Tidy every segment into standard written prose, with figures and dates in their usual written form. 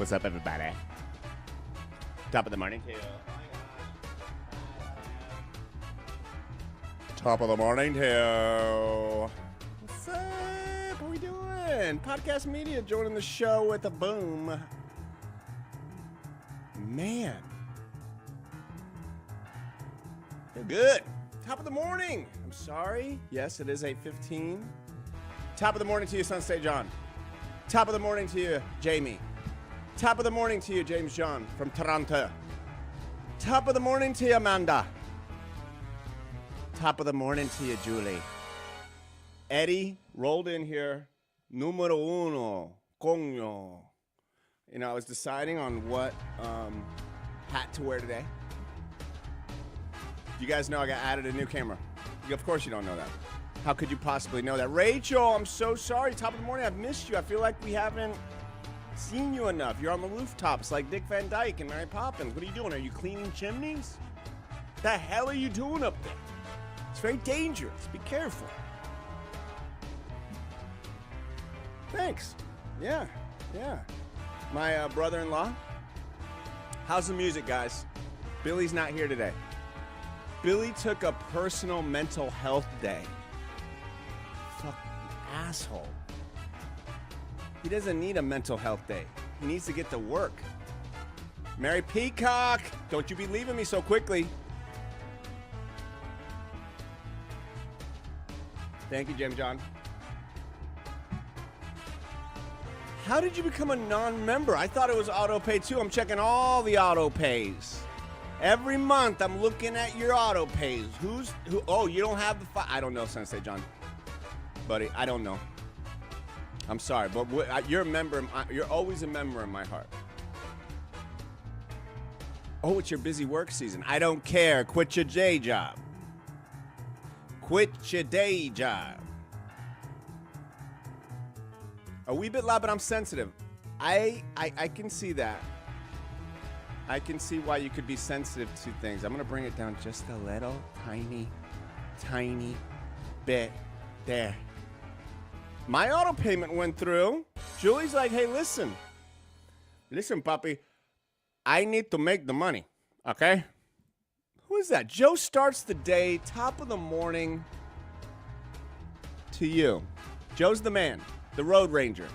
What's up, everybody? Top of the morning to you. Top of the morning to you. What's up? What we doing? Podcast Media joining the show with a boom. Man. Feel good. Top of the morning. I'm sorry. Yes, it is 8:15. Top of the morning to you, Sunset John. Top of the morning to you, Jamie. Top of the morning to you, James John from Toronto. Top of the morning to you, Amanda. Top of the morning to you, Julie. Eddie rolled in here. Numero uno. Coño. You know, I was deciding on what hat to wear today. You guys know I got added a new camera. Of course you don't know that. How could you possibly know that? Rachel, I'm so sorry. Top of the morning, I've missed you. I feel like we haven't seen you enough. You're on the rooftops like Dick Van Dyke and Mary Poppins. What are you doing? Are you cleaning chimneys? The hell are you doing up there? It's very dangerous. Be careful. Thanks. Yeah. My brother-in-law. How's the music, guys? Billy's not here today. Billy took a personal mental health day. Fuck asshole. He doesn't need a mental health day. He needs to get to work. Mary Peacock, don't you be leaving me so quickly. Thank you, Jim John. How did you become a non-member? I thought it was auto pay too. I'm checking all the auto pays. Every month I'm looking at your auto pays. Who? Oh, you don't have the I don't know, Sensei John. Buddy, I don't know. I'm sorry, but you're a member. You're always a member in my heart. Oh, it's your busy work season. I don't care. Quit your day job. Quit your day job. A wee bit loud, but I'm sensitive. I can see that. I can see why you could be sensitive to things. I'm going to bring it down just a little tiny bit there. My auto payment went through. Julie's like, hey, listen, papi, I need to make the money, okay? Who is that? Joe starts the day, top of the morning to you. Joe's the man, the road ranger.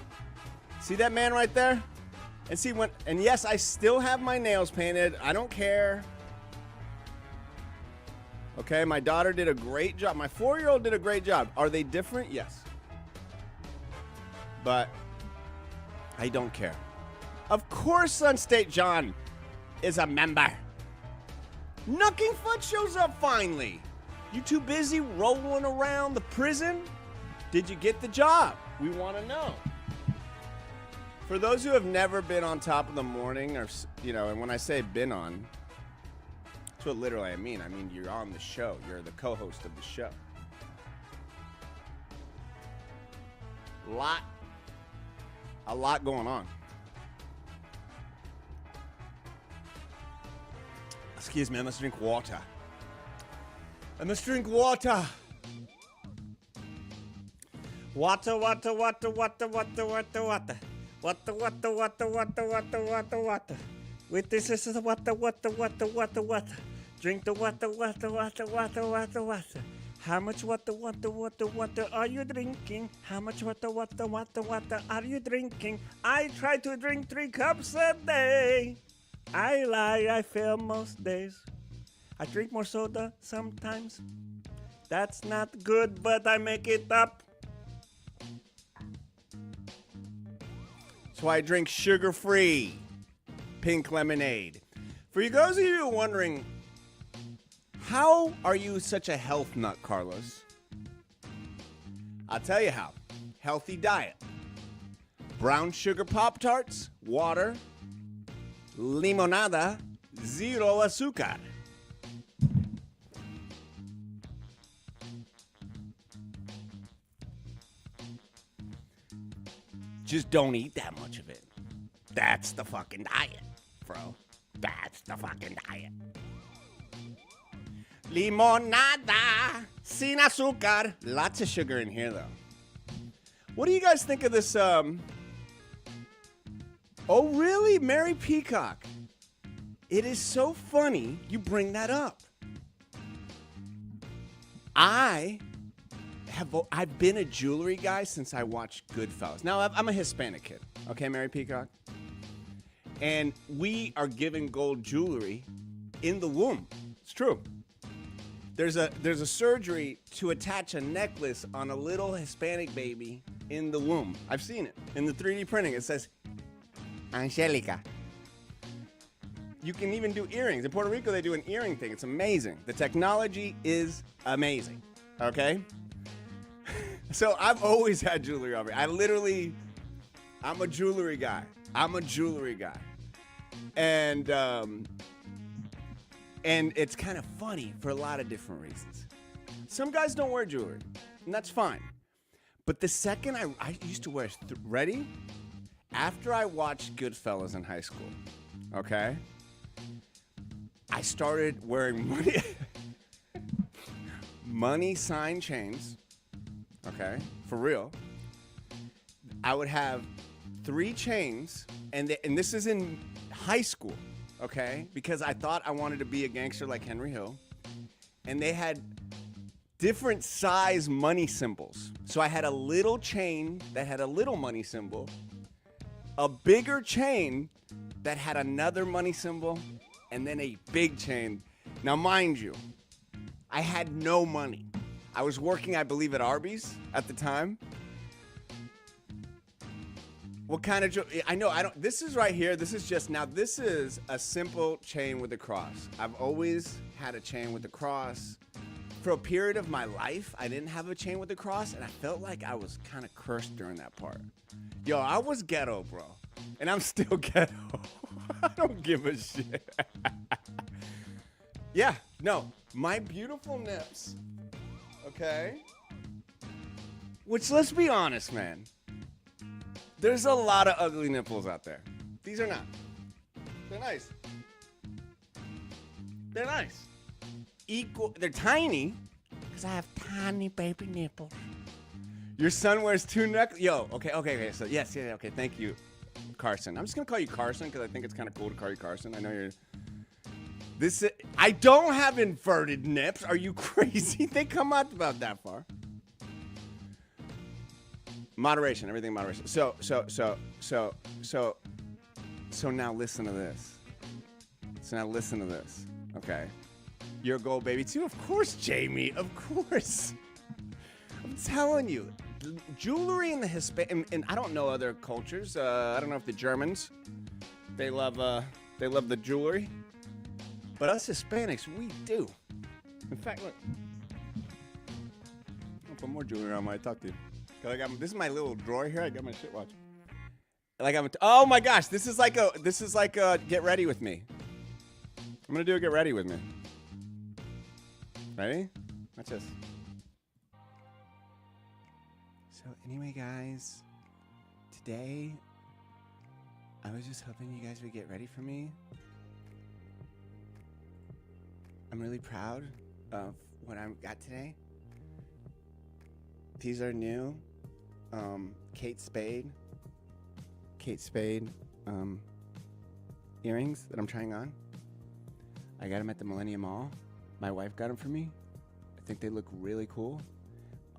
See that man right there? And see when, and yes, I still have my nails painted. I don't care. Okay, my daughter did a great job. My 4-year-old did a great job. Are they different? Yes. But I don't care. Of course, Sunstate John is a member. Knucking Foot shows up finally. You too busy rolling around the prison? Did you get the job? We want to know. For those who have never been on Top of the Morning, or and when I say been on, that's what literally I mean. I mean you're on the show. You're the co-host of the show. A lot going on. Excuse me, I must drink water. Water. With this is the water. Drink the water. How much water are you drinking? How much water are you drinking? I try to drink 3 cups a day. I lie, I fail most days. I drink more soda sometimes. That's not good, but I make it up. So I drink sugar-free pink lemonade. For you those of you who are wondering, how are you such a health nut, Carlos? I'll tell you how. Healthy diet. Brown sugar Pop-Tarts, water, limonada, zero azúcar. Just don't eat that much of it. That's the fucking diet, bro. That's the fucking diet. Limonada, sin azúcar. Lots of sugar in here, though. What do you guys think of this Oh, really? Mary Peacock. It is so funny you bring that up. I've been a jewelry guy since I watched Goodfellas. Now, I'm a Hispanic kid. Okay, Mary Peacock? And we are given gold jewelry in the womb. It's true. There's a surgery to attach a necklace on a little Hispanic baby in the womb. I've seen it in the 3D printing. It says Angelica. You can even do earrings. In Puerto Rico, they do an earring thing. It's amazing. The technology is amazing. Okay? So I've always had jewelry on me. I'm a jewelry guy. And it's kind of funny for a lot of different reasons. Some guys don't wear jewelry, and that's fine. But the second I used to wear, ready? After I watched Goodfellas in high school, okay? I started wearing money sign chains, okay? For real. I would have 3 chains, and this is in high school, okay? Because I thought I wanted to be a gangster like Henry Hill. And they had different size money symbols. So I had a little chain that had a little money symbol, a bigger chain that had another money symbol, and then a big chain. Now, mind you, I had no money. I was working, I believe, at Arby's at the time. What kind of this is right here. This is a simple chain with a cross. I've always had a chain with a cross. For a period of my life, I didn't have a chain with a cross, and I felt like I was kind of cursed during that part. Yo, I was ghetto, bro. And I'm still ghetto. I don't give a shit. Yeah, no. My beautiful nips, okay? Which, let's be honest, man. There's a lot of ugly nipples out there. These are not. They're nice. They're nice. They're tiny, because I have tiny baby nipples. Your son wears 2 necklaces. Yo, okay. So, yes, okay. Thank you, Carson. I'm just going to call you Carson, because I think it's kind of cool to call you Carson. I know you're... I don't have inverted nips. Are you crazy? They come out about that far. Moderation, everything moderation. So now listen to this. Okay. You're a gold baby too? Of course, Jamie. Of course. I'm telling you. Jewelry in the Hispanic, and I don't know other cultures. I don't know if the Germans, they love the jewelry. But us Hispanics, we do. In fact, look. I'll put more jewelry on when I talk to you. This is my little drawer here. I got my shit watch. Oh my gosh, this is like a get ready with me. I'm gonna do a get ready with me. Ready? Watch this. So anyway, guys, today I was just hoping you guys would get ready for me. I'm really proud of what I got today. These are new. Kate Spade earrings that I'm trying on. I got them at the Millennium Mall. My wife got them for me. I think they look really cool.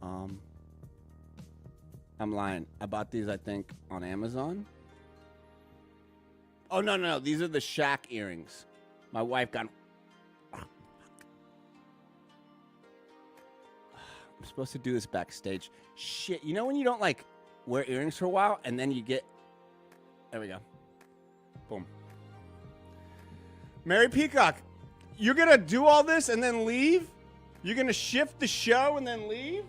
I'm lying. I bought these, I think, on Amazon. Oh, no. These are the Shaq earrings. My wife got them. I'm supposed to do this backstage. Shit, you know when you don't wear earrings for a while and then you get... There we go. Boom. Mary Peacock, you're going to do all this and then leave? You're going to shift the show and then leave?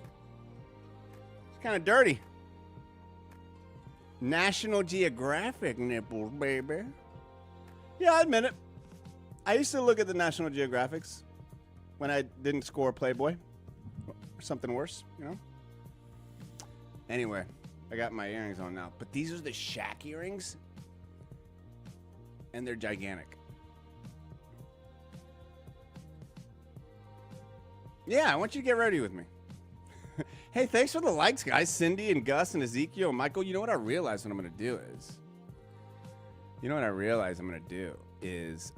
It's kind of dirty. National Geographic nipples, baby. Yeah, I admit it. I used to look at the National Geographics when I didn't score Playboy. Or something worse, you know? Anyway, I got my earrings on now. But these are the Shaq earrings. And they're gigantic. Yeah, I want you to get ready with me. Hey, thanks for the likes, guys. Cindy and Gus and Ezekiel and Michael. You know what I realized what I'm going to do is... You know what I realize I'm going to do is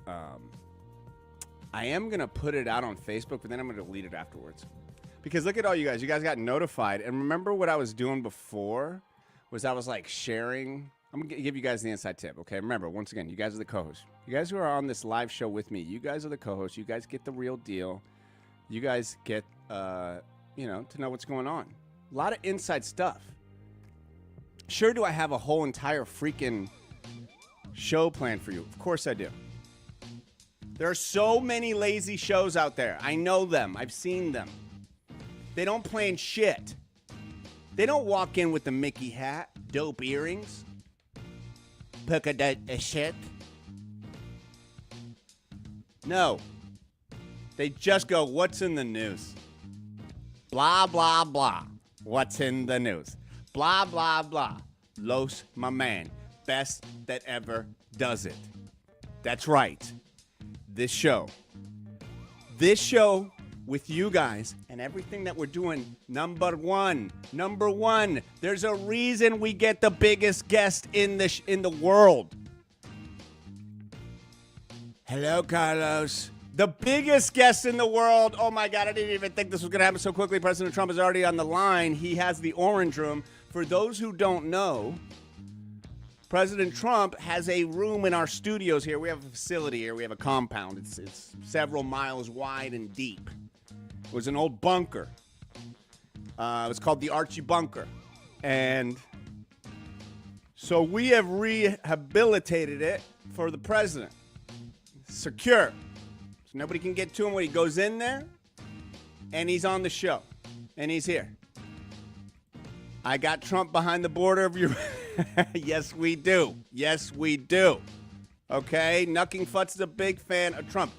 I am going to put it out on Facebook, but then I'm going to delete it afterwards. Because look at all you guys. You guys got notified. And remember what I was doing before was I was like sharing. I'm going to give you guys the inside tip. Okay, remember, once again, you guys are the co-hosts. You guys who are on this live show with me, you guys are the co-hosts. You guys get the real deal. You guys get, to know what's going on. A lot of inside stuff. Sure do I have a whole entire freaking show planned for you? Of course I do. There are so many lazy shows out there. I know them. I've seen them. They don't plan shit. They don't walk in with the Mickey hat, dope earrings, polka dot shit. No. They just go, what's in the news? Blah, blah, blah. What's in the news? Blah, blah, blah. Los, my man. Best that ever does it. That's right. This show with you guys and everything that we're doing, number one. There's a reason we get the biggest guest in the world. Hello, Carlos. The biggest guest in the world. Oh, my God. I didn't even think this was going to happen so quickly. President Trump is already on the line. He has the orange room. For those who don't know, President Trump has a room in our studios here. We have a facility here. We have a compound. It's several miles wide and deep. It was an old bunker. It was called the Archie Bunker. And so we have rehabilitated it for the president. Secure. So nobody can get to him when he goes in there. And he's on the show. And he's here. I got Trump behind the border of your... Yes, we do. Yes, we do. Okay? Knucking Futz is a big fan of Trump.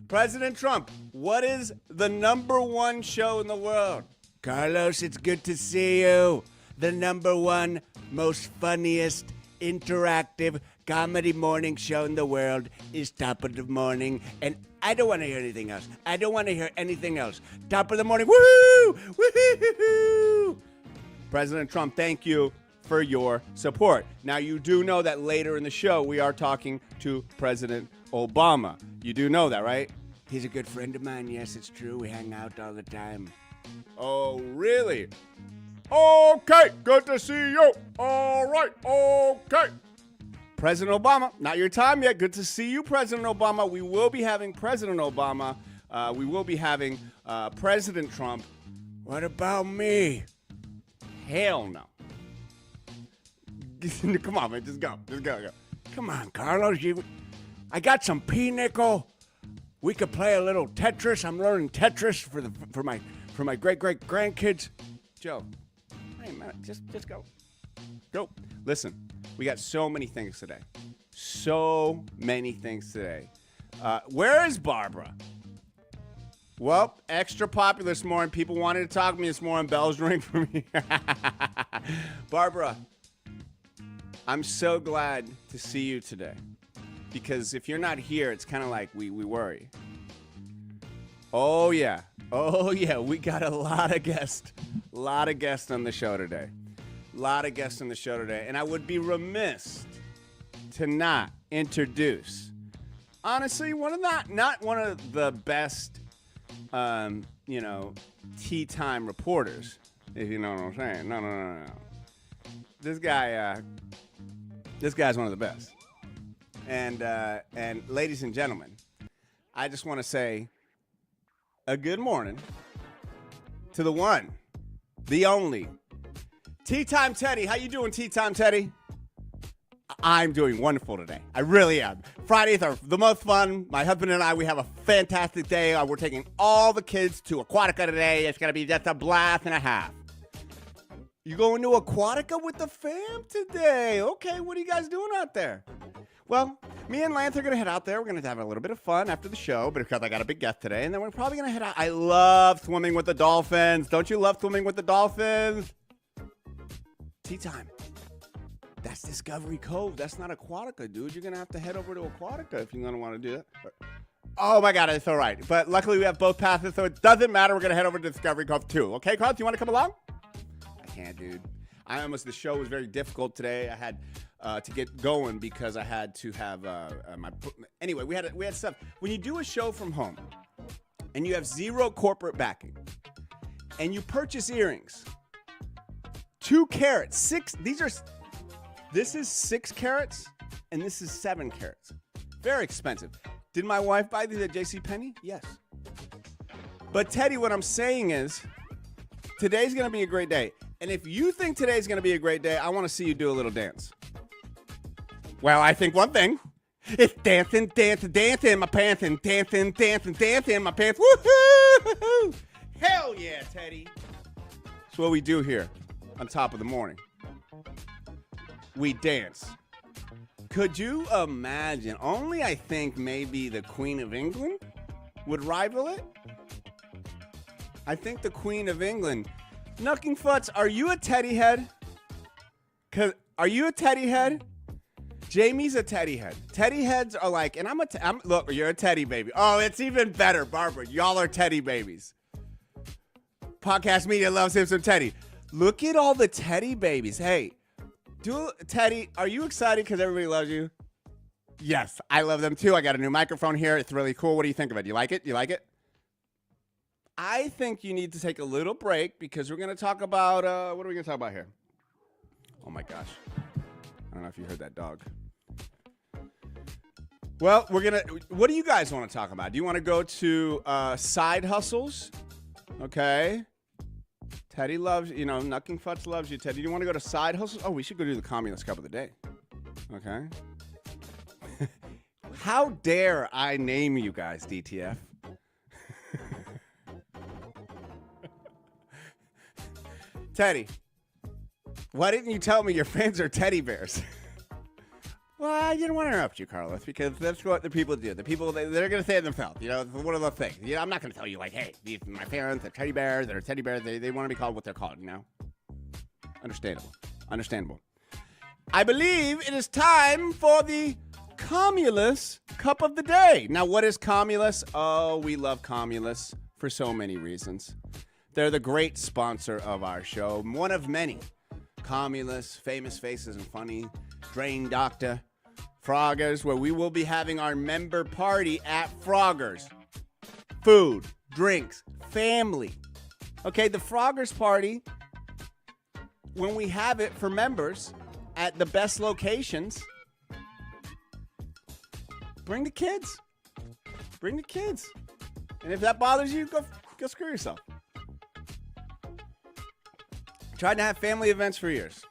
President Trump, what is the number one show in the world? Carlos, it's good to see you. The number one, most funniest, interactive comedy morning show in the world is Top of the Morning. And I don't want to hear anything else. I don't want to hear anything else. Top of the Morning. Woo! Woo! President Trump, thank you for your support. Now, you do know that later in the show, we are talking to President Obama. You do know that, right? He's a good friend of mine. Yes, it's true. We hang out all the time. Oh, really? Okay, good to see you. All right, okay. President Obama, not your time yet. Good to see you, President Obama. We will be having President Obama. We will be having President Trump. What about me? Hell no. Come on, man. Just go. Go. Come on, Carlos. I got some P-nickel. We could play a little Tetris. I'm learning Tetris for my great-great-grandkids. Joe, hey, man, just go. Go. Listen, we got so many things today. Where is Barbara? Well, extra popular this morning. People wanted to talk to me this morning. Bells ring for me. Barbara, I'm so glad to see you today. Because if you're not here, it's kind of like we worry. Oh, yeah. We got a lot of guests. On the show today. And I would be remiss to not introduce, honestly, not one of the best, tea time reporters, if you know what I'm saying. No. This guy's one of the best. And ladies and gentlemen, I just want to say a good morning to the one, the only, Tea Time Teddy. How you doing, Tea Time Teddy? I'm doing wonderful today. I really am. Fridays are the most fun. My husband and I, we have a fantastic day. We're taking all the kids to Aquatica today. It's going to be just a blast and a half. You going to Aquatica with the fam today? Okay, what are you guys doing out there? Well, me and Lance are going to head out there. We're going to have a little bit of fun after the show because I got a big guest today. And then we're probably going to head out. I love swimming with the dolphins. Don't you love swimming with the dolphins? Tea time. That's Discovery Cove. That's not Aquatica, dude. You're going to have to head over to Aquatica if you're going to want to do that. Oh, my God. It's all right. But luckily, we have both passes, so it doesn't matter. We're going to head over to Discovery Cove, too. Okay, Carl? Do you want to come along? I can't, dude. The show was very difficult today. I had to get going because I had to have anyway, we had stuff. When you do a show from home and you have zero corporate backing and you purchase earrings, 2 carats, 6, this is 6 carats and this is 7 carats. Very expensive. Did my wife buy these at JCPenney? Yes. But Teddy, what I'm saying is today's going to be a great day. And if you think today's going to be a great day, I want to see you do a little dance. Well, I think one thing. It's dancing, dancing, dancing in my pants and dancing, dancing, dancing in my pants. Woohoo! Hell yeah, Teddy. That's what we do here on top of the morning. We dance. Could you imagine? Only I think maybe the Queen of England would rival it. I think the Queen of England. Knucking Futz, are you a teddy head? Are you a teddy head? Jamie's a teddy head. Teddy heads are like, and look, you're a teddy baby. Oh, it's even better, Barbara. Y'all are teddy babies. Podcast media loves him some teddy. Look at all the teddy babies. Hey, Teddy, are you excited because everybody loves you? Yes, I love them too. I got a new microphone here. It's really cool. What do you think of it? You like it? You like it? I think you need to take a little break because we're going to talk about, what are we going to talk about here? Oh my gosh. I don't know if you heard that dog. Well, what do you guys want to talk about? Do you want to go to side hustles? Okay. Teddy loves, Knucking Futz loves you, Teddy. Do you want to go to side hustles? Oh, we should go do the Commulus Cup of the day. Okay. How dare I name you guys, DTF? Teddy, why didn't you tell me your fans are teddy bears? Well, I didn't want to interrupt you, Carlos, because that's what the people do. The people, they're going to say it themselves. One of those things. I'm not going to tell you, like, hey, my parents are teddy bears. They're teddy bears. They want to be called what they're called, Understandable. I believe it is time for the Commulus Cup of the Day. Now, what is Commulus? Oh, we love Commulus for so many reasons. They're the great sponsor of our show. One of many. Commulus, Famous Faces and Funny, Drain Doctor, Froggers, where we will be having our member party at Froggers. Food, drinks, family. Okay, the Froggers party, when we have it for members at the best locations, bring the kids. Bring the kids. And if that bothers you, go screw yourself. Tried to have family events for years.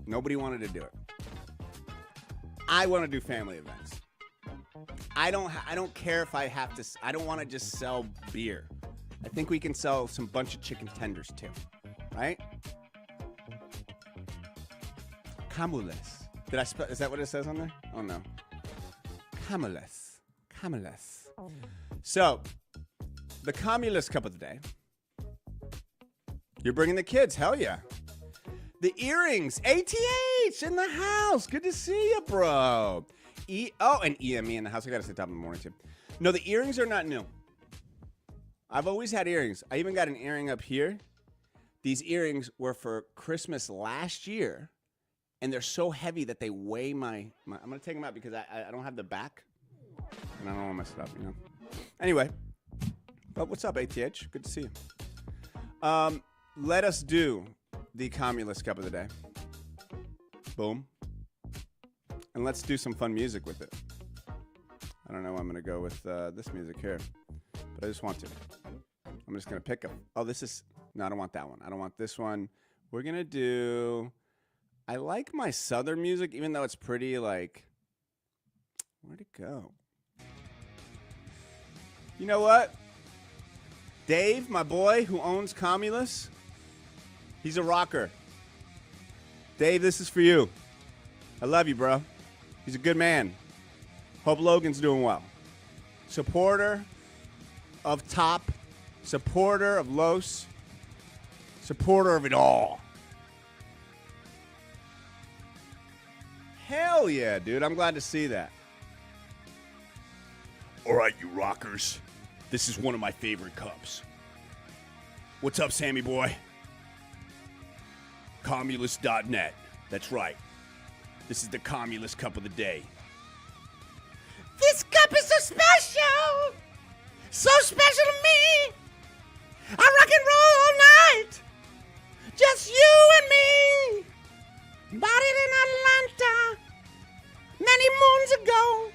Nobody wanted to do it. I want to do family events. I don't care if I have to. I don't want to just sell beer. I think we can sell some bunch of chicken tenders too, right? Commulus. Did I spell? Is that what it says on there? Oh no. Commulus. So, the Commulus Cup of the Day. You're bringing the kids. Hell yeah. The earrings. ATH in the house. Good to see you, bro. And EME in the house. I got to sit top in the morning, too. No, the earrings are not new. I've always had earrings. I even got an earring up here. These earrings were for Christmas last year, and they're so heavy that they weigh my I'm going to take them out because I don't have the back, and I don't want my stuff, Anyway, but what's up, ATH? Good to see you. Let us do the Commulus Cup of the Day. Boom. And let's do some fun music with it. I don't know. I'm going to go with this music here, but I just want to. I'm just going to pick up. Oh, no, I don't want that one. I don't want this one. We're going to do, I like my Southern music, even though it's pretty like, where'd it go? You know what? Dave, my boy who owns Commulus, he's a rocker. Dave, this is for you. I love you, bro. He's a good man. Hope Logan's doing well. Supporter of Top. Supporter of Los. Supporter of it all. Hell yeah, dude. I'm glad to see that. All right, you rockers. This is one of my favorite cups. What's up, Sammy boy? Commulus.net. That's right. This is the Commulus Cup of the day. This cup is so special! So special to me! I rock and roll all night! Just you and me! Bought it in Atlanta many moons ago.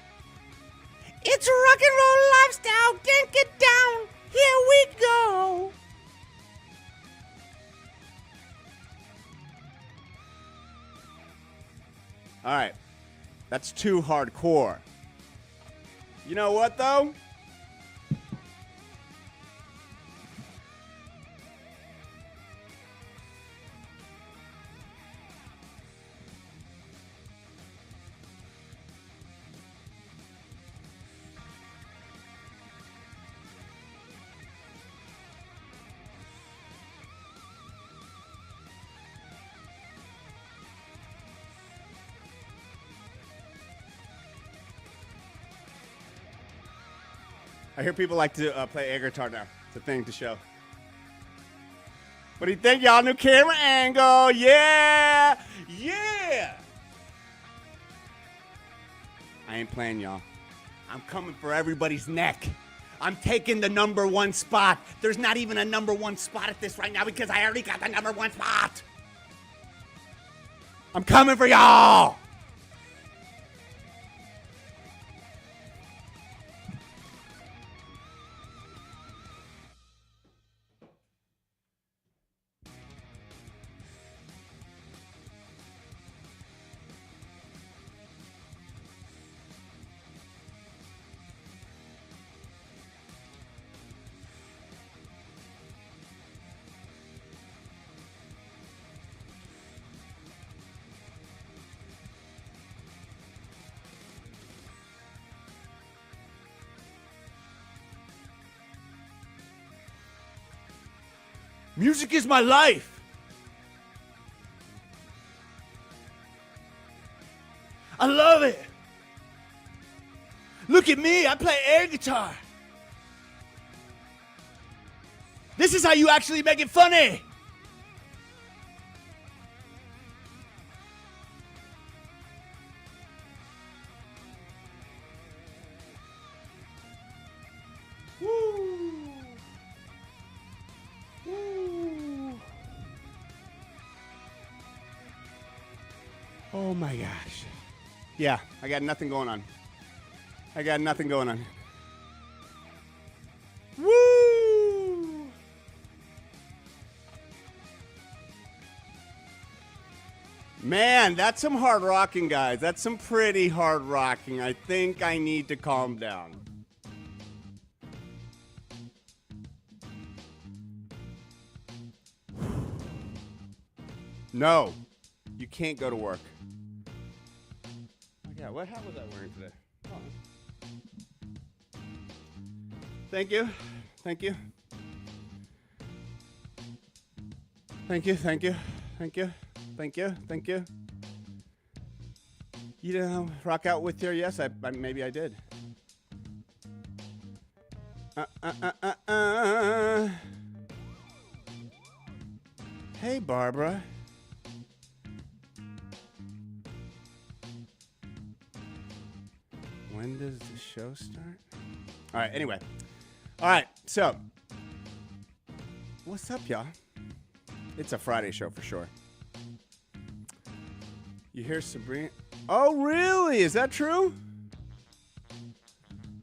It's a rock and roll lifestyle, can't get down, here we go. All right, that's too hardcore. You know what, though? I hear people like to play air guitar now. It's a thing to show. What do you think, y'all? New camera angle. Yeah. Yeah. I ain't playing, y'all. I'm coming for everybody's neck. I'm taking the number one spot. There's not even a number one spot at this right now because I already got the number one spot. I'm coming for y'all. Music is my life. I love it. Look at me, I play air guitar. This is how you actually make it funny. Oh my gosh. Yeah, I got nothing going on. I got nothing going on. Woo! Man, that's some hard rocking, guys. That's some pretty hard rocking. I think I need to calm down. No, you can't go to work. Yeah, what hat was I wearing today? Oh. Thank you. Thank you. Thank you. Thank you. Thank you. Thank you. Thank you. You didn't rock out with your yes? I maybe I did. Hey, Barbara. When does the show start? All right, anyway. All right, so. What's up, y'all? It's a Friday show for sure. You hear Sabrina? Oh, really? Is that true?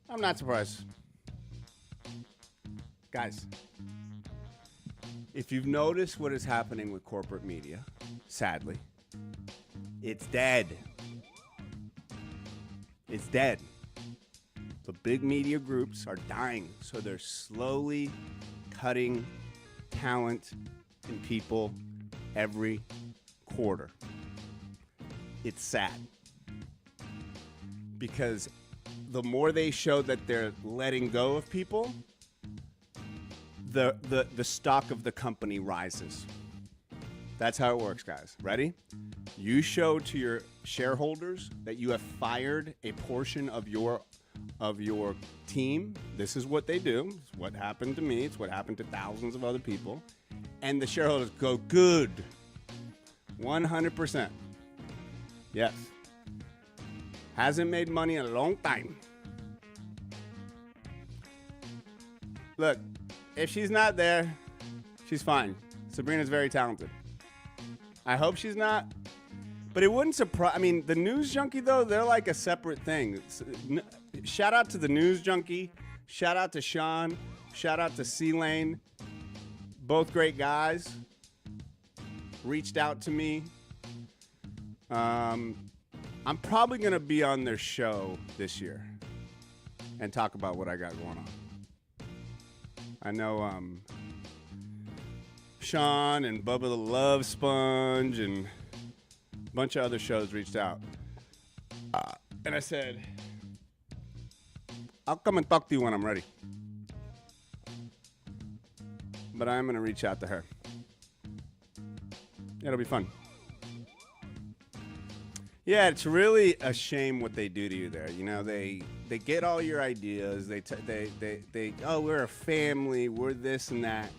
I'm not surprised. Guys, if you've noticed what is happening with corporate media, sadly, it's dead. It's dead. The big media groups are dying, so they're slowly cutting talent and people every quarter. It's sad. Because the more they show that they're letting go of people, the stock of the company rises. That's how it works, guys. Ready? You show to your shareholders that you have fired a portion of your team. This is what they do. It's what happened to me. It's what happened to thousands of other people. And the shareholders go, good. 100%. Yes. Hasn't made money in a long time. Look, if she's not there, she's fine. Sabrina's very talented. I hope she's not. But it wouldn't surprise. I mean, the News Junkie, though, they're like a separate thing. Shout out to the News Junkie. Shout out to Sean. Shout out to C-Lane. Both great guys. Reached out to me. I'm probably going to be on their show this year and talk about what I got going on. I know Sean and Bubba the Love Sponge and a bunch of other shows reached out. And I said, I'll come and talk to you when I'm ready. But I'm going to reach out to her. It'll be fun. Yeah, it's really a shame what they do to you there. You know, they get all your ideas. They oh, we're a family. We're this and that.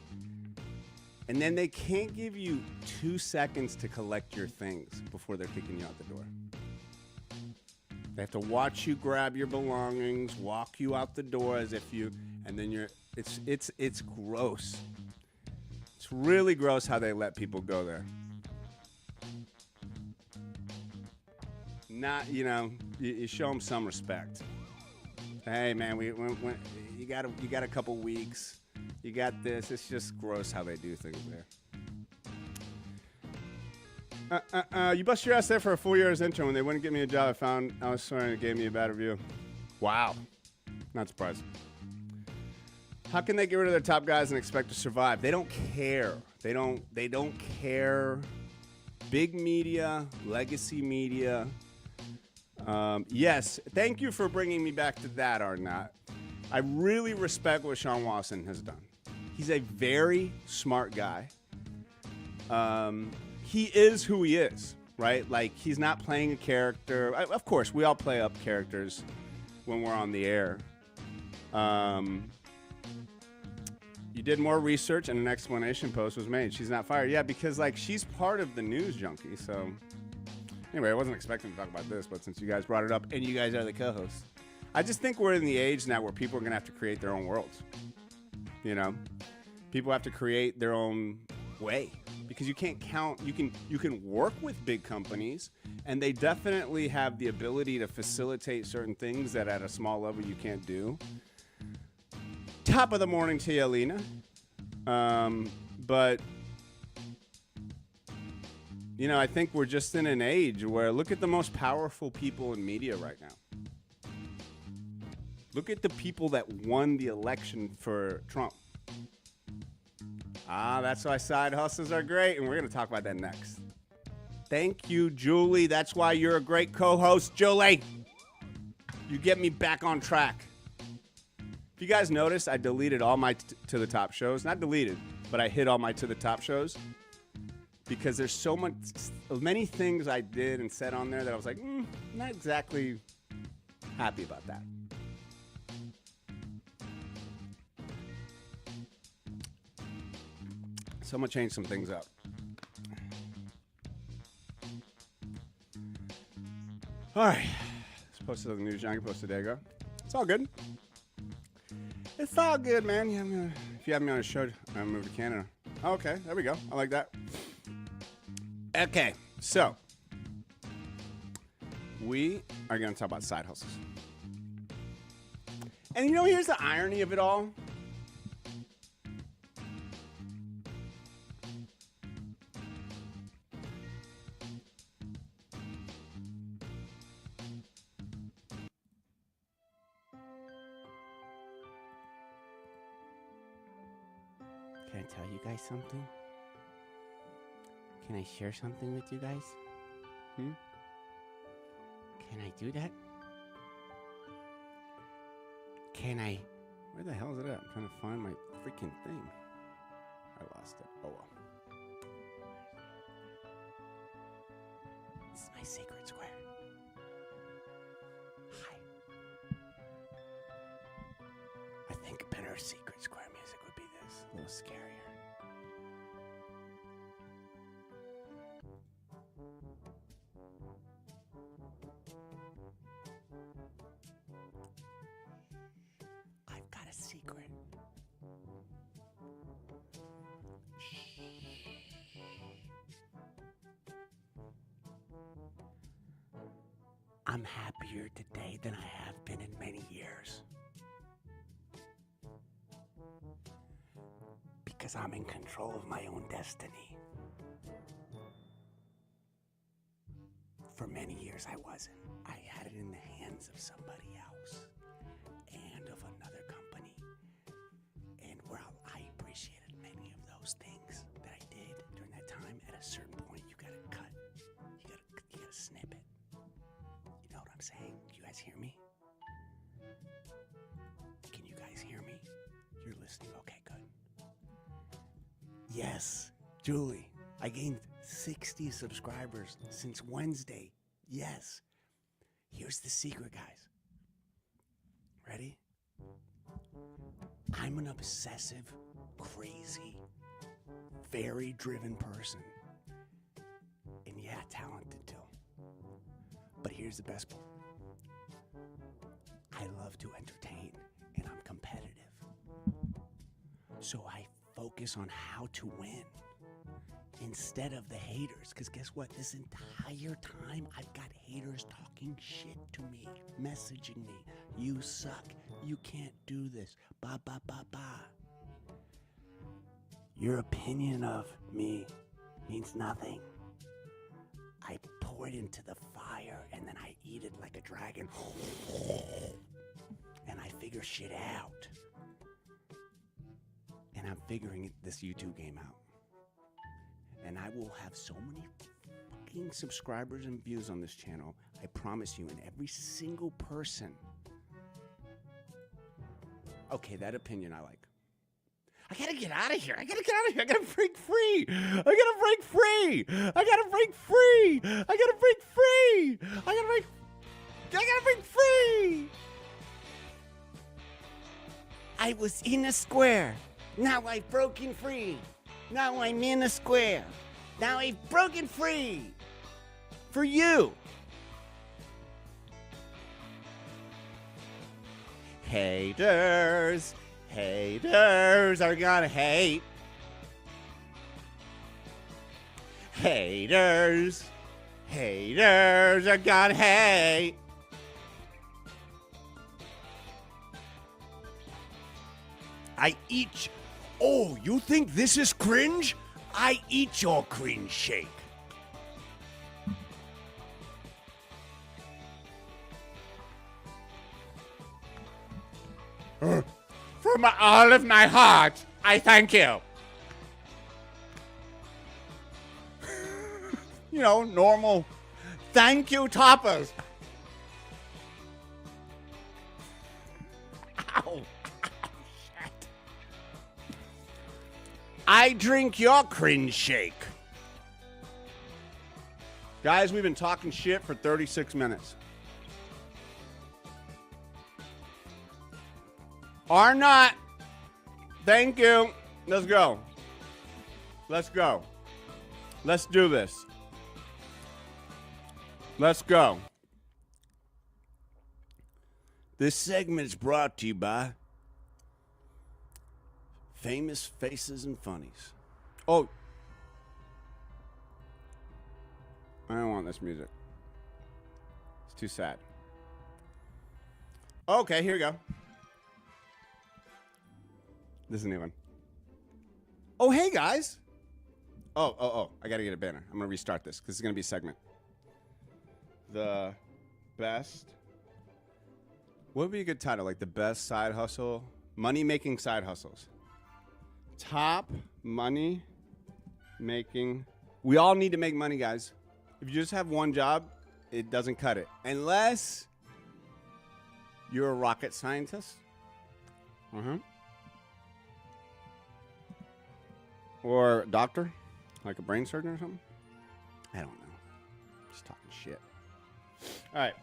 And then they can't give you 2 seconds to collect your things before they're kicking you out the door. They have to watch you grab your belongings, walk you out the door as if you, and then it's gross. It's really gross how they let people go there. Not, you know, you show them some respect. Hey, man, you got a couple weeks. You got this. It's just gross how they do things there. You bust your ass there for a 4 year as intern. When they wouldn't get me a job, I found I was sorry and it gave me a bad review. Wow. Not surprised. How can they get rid of their top guys and expect to survive? They don't care. They don't care. Big media, legacy media. Yes, thank you for bringing me back to that, Arnott. I really respect what Sean Watson has done. He's a very smart guy. He is who he is, right? Like, he's not playing a character. Of course, we all play up characters when we're on the air. You did more research and an explanation post was made. She's not fired. Yeah, because, like, she's part of the News Junkie, so... Anyway, I wasn't expecting to talk about this, but since you guys brought it up and you guys are the co-hosts, I just think we're in the age now where people are going to have to create their own worlds. You know? People have to create their own way because you can't count. You can work with big companies, and they definitely have the ability to facilitate certain things that at a small level you can't do. Top of the morning to you, Alina. But... You know, I think we're just in an age where look at the most powerful people in media right now. Look at the people that won the election for Trump. That's why side hustles are great, and we're going to talk about that next. Thank you, Julie. That's why you're a great co-host, Julie. You get me back on track. If you guys noticed, I deleted all my To the Top shows. Not deleted, but I hid all my To the Top shows. Because there's many things I did and said on there that I was like, not exactly happy about that. So I'm going to change some things up. All right. It's posted on the News Junkie, posted a day ago. It's all good. It's all good, man. Yeah, if you have me on a show, I'm going to move to Canada. Oh, okay, there we go. I like that. Okay, so we are going to talk about side hustles. And you know, here's the irony of it all. Can I tell you guys something? Can I share something with you guys? Can I do that? Can I? Where the hell is it at? I'm trying to find my freaking thing. I lost it. Oh well. This is my secret square. Hi. I think better secret square music would be this. A little scarier. secret. I'm happier today than I have been in many years. Because I'm in control of my own destiny. For many years I wasn't. I had it in the hands of somebody else and of another company. And while I appreciated many of those things that I did during that time, at a certain point you gotta cut. You gotta snip it. You know what I'm saying? Do you guys hear me? Can you guys hear me? You're listening? Okay, good. Yes, Julie, I gained 60 subscribers since Wednesday. Yes. Here's the secret, guys. Ready? I'm an obsessive, crazy, very driven person. And yeah, talented too. But here's the best part. I love to entertain, and I'm competitive. So I focus on how to win instead of the haters. Because guess what? This entire time, I've got haters talking shit to me, messaging me. You suck. You can't do this. Ba, ba, ba, ba. Your opinion of me means nothing. I pour it into the fire, and then I eat it like a dragon. And I figure shit out. And I'm figuring this YouTube game out. And I will have so many fucking subscribers and views on this channel. I promise you, and every single person. Okay, that opinion I like. I gotta get out of here. I gotta break free. I gotta break free. I was in a square. Now I've broken free. Now I'm in a square. Now I've broken free. For you. Haters are gonna hate. Haters are gonna hate. I eat. Oh, you think this is cringe? I eat your cringe shake. From all of my heart, I thank you. You know, normal thank you toppers. Ow. Shit. I drink your cringe shake. Guys, we've been talking shit for 36 minutes. Or not. Thank you. Let's go. Let's go. Let's do this. Let's go. This segment is brought to you by Famous Faces and Funnies. Oh. I don't want this music. It's too sad. Okay, here we go. This is a new one. Oh, hey, guys. Oh. I got to get a banner. I'm going to restart this because it's going to be a segment. The best. What would be a good title? Like the best side hustle? Money-making side hustles. Top money-making. We all need to make money, guys. If you just have one job, it doesn't cut it. Unless you're a rocket scientist. Or a doctor, like a brain surgeon or something. I don't know. Just talking shit. All right.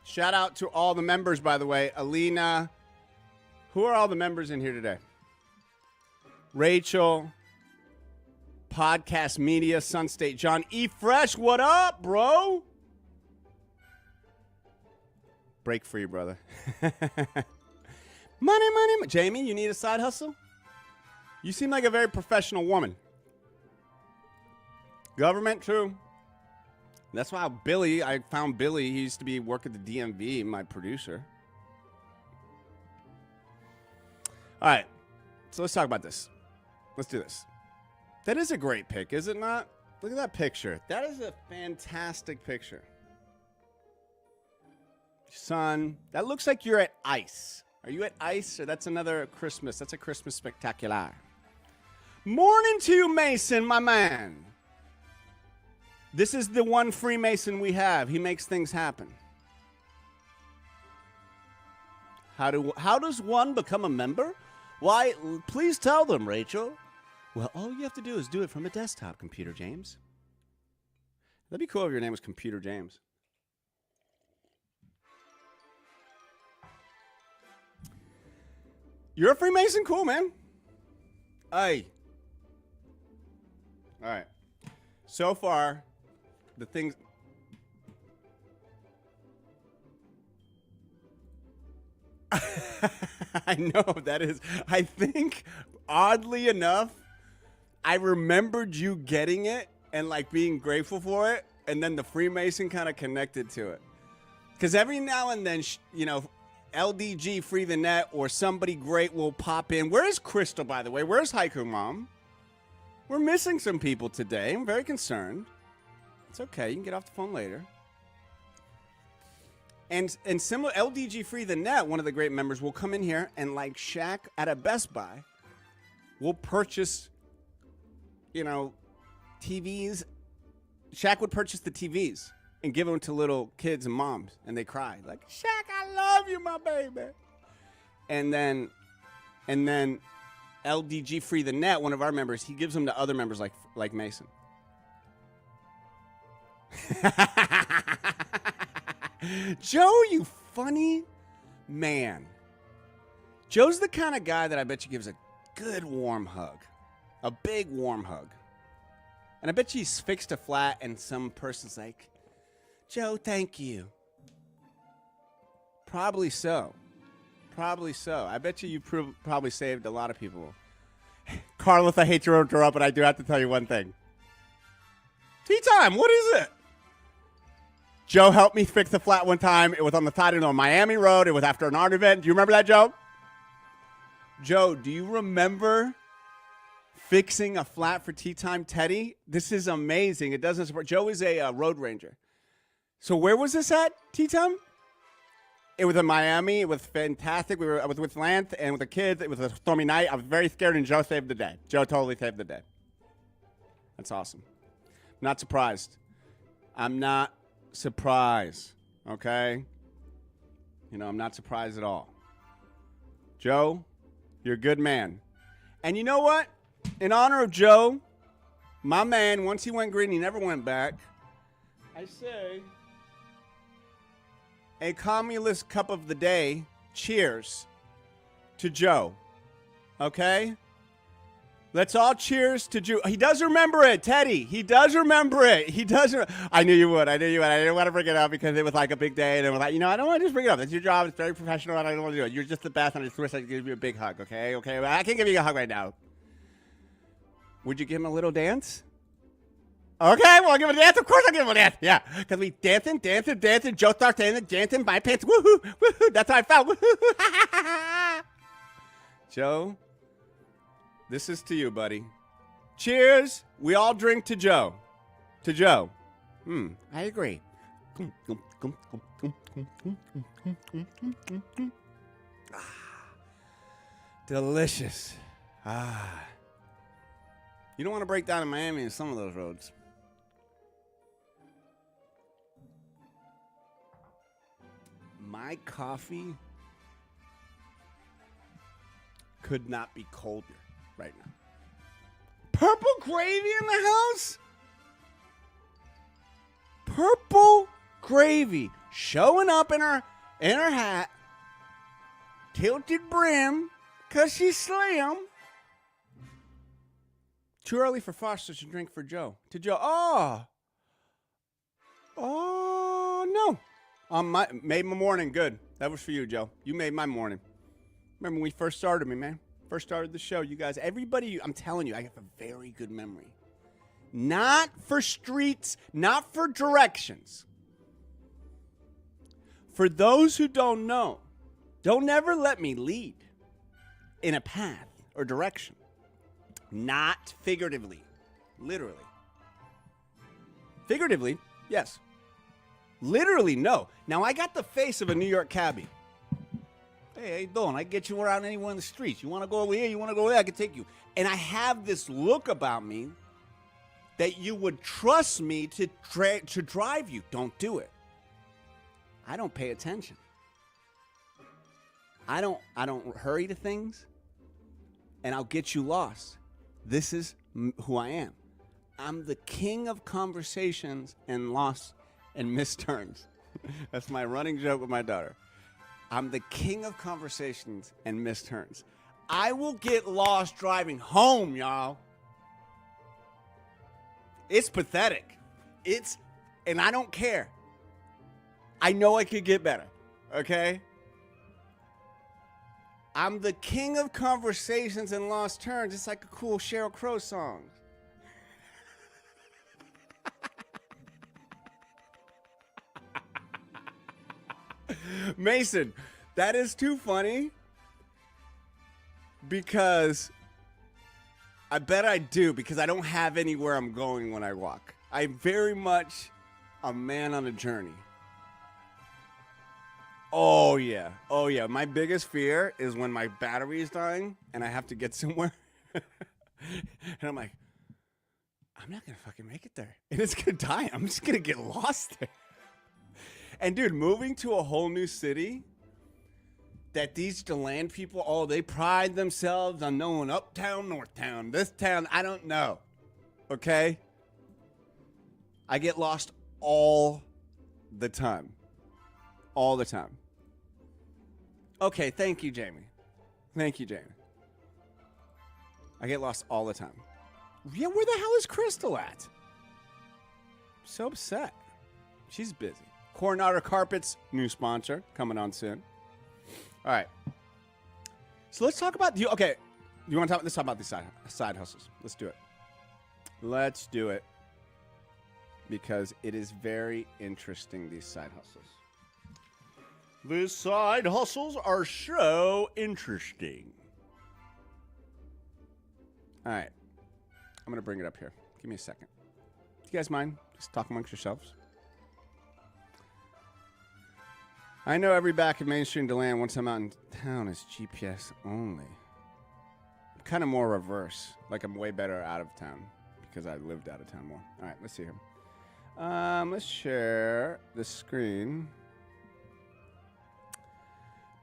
Shout out to all the members, by the way. Alina. Who are all the members in here today? Rachel. Podcast Media. Sunstate John. E. Fresh. What up, bro? Break free, brother. Money, money, Jamie, you need a side hustle? You seem like a very professional woman. Government, true. That's why I found Billy. He used to be work at the DMV, my producer. All right, so let's talk about this. Let's do this. That is a great pic, is it not? Look at that picture. That is a fantastic picture. Son, that looks like you're at ICE. Are you at ICE, or that's another Christmas? That's a Christmas spectacular. Morning to you, Mason, my man. This is the one Freemason we have. He makes things happen. How does one become a member? Why, please tell them, Rachel. Well, all you have to do is do it from a desktop, Computer James. That'd be cool if your name was Computer James. You're a Freemason? Cool, man. Aye. All right. So far, the things... I know, that is... I think, oddly enough, I remembered you getting it and, like, being grateful for it, and then the Freemason kind of connected to it. Because every now and then, you know, LDG Free the Net or somebody great will pop in. Where is Crystal, by the way? Where's Haiku Mom? We're missing some people today. I'm very concerned. It's okay. You can get off the phone later. And similar, LDG Free the Net, one of the great members, will come in here and, like Shaq at a Best Buy, will purchase, you know, TVs. Shaq would purchase the TVs and give them to little kids and moms, and they cry like, Shaq, I love you, my baby. And then LDG Free the Net, one of our members, he gives them to other members like Mason. Joe, you funny man. Joe's the kind of guy that I bet you gives a good warm hug. A big warm hug. And I bet you he's fixed a flat and some person's like, Joe, thank you. Probably so. Probably so. I bet you probably saved a lot of people. Carlos, I hate to interrupt, but I do have to tell you one thing. Tea time, what is it? Joe helped me fix the flat one time. It was on the side of Miami Road. It was after an art event. Do you remember that, Joe? Joe, do you remember fixing a flat for Tea Time Teddy? This is amazing. It doesn't support. Joe is a road ranger. So where was this at, Tea Time? It was in Miami. It was fantastic. I was with Lance and with the kids. It was a stormy night. I was very scared, and Joe saved the day. Joe totally saved the day. That's awesome. I'm not surprised. I'm not surprised, okay? You know, I'm not surprised at all. Joe, you're a good man. And you know what? In honor of Joe, my man, once he went green, he never went back. I say, a Commulus Cup of the day, cheers to Joe, okay? Let's all cheers to Joe. He does remember it, Teddy. He does remember it. He does. I knew you would. I knew you would. I didn't want to bring it up because it was like a big day. And it was like, you know, I don't want to just bring it up. It's your job. It's very professional. And I don't want to do it. You're just the best. And I just wish I could give you a big hug, okay? Okay? Well, I can't give you a hug right now. Would you give him a little dance? Okay, well, I'll give him a dance. Of course I'll give him a dance. Yeah, because we dancing. Joe starts dancing, my pants. Woohoo, woohoo. That's how I felt. Woohoo. Joe, this is to you, buddy. Cheers. We all drink to Joe. To Joe. I agree. Delicious. You don't want to break down in Miami in some of those roads. My coffee could not be colder right now. Purple gravy in the house? Purple gravy showing up in her hat, tilted brim, cause she's slim. Too early for Foster to drink for Joe. To Joe. Oh no. Made my morning good. That was for you, Joe. You made my morning. Remember when we first started me, man? First started the show, you guys, everybody, I'm telling you, I have a very good memory. Not for streets, not for directions. For those who don't know, don't ever let me lead in a path or direction. Not figuratively, literally. Figuratively, yes. Literally, no. Now, I got the face of a New York cabbie. Hey, how you doing? I can get you around anywhere in the streets. You want to go over here? You want to go over there? I can take you. And I have this look about me that you would trust me to drive you. Don't do it. I don't pay attention. I don't hurry to things, and I'll get you lost. This is who I am. I'm the king of conversations and lost and missed turns. That's my running joke with my daughter. I'm the king of conversations and missed turns. I will get lost driving home, y'all. It's pathetic. And I don't care. I know I could get better, okay? I'm the king of conversations and lost turns. It's like a cool Sheryl Crow song. Mason, that is too funny because I bet I do, because I don't have anywhere I'm going when I walk. I'm very much a man on a journey. Oh, yeah. Oh, yeah. My biggest fear is when my battery is dying and I have to get somewhere. And I'm like, I'm not going to fucking make it there. And it's going to die. I'm just going to get lost there. And, dude, moving to a whole new city that these DeLand people, they pride themselves on knowing uptown, northtown, this town. I don't know. Okay? I get lost all the time. All the time. Okay, thank you, Jamie. Thank you, Jamie. I get lost all the time. Yeah, where the hell is Crystal at? I'm so upset. She's busy. Coronado Carpets, new sponsor, coming on soon. All right. So let's talk about okay. You want to let's talk about these side hustles. Let's do it. Let's do it. Because it is very interesting, these side hustles. These side hustles are so interesting. All right. I'm going to bring it up here. Give me a second. Do you guys mind? Just talk amongst yourselves. I know every back in mainstream DeLand once I'm out in town is GPS only. I'm kind of more reverse. Like I'm way better out of town because I lived out of town more. All right, let's see here. Let's share the screen.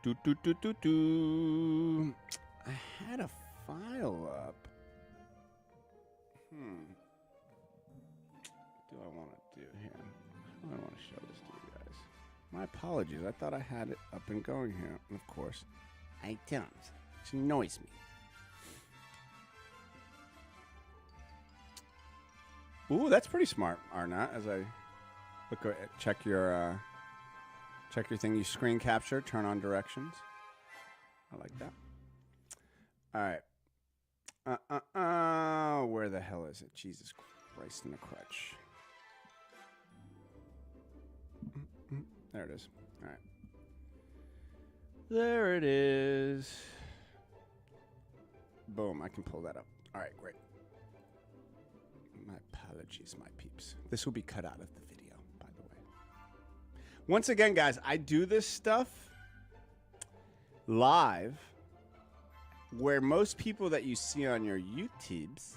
I had a file up. What do I want to do here? How do I want to show this to you guys? My apologies. I thought I had it up and going here. And of course, I don't. Which annoys me. Ooh, that's pretty smart, Arnott. As I look at check your thing, you screen capture, turn on directions. I like that. All right. Where the hell is it? Jesus Christ in the crutch. There it is. All right. There it is. Boom, I can pull that up. All right, great. My apologies, my peeps. This will be cut out of the video, by the way. Once again, guys, I do this stuff live where most people that you see on your YouTubes,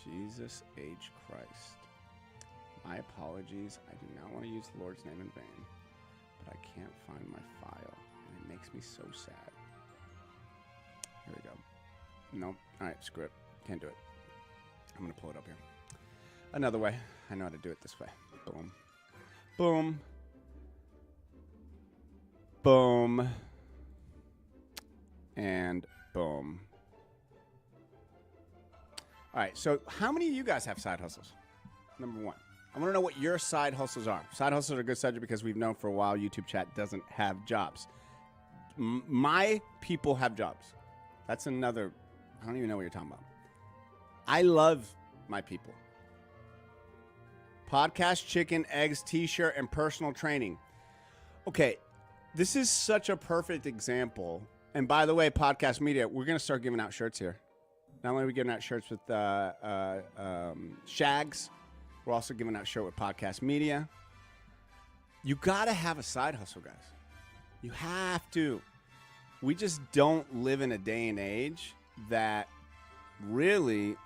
Jesus H. Christ. My apologies. I do not want to use the Lord's name in vain, but I can't find my file, and it makes me so sad. Here we go. Nope. All right, screw it. Can't do it. I'm going to pull it up here. Another way. I know how to do it this way. Boom. Boom. Boom. And boom. All right, so how many of you guys have side hustles? Number one. I want to know what your side hustles are. Side hustles are a good subject because we've known for a while YouTube chat doesn't have jobs. my people have jobs. That's another, I don't even know what you're talking about. I love my people. Podcast, chicken, eggs, t-shirt, and personal training. Okay, this is such a perfect example. And by the way, podcast media, we're going to start giving out shirts here. Not only are we giving out shirts with Shags, we're also giving out shirt with podcast media. You got to have a side hustle, guys. You have to. We just don't live in a day and age that really,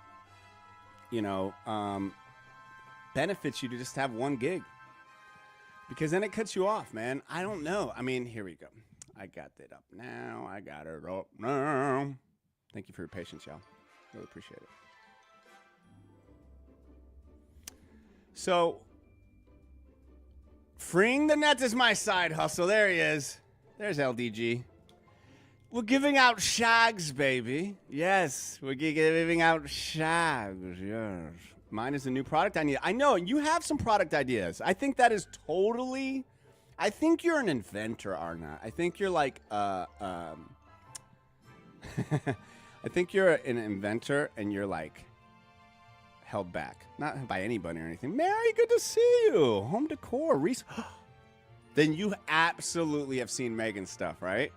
benefits you to just have one gig. Because then it cuts you off, man. I don't know. I mean, here we go. I got that up now. I got it up now. Thank you for your patience, y'all. Really appreciate it. So, freeing the net is my side hustle. There he is. There's LDG. We're giving out shags, baby. Yes, we're giving out shags. Yes. Mine is a new product idea. I know, you have some product ideas. I think that is totally... I think you're an inventor, Arna. I think you're like... I think you're an inventor and you're like... held back. Not by anybody or anything. Mary, good to see you. Home decor. Reese. Then you absolutely have seen Megan's stuff, right?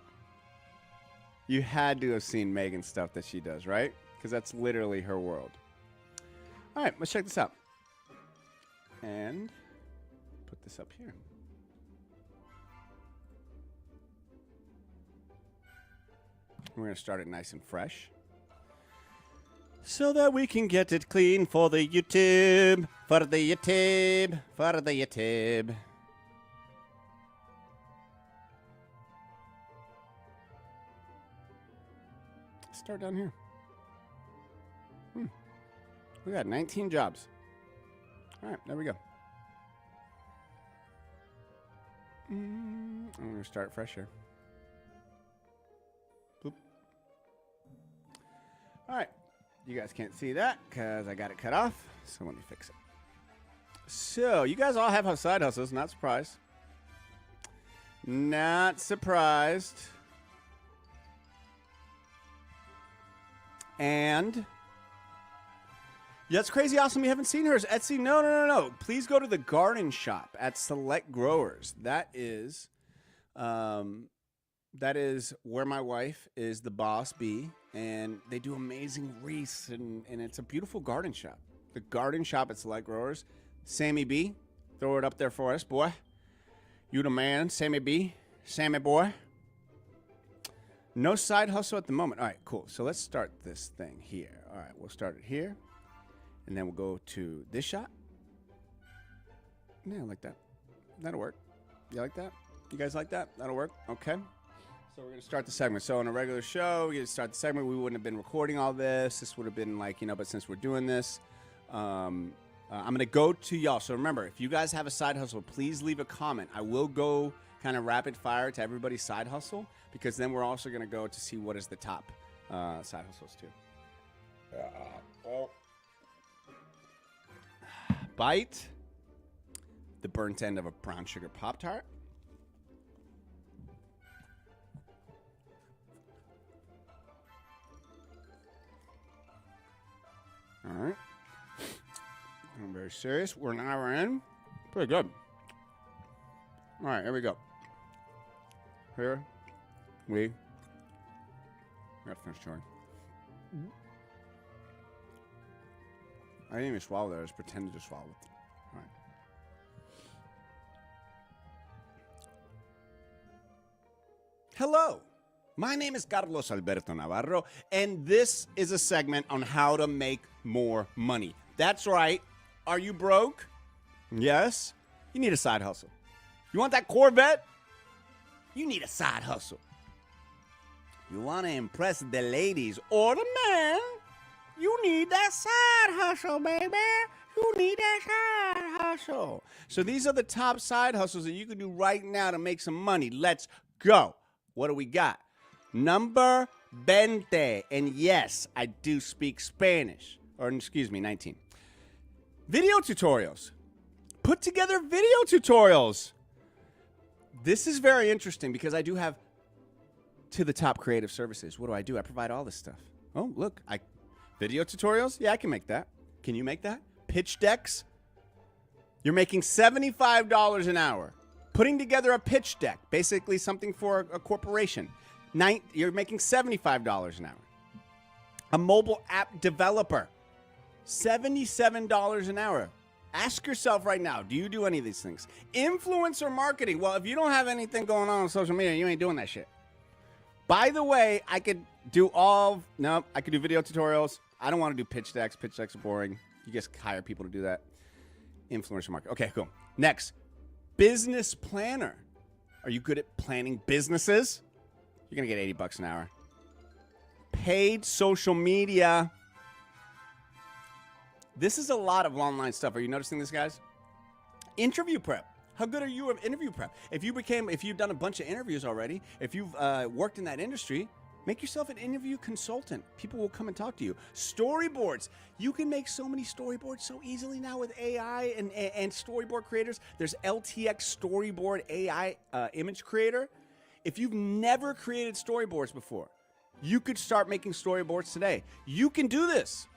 You had to have seen Megan's stuff that she does, right? Because that's literally her world. All right, let's check this out. And put this up here. We're going to start it nice and fresh, so that we can get it clean for the YouTube. For the YouTube. For the YouTube. Start down here. We got 19 jobs. All right, there we go. I'm going to start fresh here. Boop. All right. You guys can't see that because I got it cut off. So let me fix it. So you guys all have side hustles. Not surprised. Not surprised. And that's crazy awesome. You haven't seen hers. Etsy, no. Please go to the garden shop at Select Growers. That is where my wife is the boss bee, and they do amazing wreaths, and it's a beautiful garden shop. The garden shop at Select Growers. Sammy B, throw it up there for us, boy. You the man, Sammy B. Sammy boy. No side hustle at the moment. All right, cool. So let's start this thing here. All right, we'll start it here. And then we'll go to this shot. Yeah, I like that. That'll work. You like that? You guys like that? That'll work? Okay. So we're going to start the segment. So on a regular show, we start the segment. We wouldn't have been recording all this. This would have been like, but since we're doing this, I'm going to go to y'all. So remember, if you guys have a side hustle, please leave a comment. I will go kind of rapid fire to everybody's side hustle, because then we're also going to go to see what is the top side hustles too. Bite the burnt end of a brown sugar Pop-Tart. All right. I'm very serious. We're an hour in. Pretty good. All right, here we go. Here we got to finish chewing. I didn't even swallow that. I just pretended to swallow it. All right. Hello. My name is Carlos Alberto Navarro, and this is a segment on how to make more money. That's right. Are you broke? Yes. You need a side hustle. You want that Corvette? You need a side hustle. You want to impress the ladies or the men? You need that side hustle, baby. You need that side hustle. So these are the top side hustles that you can do right now to make some money. Let's go. What do we got? Number 20. And yes, I do speak Spanish. Or excuse me, 19. Video tutorials. Put together video tutorials. This is very interesting because I do have to the top creative services. What do? I provide all this stuff. Oh, look, video tutorials? Yeah, I can make that. Can you make that? Pitch decks? You're making $75 an hour. Putting together a pitch deck, basically something for a corporation. You're making $75 an hour. A mobile app developer, $77 an hour. Ask yourself right now, do you do any of these things? Influencer marketing. Well, if you don't have anything going on social media, you ain't doing that shit. By the way, I could do I could do video tutorials. I don't want to do pitch decks. Pitch decks are boring. You just hire people to do that. Influencer marketing. Okay, cool. Next, business planner. Are you good at planning businesses? You're going to get $80 an hour. Paid social media. This is a lot of online stuff. Are you noticing this, guys? Interview prep. How good are you at interview prep? If you've done a bunch of interviews already, if you've worked in that industry, make yourself an interview consultant. People will come and talk to you. Storyboards. You can make so many storyboards so easily now with AI and storyboard creators. There's LTX Storyboard AI image creator. If you've never created storyboards before, you could start making storyboards today. You can do this.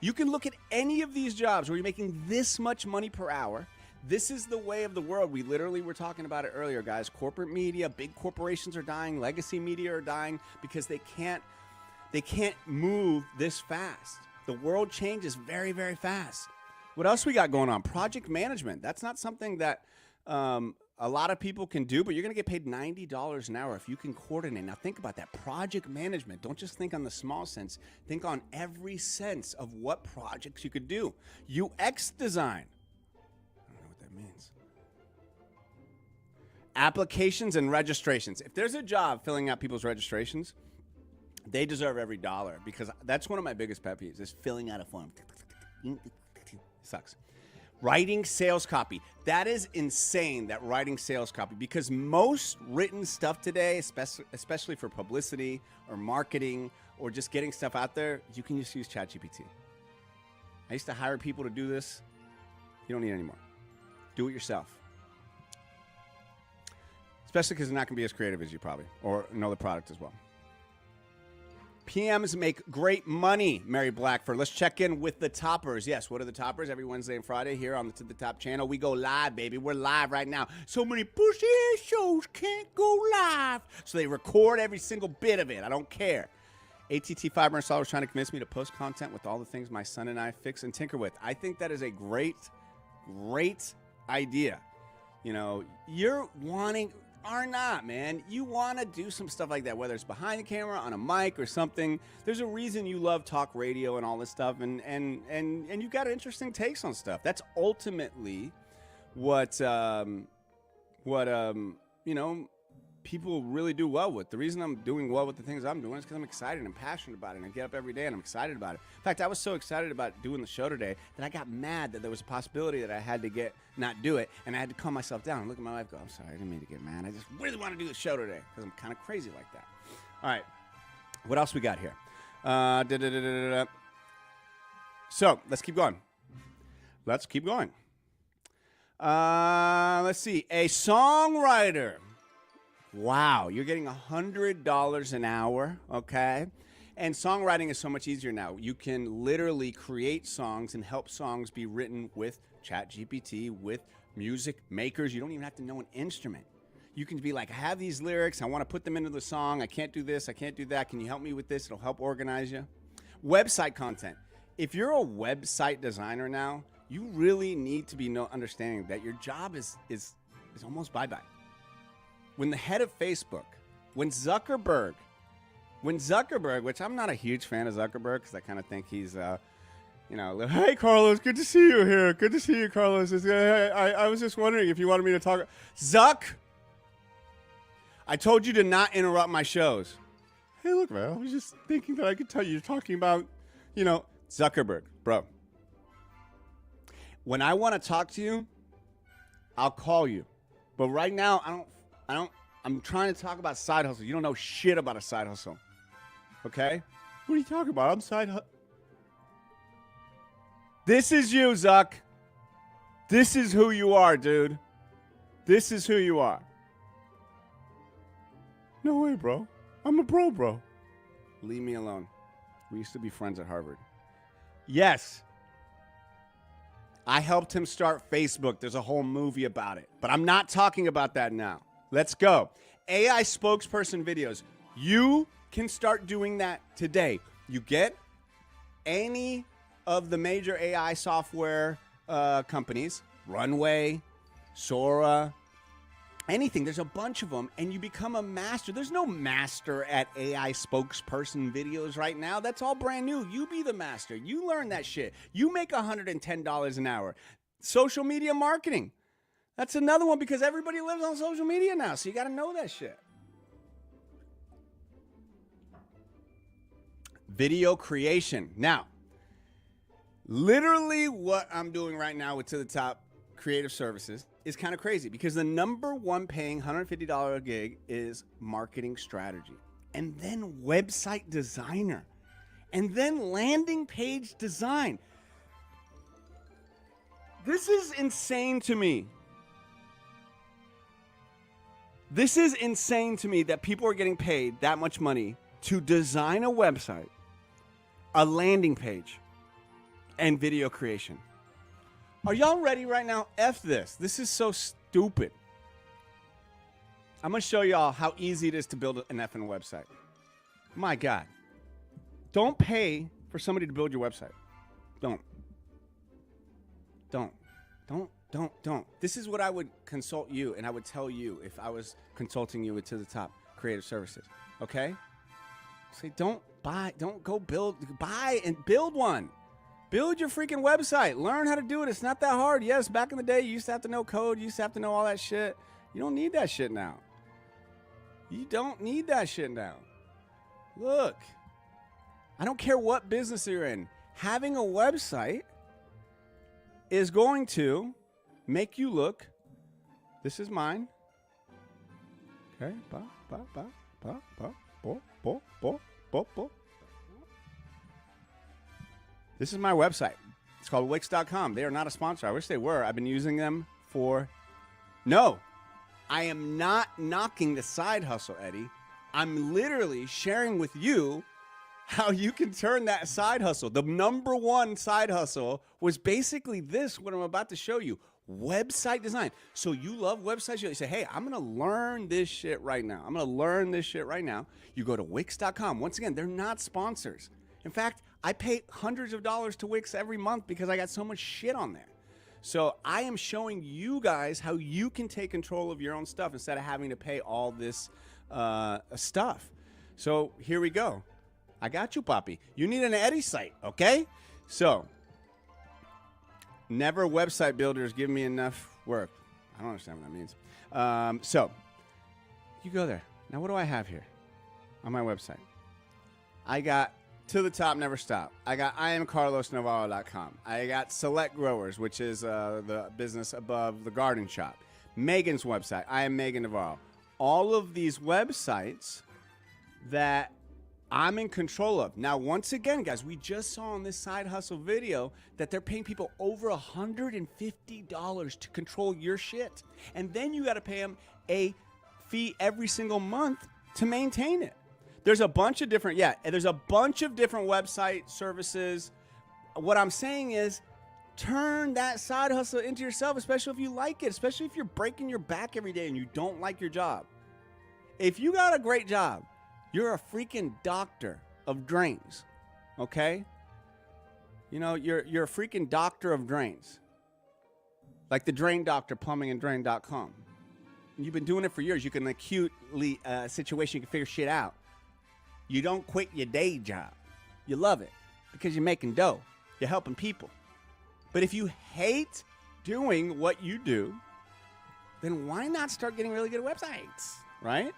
You can look at any of these jobs where you're making this much money per hour. This is the way of the world. We literally were talking about it earlier, guys. Corporate media, big corporations are dying. Legacy media are dying because they can't move this fast. The world changes very, very fast. What else we got going on? Project management. That's not something that a lot of people can do, but you're going to get paid $90 an hour if you can coordinate. Now think about that. Project management. Don't just think on the small sense. Think on every sense of what projects you could do. UX design. Means applications and registrations. If there's a job filling out people's registrations, they deserve every dollar, because that's one of my biggest pet peeves is filling out a form. Sucks. Writing sales copy. That is insane, that writing sales copy, because most written stuff today, especially for publicity or marketing or just getting stuff out there, you can just use ChatGPT. I used to hire people to do this. You don't need it anymore. Do it yourself. Especially because it's not going to be as creative as you probably, or know the product as well. PMs make great money, Mary Blackford. Let's check in with the toppers. Yes, what are the toppers? Every Wednesday and Friday here on the To The Top channel. We go live, baby. We're live right now. So many pussy-ass shows can't go live. So they record every single bit of it. I don't care. ATT Fiber Installer trying to convince me to post content with all the things my son and I fix and tinker with. I think that is a great idea. You know, you're wanting or not, man. You want to do some stuff like that, whether it's behind the camera, on a mic or something. There's a reason you love talk radio and all this stuff, and you've got interesting takes on stuff. That's ultimately what you know, people really do well with. The reason I'm doing well with the things I'm doing is because I'm excited and passionate about it, and I get up every day and I'm excited about it. In fact, I was so excited about doing the show today that I got mad that there was a possibility that I had to not do it, and I had to calm myself down and look at my wife and go, I'm sorry, I didn't mean to get mad. I just really want to do the show today because I'm kind of crazy like that. All right, what else we got here? So let's keep going. Let's see. A songwriter. Wow, you're getting $100 an hour, okay? And songwriting is so much easier now. You can literally create songs and help songs be written with ChatGPT, with music makers. You don't even have to know an instrument. You can be like, I have these lyrics. I want to put them into the song. I can't do this. I can't do that. Can you help me with this? It'll help organize you. Website content. If you're a website designer now, you really need to be understanding that your job is almost bye-bye. When the head of Facebook, when Zuckerberg, which I'm not a huge fan of Zuckerberg because I kind of think he's, hey, Carlos, good to see you here. Good to see you, Carlos. I was just wondering if you wanted me to talk. Zuck, I told you to not interrupt my shows. Hey, look, man, I was just thinking that I could tell you, you're talking about, Zuckerberg, bro. When I want to talk to you, I'll call you. But right now, I'm trying to talk about side hustle. You don't know shit about a side hustle. Okay? What are you talking about? I'm side hustle. This is you, Zuck. This is who you are, dude. This is who you are. No way, bro. I'm a pro, bro. Leave me alone. We used to be friends at Harvard. Yes. I helped him start Facebook. There's a whole movie about it. But I'm not talking about that now. Let's go. AI spokesperson videos. You can start doing that today. You get any of the major AI software companies, Runway, Sora, anything. There's a bunch of them, and you become a master. There's no master at AI spokesperson videos right now. That's all brand new. You be the master. You learn that shit. You make $110 an hour. Social media marketing. That's another one because everybody lives on social media now, so you got to know that shit. Video creation. Now, literally what I'm doing right now with To The Top Creative Services is kind of crazy because the number one paying $150 a gig is marketing strategy, and then website designer, and then landing page design. This is insane to me. This is insane to me that people are getting paid that much money to design a website, a landing page, and video creation. Are y'all ready right now? F this. This is so stupid. I'm going to show y'all how easy it is to build an effing website. My God. Don't pay for somebody to build your website. Don't. This is what I would consult you, and I would tell you if I was consulting you with To The Top Creative Services. Okay? Say, don't go buy and build one. Build your freaking website. Learn how to do it. It's not that hard. Yes, back in the day, you used to have to know code. You used to have to know all that shit. You don't need that shit now. You don't need that shit now. Look, I don't care what business you're in. Having a website is going to make you look. This is mine. Okay. This is my website. It's called Wix.com. They are not a sponsor. I wish they were. I've been using them for... No, I am not knocking the side hustle, Eddie. I'm literally sharing with you how you can turn that side hustle. The number one side hustle was basically this, what I'm about to show you. Website design. So you love websites. You say, hey, I'm going to learn this shit right now. I'm going to learn this shit right now. You go to Wix.com. Once again, they're not sponsors. In fact, I pay hundreds of dollars to Wix every month because I got so much shit on there. So I am showing you guys how you can take control of your own stuff instead of having to pay all this stuff. So here we go. I got you, Poppy. You need an Eddie site, okay? So, never website builders give me enough work. I don't understand what that means. So, you go there. Now, what do I have here on my website? I got To The Top Never Stop. I got IamCarlosNavarro.com. I got Select Growers, which is the business above the garden shop. Megan's website. I am Megan Navarro. All of these websites that I'm in control of. Now, once again, guys, we just saw on this side hustle video that they're paying people over $150 to control your shit. And then you got to pay them a fee every single month to maintain it. There's a bunch of different, there's a bunch of different website services. What I'm saying is turn that side hustle into yourself, especially if you like it, especially if you're breaking your back every day and you don't like your job. If you got a great job, you're a freaking doctor of drains, okay? You know, you're a freaking doctor of drains. Like the Drain Doctor, plumbinganddrain.com. You've been doing it for years. You can acutely situation, you can figure shit out. You don't quit your day job. You love it because you're making dough. You're helping people. But if you hate doing what you do, then why not start getting really good websites, right?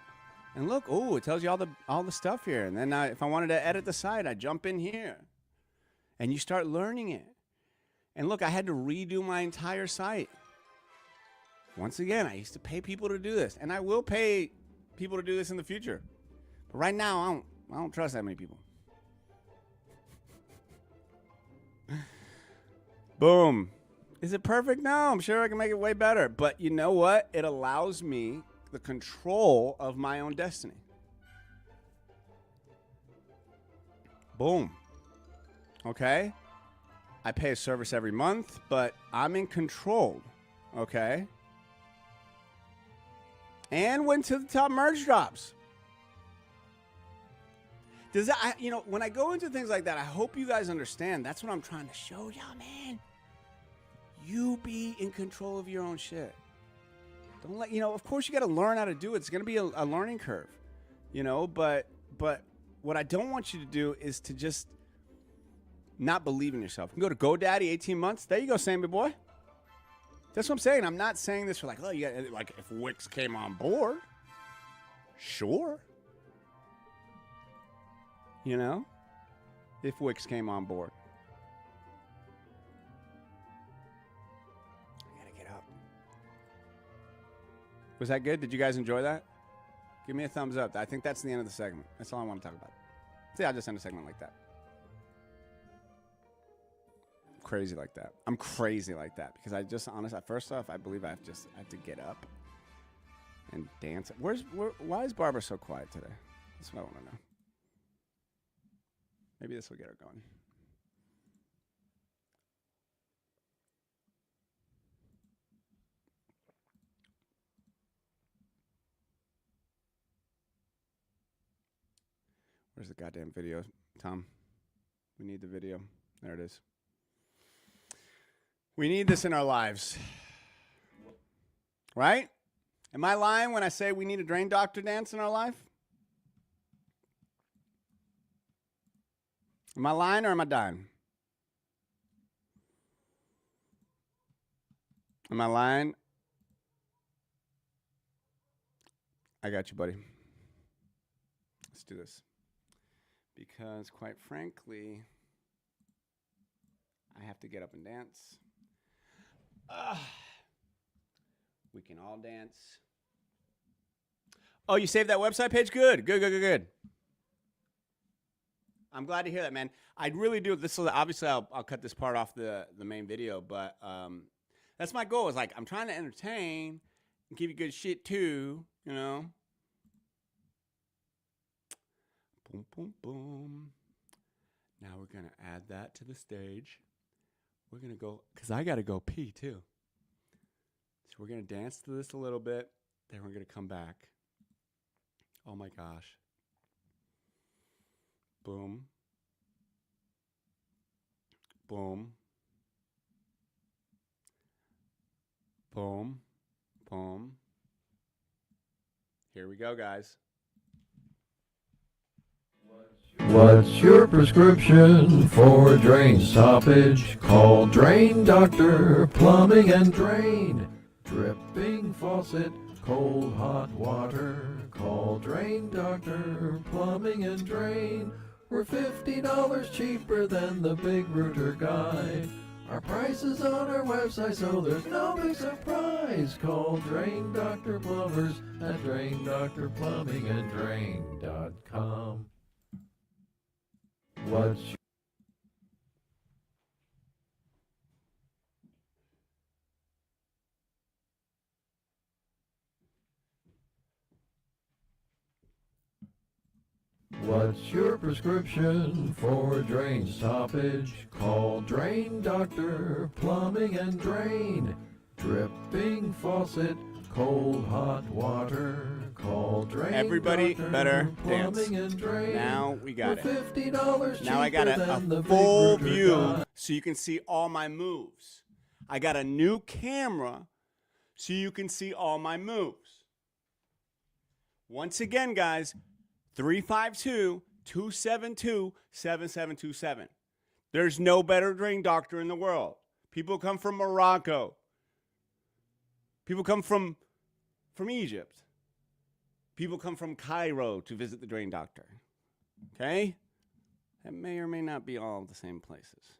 And look, it tells you all the stuff here. And then if I wanted to edit the site, I jump in here. And you start learning it. And look, I had to redo my entire site. Once again, I used to pay people to do this. And I will pay people to do this in the future. But right now, I don't trust that many people. Boom. Is it perfect? No, I'm sure I can make it way better. But you know what? It allows me the control of my own destiny. Boom. Okay? I pay a service every month, but I'm in control. Okay? And went to the top merge drops. Does that, when I go into things like that, I hope you guys understand. That's what I'm trying to show y'all, man. You be in control of your own shit. Don't let, of course you got to learn how to do it. It's going to be a learning curve, but what I don't want you to do is to just not believe in yourself. You can go to GoDaddy, 18 months. There you go, Sammy boy. That's what I'm saying. I'm not saying this for like, oh, you got, like if Wix came on board, sure. If Wix came on board. I gotta get up. Was that good? Did you guys enjoy that? Give me a thumbs up. I think that's the end of the segment. That's all I want to talk about. See, I'll just end a segment like that. Crazy like that. I'm crazy like that because I just honestly, first off, I believe I have to get up and dance. Why is Barbara so quiet today? That's what I want to know. Maybe this will get her going. Where's the goddamn video, Tom? We need the video. There it is. We need this in our lives. Right? Am I lying when I say we need a drain doctor dance in our life? Am I lying or am I dying? Am I lying? I got you, buddy. Let's do this. Because, quite frankly, I have to get up and dance. We can all dance. Oh, you saved that website page? Good. I'm glad to hear that, man. I really do. This is obviously I'll cut this part off the main video, but that's my goal. Is like I'm trying to entertain and give you good shit too, Boom, boom, boom. Now we're gonna add that to the stage. We're gonna go because I gotta go pee too. So we're gonna dance to this a little bit. Then we're gonna come back. Oh my gosh. Boom. Boom. Boom. Boom. Here we go, guys. What's your prescription for drain stoppage? Call Drain Doctor Plumbing and Drain. Dripping faucet, cold hot water. Call Drain Doctor Plumbing and Drain. We're $50 cheaper than the Big Rooter guy. Our price is on our website, so there's no big surprise. Call Drain Doctor Plumbers at Drain Doctor Plumbing and Drain.com. What's your prescription for drain stoppage? Call Drain Doctor Plumbing and Drain. Dripping faucet, cold hot water. Call Drain Everybody Doctor better Plumbing dance. and Drain. Now we got We're it. $50 Now I got a cheaper full than the Big Rooter view guy. so you can see all my moves. I got a new camera so you can see all my moves. Once again, guys, 352-272-7727. There's no better drain doctor in the world. People come from Morocco. People come from Egypt. People come from Cairo to visit the drain doctor. Okay? That may or may not be all the same places.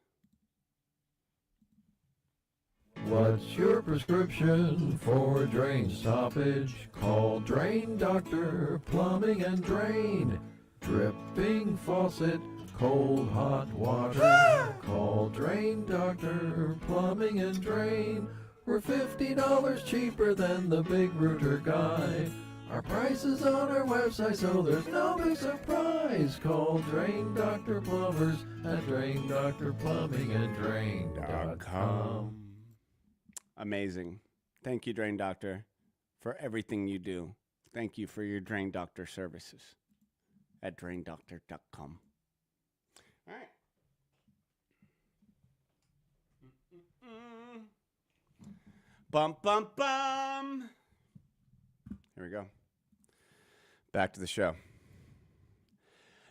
What's your prescription for drain stoppage? Call Drain Doctor Plumbing and Drain. Dripping faucet, cold hot water. Call Drain Doctor Plumbing and Drain. We're $50 cheaper than the Big Rooter guy. Our price is on our website, so there's no big surprise. Call Drain Doctor Plumbers at Drain Doctor Plumbing and Drain.com. Amazing. Thank you, Drain Doctor, for everything you do. Thank you for your Drain Doctor services at draindoctor.com. All right. Bum, bum, bum. Here we go. Back to the show.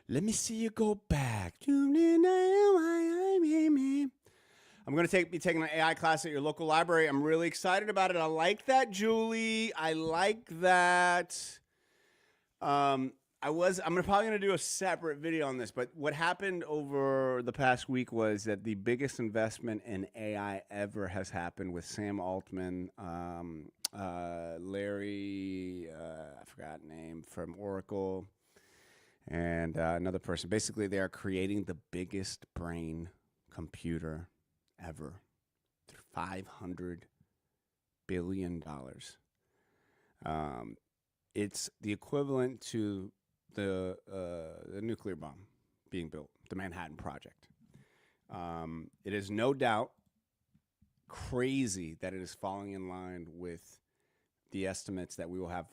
Let me see you go back. I'm going to be taking an AI class at your local library. I'm really excited about it. I like that, Julie. I like that. I'm probably going to do a separate video on this, but what happened over the past week was that the biggest investment in AI ever has happened with Sam Altman, Larry, I forgot name, from Oracle, and another person. Basically, they are creating the biggest brain computer ever. $500 billion. It's the equivalent to the nuclear bomb being built, the Manhattan Project. It is no doubt crazy that it is falling in line with the estimates that we will have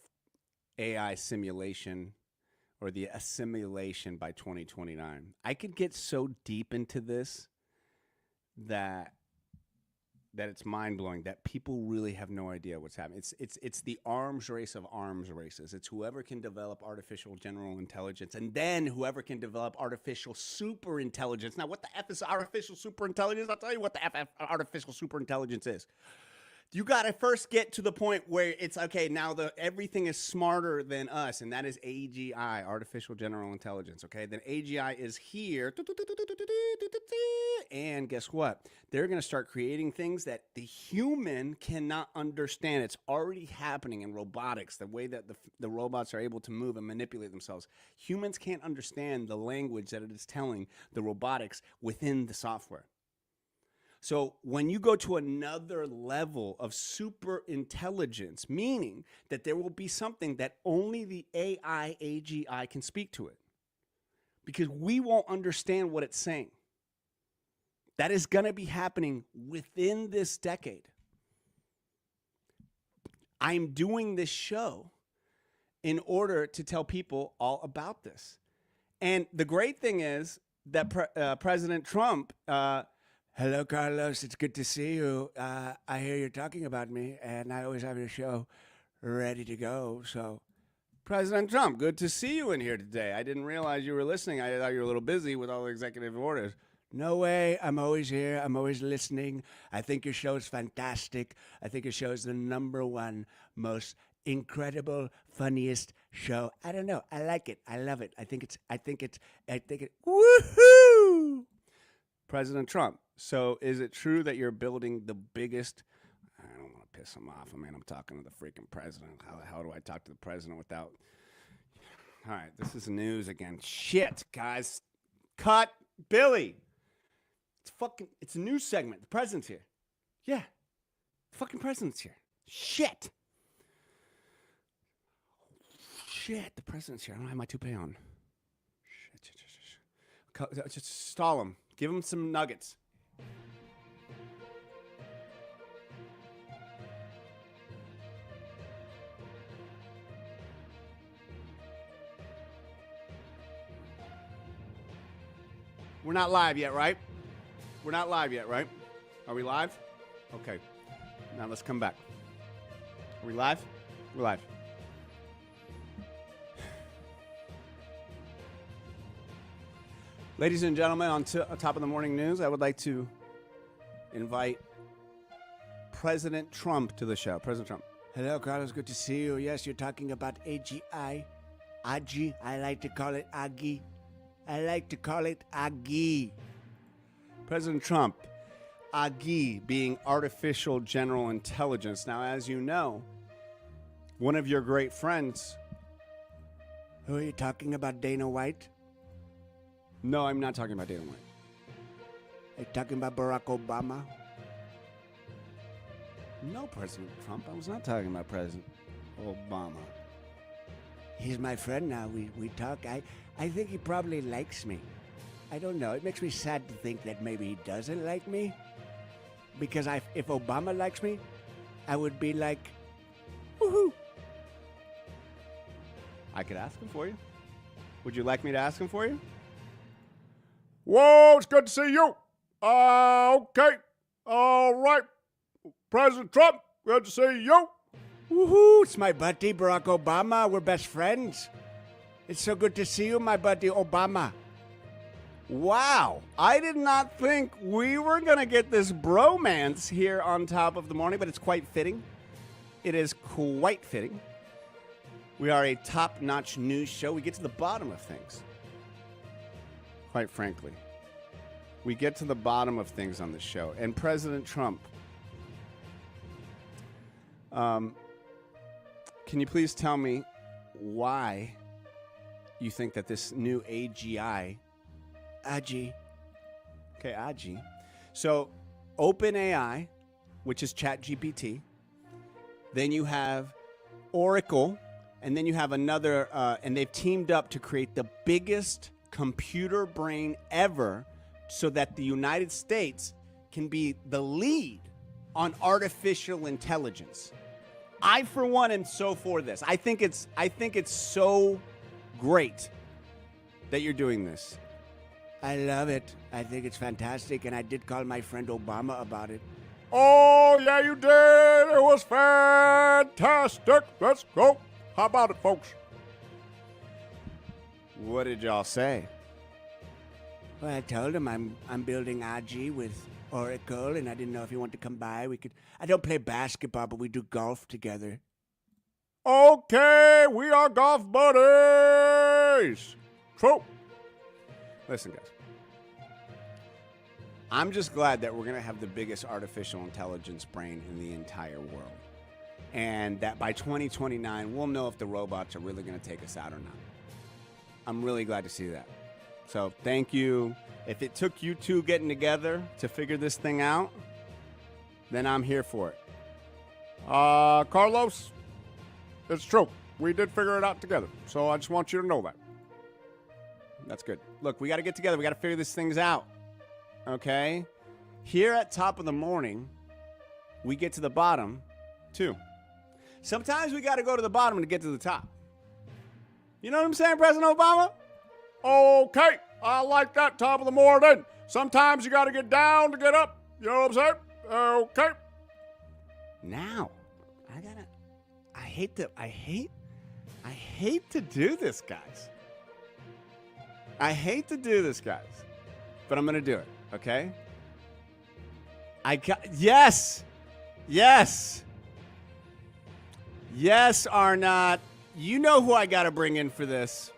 AI simulation or the assimilation by 2029. I could get so deep into this that it's mind-blowing, that people really have no idea what's happening. It's the arms race of arms races. It's whoever can develop artificial general intelligence, and then whoever can develop artificial super intelligence. Now, what the F is artificial super intelligence? I'll tell you what the F artificial super intelligence is. You got to first get to the point where it's, okay, now everything is smarter than us, and that is AGI, artificial general intelligence, okay? Then AGI is here, and guess what? They're going to start creating things that the human cannot understand. It's already happening in robotics, the way that the robots are able to move and manipulate themselves. Humans can't understand the language that it is telling the robotics within the software. So when you go to another level of super intelligence, meaning that there will be something that only the AI, AGI can speak to it, because we won't understand what it's saying. That is going to be happening within this decade. I'm doing this show in order to tell people all about this. And the great thing is that President Trump... Hello, Carlos. It's good to see you. I hear you're talking about me, and I always have your show ready to go. So, President Trump, good to see you in here today. I didn't realize you were listening. I thought you were a little busy with all the executive orders. No way. I'm always here. I'm always listening. I think your show is fantastic. I think your show is the #1 most incredible, funniest show. I don't know. I like it. I love it. I think it. Woohoo! President Trump. So is it true that you're building the biggest... I don't want to piss him off. I mean, I'm talking to the freaking president. How do I talk to the president without... All right, this is news again. Shit, guys. Cut. Billy. It's a news segment. The president's here. Yeah. The fucking president's here. Shit. Shit, the president's here. I don't have my toupee on. Shit. Just stall him. Give him some nuggets. We're not live yet, right? We're not live yet, right? Are we live? Okay. Now let's come back. Are we live? We're live. Ladies and gentlemen, on top of the morning news, I would like to invite President Trump to the show. President Trump. Hello, Carlos. Good to see you. Yes, you're talking about AGI. Agi. I like to call it Agi. I like to call it Agi. President Trump. Agi being artificial general intelligence. Now, as you know, one of your great friends. Who are you talking about, Dana White? No, I'm not talking about Dana White. Are you talking about Barack Obama? No, President Trump. I was not talking about President Obama. He's my friend now. We talk. I think he probably likes me. I don't know. It makes me sad to think that maybe he doesn't like me. Because if Obama likes me, I would be like, woohoo. I could ask him for you. Would you like me to ask him for you? Whoa, it's good to see you. Okay. All right. President Trump, good to see you. Woohoo, it's my buddy Barack Obama. We're best friends. It's so good to see you, my buddy Obama. Wow. I did not think we were going to get this bromance here on Top of the Morning, but it's quite fitting. It is quite fitting. We are a top-notch news show. We get to the bottom of things. Quite frankly. We get to the bottom of things on the show. And President Trump, can you please tell me why you think that this new AGI... Aji. Okay, Aji. So, OpenAI, which is ChatGPT. Then you have Oracle, and then you have another, and they've teamed up to create the biggest computer brain ever so that the United States can be the lead on artificial intelligence. I, for one, am so for this. I think it's so great that you're doing this. I love it. I think it's fantastic, and I did call my friend Obama about it. Oh, yeah, you did. It was fantastic. Let's go. How about it, folks? What did y'all say? Well, I told him I'm building Aji with Oracle, and I didn't know if he wanted to come by. I don't play basketball, but we do golf together. Okay, we are golf buddies. True. Listen, guys. I'm just glad that we're going to have the biggest artificial intelligence brain in the entire world. And that by 2029, we'll know if the robots are really going to take us out or not. I'm really glad to see that. So thank you. If it took you two getting together to figure this thing out, then I'm here for it. Carlos, it's true. We did figure it out together. So I just want you to know that. That's good. Look, we got to get together. We got to figure these things out. Okay? Here at Top of the Morning, we get to the bottom, too. Sometimes we got to go to the bottom to get to the top. You know what I'm saying, President Obama? Okay. I like that, Top of the Morning. Sometimes you got to get down to get up. You know what I'm saying? Okay. Now, I hate to do this, guys. I hate to do this, guys, but I'm going to do it, okay? Yes, Arnott. You know who I got to bring in for this.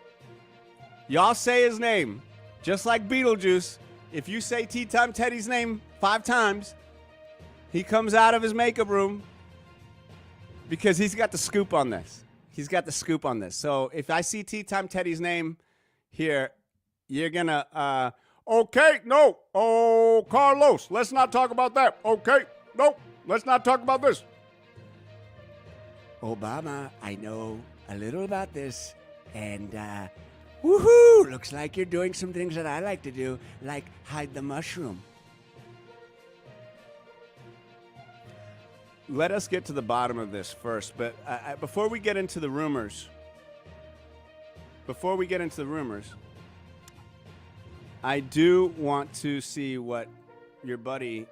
Y'all say his name, just like Beetlejuice. If you say Tea Time Teddy's name 5 times, he comes out of his makeup room because he's got the scoop on this. So if I see Tea Time Teddy's name here, you're gonna, okay, no. Oh, Carlos, let's not talk about that. Okay, no, let's not talk about this. Obama, I know a little about this, and, woohoo, looks like you're doing some things that I like to do, like hide the mushroom. Let us get to the bottom of this first, but before we get into the rumors, I do want to see what your buddy...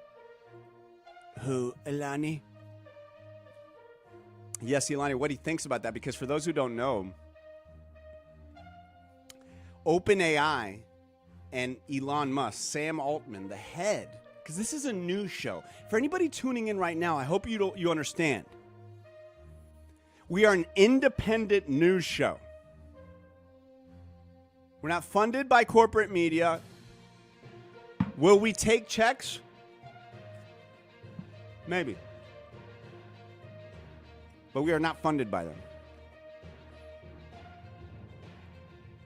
Who, Elani? Yes, Elani, what he thinks about that, because for those who don't know, OpenAI and Elon Musk, Sam Altman, the head, because this is a news show. For anybody tuning in right now, I hope you understand. We are an independent news show. We're not funded by corporate media. Will we take checks? Maybe. But we are not funded by them.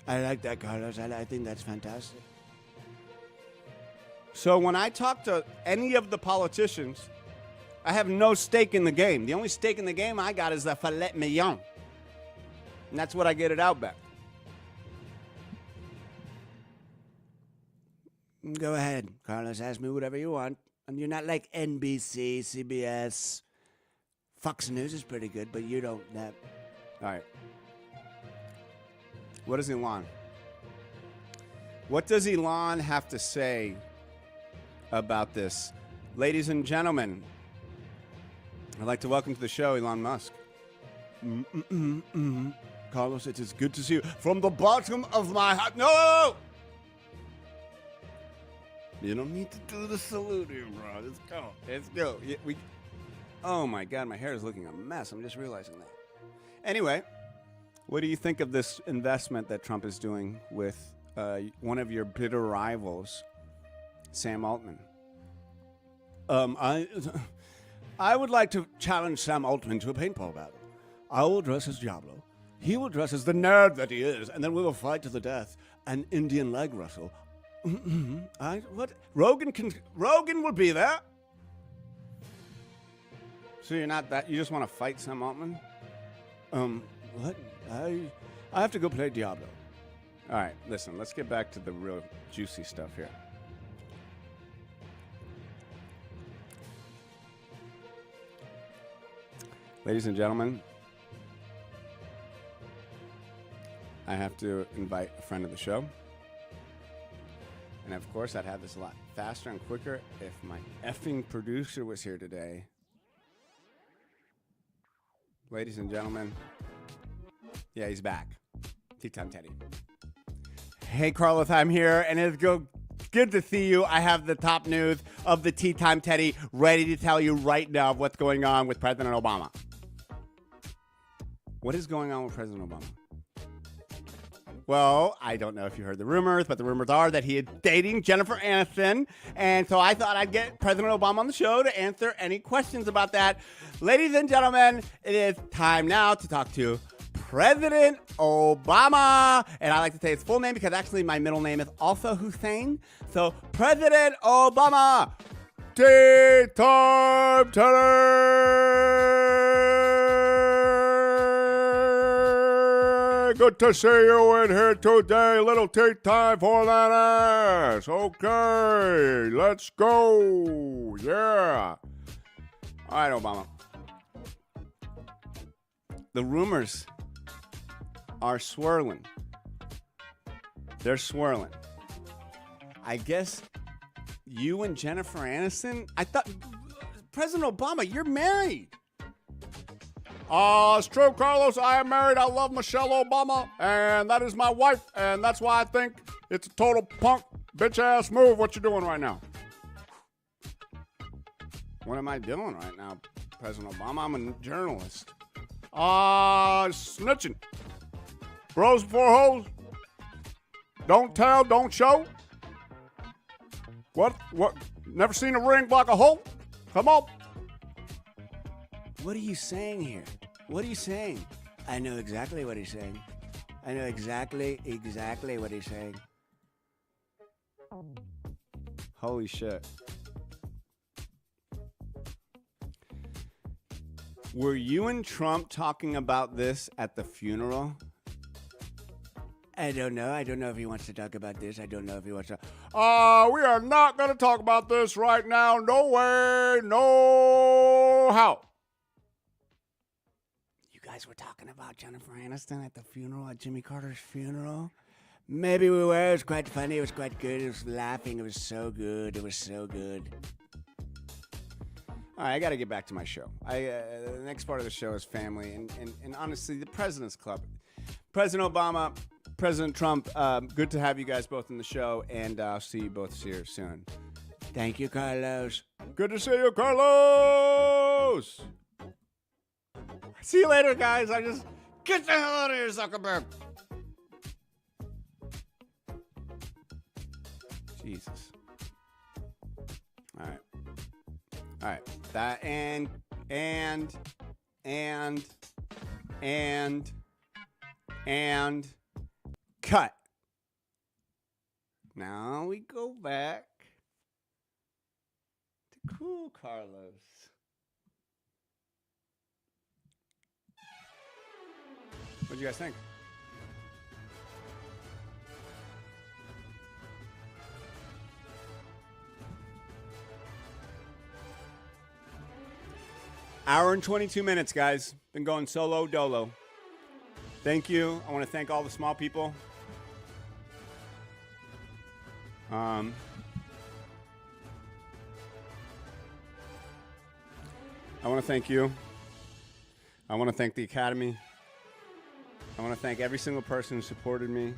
I like that, Carlos. I think that's fantastic. So when I talk to any of the politicians, I have no stake in the game. The only stake in the game I got is the filet mignon. And that's what I get at Outback. Go ahead, Carlos. Ask me whatever you want. You're not like NBC, CBS. Fox News is pretty good, but you don't have. All right. What does Elon? What does Elon have to say about this? Ladies and gentlemen, I'd like to welcome to the show Elon Musk. Carlos, it is good to see you. From the bottom of my heart. No! You don't need to do the salute here, bro. Let's go. Let's go. Oh, my God. My hair is looking a mess. I'm just realizing that. Anyway, what do you think of this investment that Trump is doing with one of your bitter rivals, Sam Altman? I would like to challenge Sam Altman to a paintball battle. I will dress as Diablo. He will dress as the nerd that he is, and then we will fight to the death. An Indian leg wrestle. What? Rogan will be there. So you're not that. You just want to fight Sam Altman? What? I have to go play Diablo. All right, listen. Let's get back to the real juicy stuff here. Ladies and gentlemen, I have to invite a friend of the show. And of course, I'd have this a lot faster and quicker if my effing producer was here today. Ladies and gentlemen, yeah, he's back. Tea Time Teddy. Hey, Carlos, I'm here, and it's good to see you. I have the top news of the Tea Time Teddy ready to tell you right now what's going on with President Obama. What is going on with President Obama? Well, I don't know if you heard the rumors, but the rumors are that he is dating Jennifer Aniston. And so I thought I'd get President Obama on the show to answer any questions about that. Ladies and gentlemen, it is time now to talk to President Obama. And I like to say his full name because actually my middle name is also Hussein. So President Obama, Tea Time Teddy! Good to see you in here today. Little tea time for that ass. Okay, let's go. Yeah. All right, Obama. The rumors are swirling. They're swirling. I guess you and Jennifer Aniston, I thought, President Obama, you're married. It's true, Carlos. I am married. I love Michelle Obama, and that is my wife, and that's why I think it's a total punk, bitch-ass move what you're doing right now. What am I doing right now, President Obama? I'm a journalist. Snitching. Bros before hoes. Don't tell, don't show. What? Never seen a ring block a hole? Come on. What are you saying here? What are you saying? I know exactly what he's saying. I know exactly what he's saying. Holy shit. Were you and Trump talking about this at the funeral? I don't know. I don't know if he wants to talk about this. I don't know if he wants to. We are not going to talk about this right now. No way. No how. You guys were talking about Jennifer Aniston at the funeral, at Jimmy Carter's funeral? Maybe we were. It was quite funny. It was quite good. It was laughing. It was so good. It was so good. All right, I got to get back to my show. The next part of the show is family, and honestly, the President's Club. President Obama, President Trump, good to have you guys both in the show, and I'll see you both here soon. Thank you, Carlos. Good to see you, Carlos! See you later, guys. Get the hell out of here, Zuckerberg! Jesus. All right. That and cut. Now we go back to Cool Carlos. What do you guys think? Hour and 22 minutes, guys. Been going solo dolo. Thank you. I want to thank all the small people. I want to thank you. I want to thank the Academy. I want to thank every single person who supported me.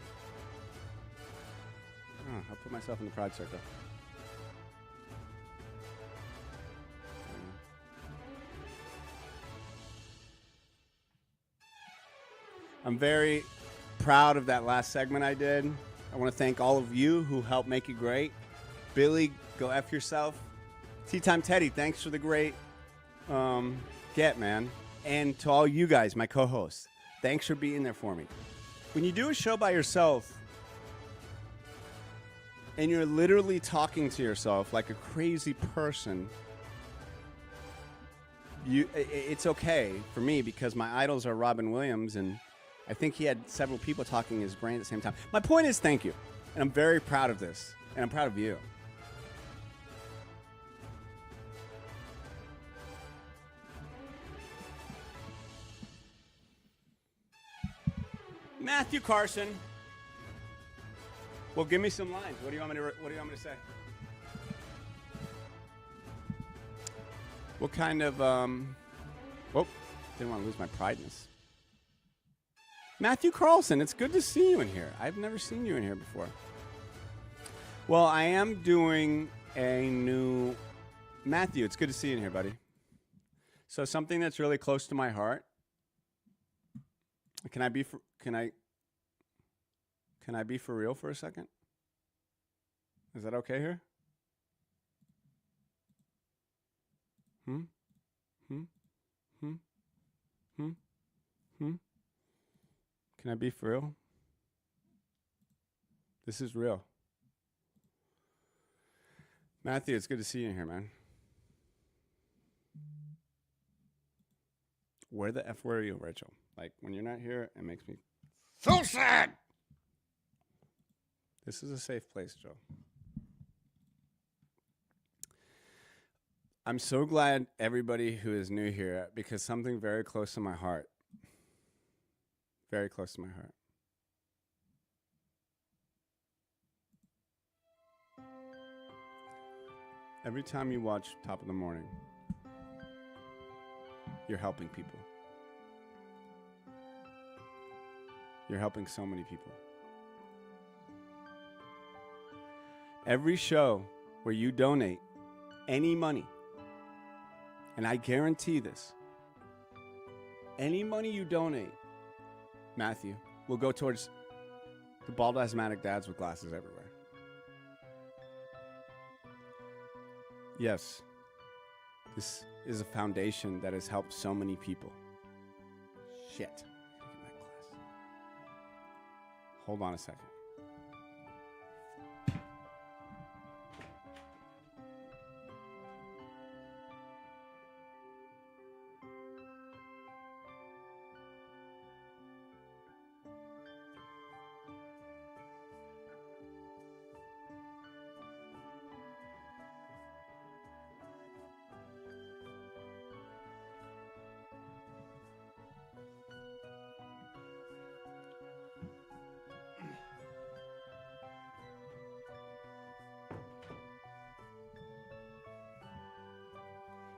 Oh, I'll put myself in the pride circle. I'm very proud of that last segment I did. I want to thank all of you who helped make it great. Billy, go F yourself. Tea Time Teddy, thanks for the great get, man. And to all you guys, my co-hosts, thanks for being there for me. When you do a show by yourself and you're literally talking to yourself like a crazy person, it's okay for me because my idols are Robin Williams, and I think he had several people talking in his brain at the same time. My point is, thank you. And I'm very proud of this. And I'm proud of you. Matthew Carson. Well, give me some lines. What do you want me to say? What kind of oh, didn't want to lose my prideness. Matthew Carlson, it's good to see you in here. I've never seen you in here before. Well, I am doing a new... Matthew, it's good to see you in here, buddy. So something that's really close to my heart. Can I be for real for a second? Is that okay here? Can I be for real? This is real. Matthew, it's good to see you in here, man. Where the F were you, Rachel? Like, when you're not here, it makes me so sad. This is a safe place, Joe. I'm so glad everybody who is new here, because something very close to my heart. Very close to my heart. Every time you watch Top of the Morning, you're helping people. You're helping so many people. Every show where you donate any money, and I guarantee this, any money you donate, Matthew, will go towards the bald asthmatic dads with glasses everywhere. Yes, this is a foundation that has helped so many people. Shit. Hold on a second.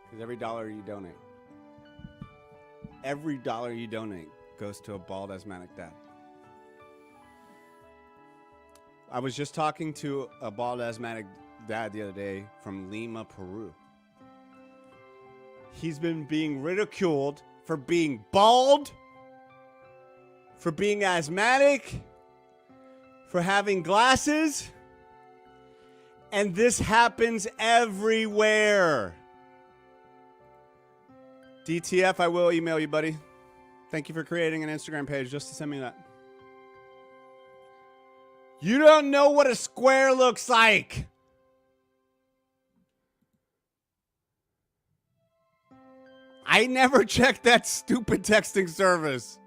Because every dollar you donate goes to a bald asthmatic dad. I was just talking to a bald asthmatic dad the other day from Lima, Peru. He's been being ridiculed for being bald, for being asthmatic, for having glasses, and this happens everywhere. DTF, I will email you, buddy. Thank you for creating an Instagram page just to send me that. You don't know what a square looks like. I never checked that stupid texting service.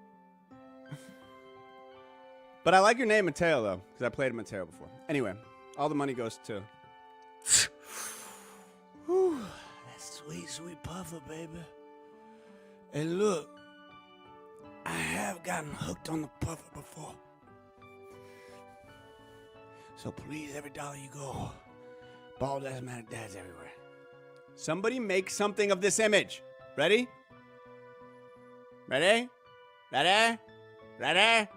But I like your name, Mateo, though, because I played Mateo before. Anyway, all the money goes to... Whew, that sweet, sweet puffer, baby. And look, I have gotten hooked on the puffer before. So please, every dollar you go, bald asthmatic dads everywhere. Somebody make something of this image. Ready? Ready? Ready? Ready?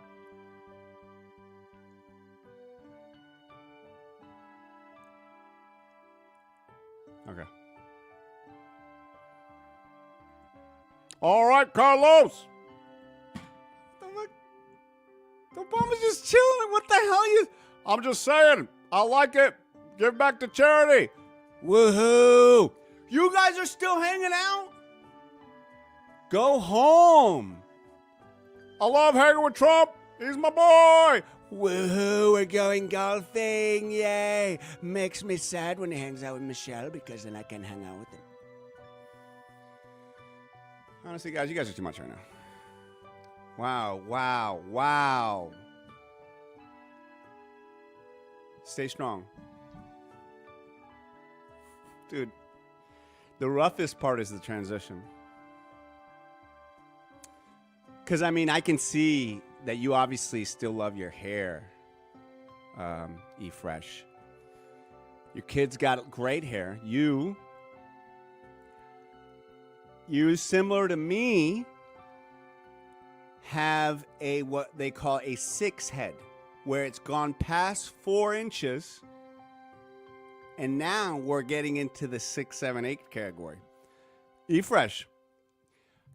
Okay. All right, Carlos. The bum is just chilling. What the hell you... I'm just saying. I like it. Give back to charity. Woohoo. You guys are still hanging out? Go home. I love hanging with Trump. He's my boy. Woohoo, we're going golfing, yay. Makes me sad when he hangs out with Michelle because then I can hang out with him. Honestly, guys, you guys are too much right now. Wow, wow, wow. Stay strong. Dude, the roughest part is the transition. Because, I mean, I can see that you obviously still love your hair, E-Fresh. Your kid's got great hair. You, similar to me, have a what they call a 6 head, where it's gone past 4 inches, and now we're getting into the 6, 7, 8 category. E-Fresh.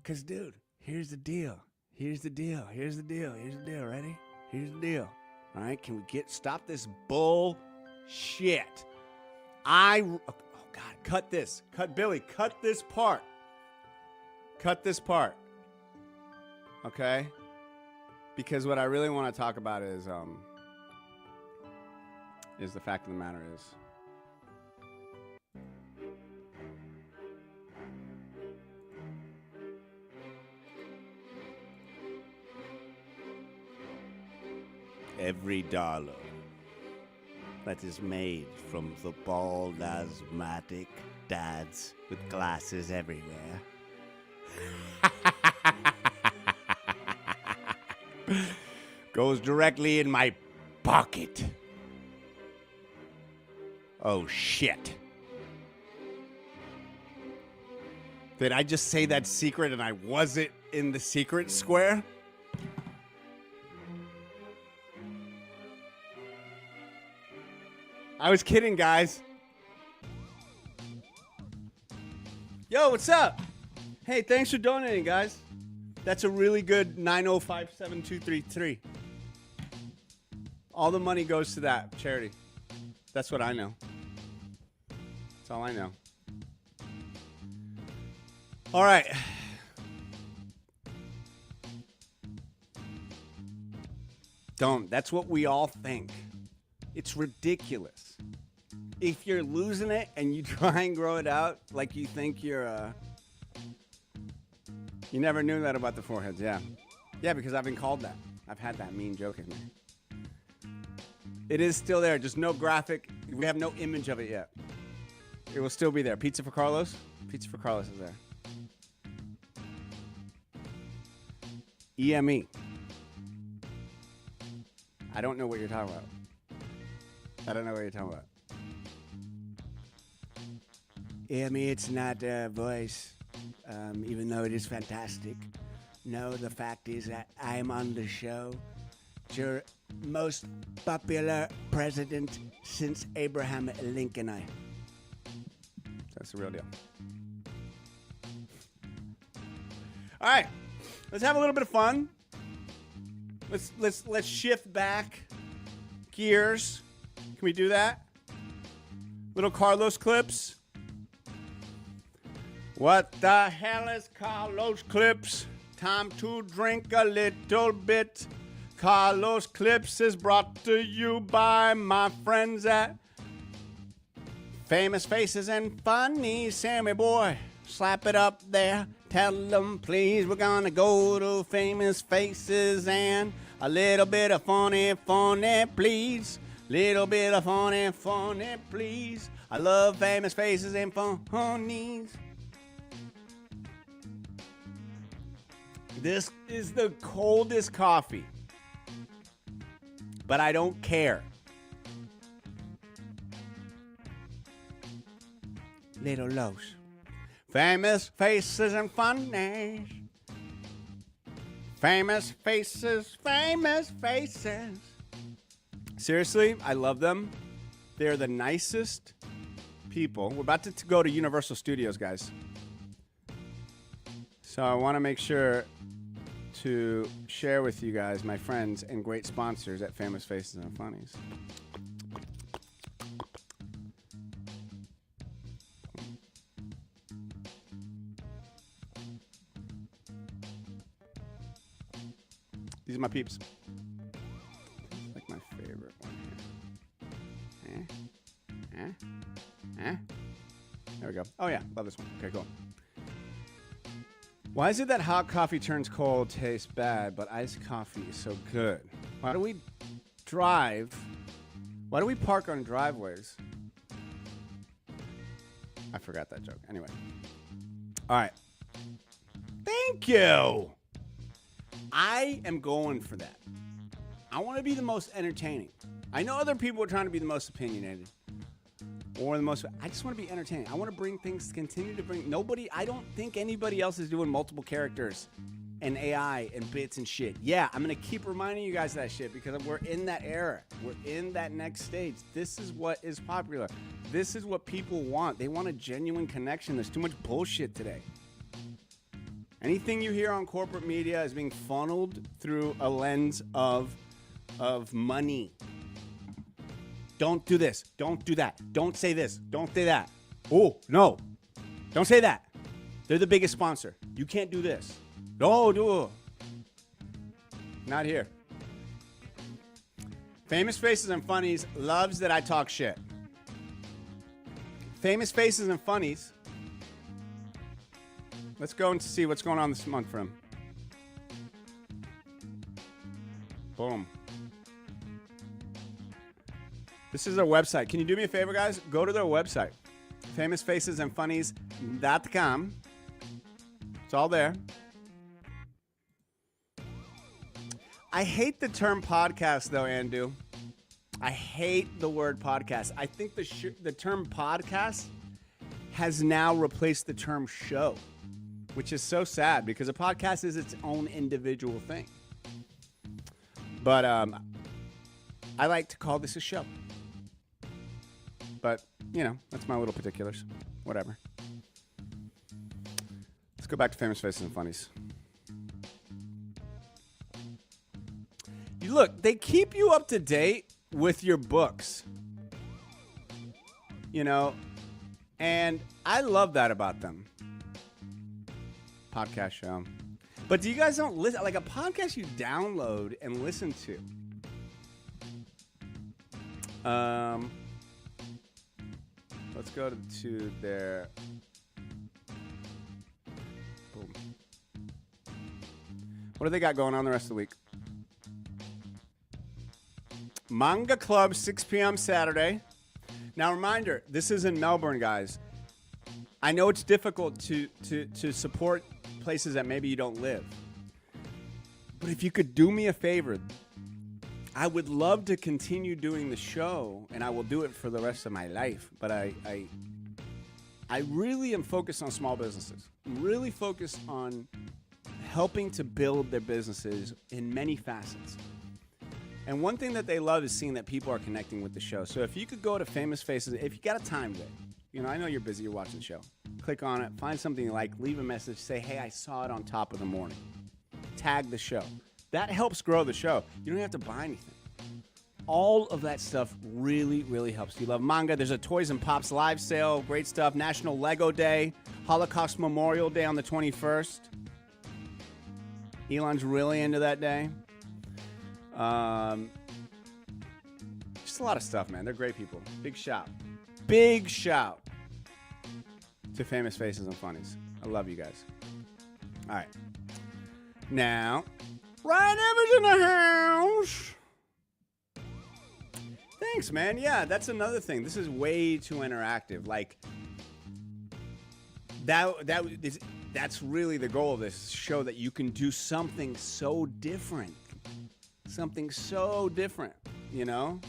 Because, dude, here's the deal. Here's the deal. Here's the deal. Here's the deal. Ready? Here's the deal. All right, can we stop this bullshit? Oh, God, cut this. Billy, cut this part. Cut this part. Okay? Because what I really want to talk about is the fact of the matter is, every dollar that is made from the bald asthmatic dads with glasses everywhere goes directly in my pocket. Oh, shit. Did I just say that secret and I wasn't in the secret square? I was kidding, guys. Yo, what's up? Hey, thanks for donating, guys. That's a really good 9057233. All the money goes to that charity. That's what I know. That's all I know. All right. Don't. That's what we all think. It's ridiculous. If you're losing it and you try and grow it out like you think you're, you never knew that about the foreheads, yeah. Yeah, because I've been called that. I've had that mean joke in there. It is still there, just no graphic. We have no image of it yet. It will still be there. Pizza for Carlos? Pizza for Carlos is there. EME. I don't know what you're talking about. I don't know what you're talking about. EME, it's not a voice, even though it is fantastic. No, the fact is that I am on the show. It's your most popular president since Abraham Lincoln. That's the real deal. All right, let's have a little bit of fun. Let's shift back gears. Can we do that? Little Carlos clips. What the hell is Carlos clips? Time to drink a little bit. Carlos Clips is brought to you by my friends at Famous Faces and Funnies. Sammy boy, slap it up there. Tell them, please, we're gonna go to Famous Faces and A little bit of funny, funny, please. Little bit of funny, funny, please. I love famous faces and funnies. This is the coldest coffee, but I don't care. Little Los. Famous faces and funnies. Famous faces, famous faces. Seriously, I love them. They're the nicest people. We're about to go to Universal Studios, guys. So I want to make sure to share with you guys my friends and great sponsors at Famous Faces and Funnies. These are my peeps. Like my favorite one here. There we go. Oh yeah, love this one. Okay, cool. Why is it that hot coffee turns cold tastes bad, but iced coffee is so good? Why do we drive? Why do we park on driveways? I forgot that joke. Anyway. All right. Thank you. I am going for that. I want to be the most entertaining. I know other people are trying to be the most opinionated or the most. I just want to be entertaining. I want to bring things, continue to bring. I don't think anybody else is doing multiple characters and AI and bits and shit. Yeah, I'm going to keep reminding you guys of that shit because we're in that era. We're in that next stage. This is what is popular. This is what people want. They want a genuine connection. There's too much bullshit today. Anything you hear on corporate media is being funneled through a lens of money. Don't do this. Don't do that. Don't say this. Don't say that. Oh, no. Don't say that. They're the biggest sponsor. You can't do this. No, do it. Not here. Famous Faces and Funnies loves that I talk shit. Famous Faces and Funnies. Let's go and see what's going on this month for him. Boom. This is their website. Can you do me a favor, guys? Go to their website. famousfacesandfunnies.com. It's all there. I hate the term podcast, though, Andu. I hate the word podcast. I think the term podcast has now replaced the term show, which is so sad because a podcast is its own individual thing. But I like to call this a show. But, you know, that's my little particulars. Whatever. Let's go back to Famous Faces and Funnies. Look, they keep you up to date with your books. You know, and I love that about them. Podcast show. But do you guys don't listen? Like a podcast you download and listen to. Let's go to their. Boom. What do they got going on the rest of the week? Manga Club, 6 p.m. Saturday. Now, reminder, this is in Melbourne, guys. I know it's difficult to support places that maybe you don't live. But if you could do me a favor, I would love to continue doing the show, and I will do it for the rest of my life. But I really am focused on small businesses. I'm really focused on helping to build their businesses in many facets. And one thing that they love is seeing that people are connecting with the show. So if you could go to Famous Faces, if you got a time today, you know, I know you're busy, you're watching the show. Click on it, find something you like, leave a message, say, hey, I saw it on Top of the Morning. Tag the show. That helps grow the show. You don't have to buy anything. All of that stuff really, really helps. If you love manga, there's a Toys and Pops live sale, great stuff. National Lego Day, Holocaust Memorial Day on the 21st. Elon's really into that day. Just a lot of stuff, man. They're great people. Big shout to Famous Faces and Funnies. I love you guys. All right. Now, Ryan Evers in the house. Thanks, man. Yeah, that's another thing. This is way too interactive. Like that's really the goal of this show, that you can do something so different. Something so different, you know?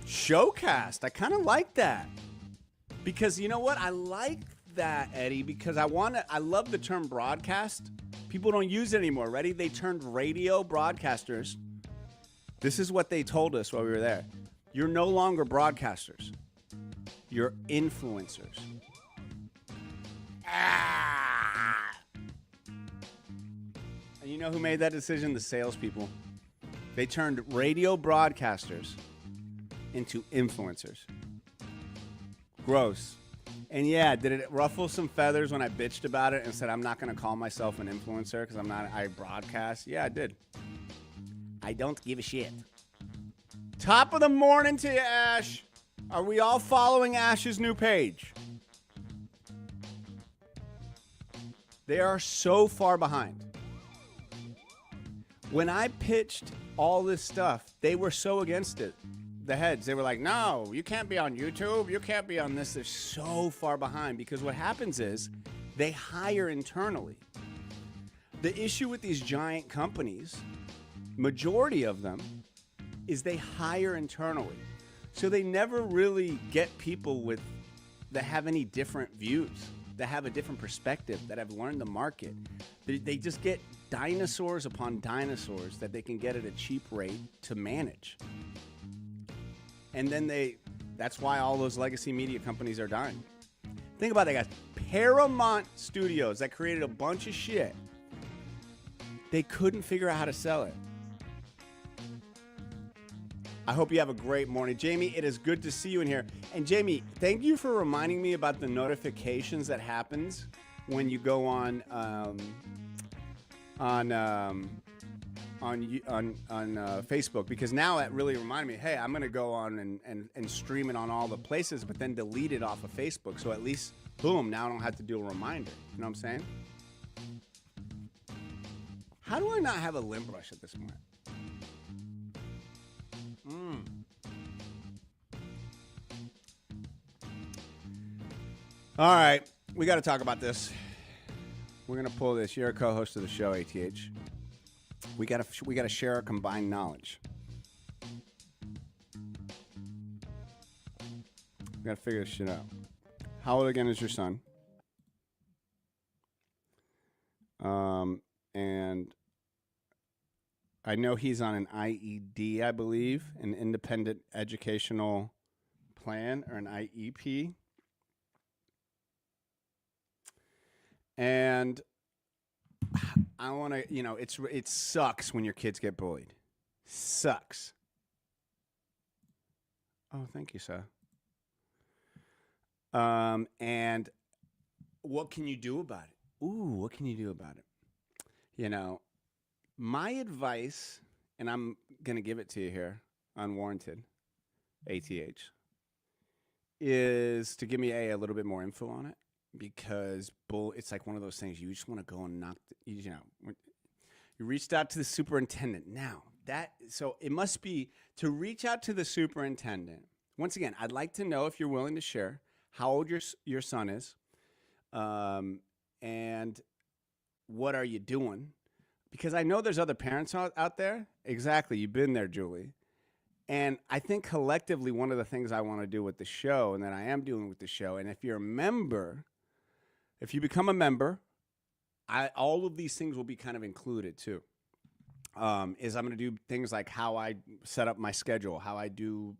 Showcast. I kind of like that. Because you know what? I like that, Eddie, because I love the term broadcast. People don't use it anymore. Ready? They turned radio broadcasters. This is what they told us while we were there. You're no longer broadcasters. You're influencers. And you know who made that decision? The salespeople. They turned radio broadcasters into influencers. Gross. And yeah, did it ruffle some feathers when I bitched about it and said I'm not going to call myself an influencer because I broadcast? Yeah, I did. I don't give a shit. Top of the morning to you, Ash. Are we all following Ash's new page? They are so far behind. When I pitched all this stuff, they were so against it. The heads, they were like, no, you can't be on YouTube. You can't be on this. They're so far behind because what happens is they hire internally. The issue with these giant companies, majority of them, is they hire internally. So they never really get people that have any different views, that have a different perspective, that have learned the market. They just get dinosaurs upon dinosaurs that they can get at a cheap rate to manage. And then that's why all those legacy media companies are dying. Think about that, guys. Paramount Studios that created a bunch of shit. They couldn't figure out how to sell it. I hope you have a great morning. Jamie, it is good to see you in here. And Jamie, thank you for reminding me about the notifications that happens when you go on Facebook, because now it really reminded me, hey, I'm going to go on and stream it on all the places, but then delete it off of Facebook. So at least, boom, now I don't have to do a reminder. You know what I'm saying? How do I not have a limb brush at this point? All right, we got to talk about this. We're going to pull this. You're a co-host of the show, ATH. We got to share our combined knowledge. We got to figure this shit out. How old again is your son? And I know he's on an IED, I believe, an independent educational plan, or an IEP. And I want to, it sucks when your kids get bullied. Sucks. Oh, thank you, sir. And what can you do about it? Ooh, what can you do about it? My advice, and I'm going to give it to you here, unwarranted, ATH, is to give me a little bit more info on it, because it's like one of those things you just want to go and knock, you reached out to the superintendent. Now, so it must be to reach out to the superintendent. Once again, I'd like to know, if you're willing to share, how old your son is, and what are you doing? Because I know there's other parents out there. Exactly. You've been there, Julie. And I think collectively, one of the things I want to do with the show, and that I am doing with the show, and if you're a member, if you become a member, all of these things will be kind of included too. Is I'm going to do things like how I set up my schedule, how I do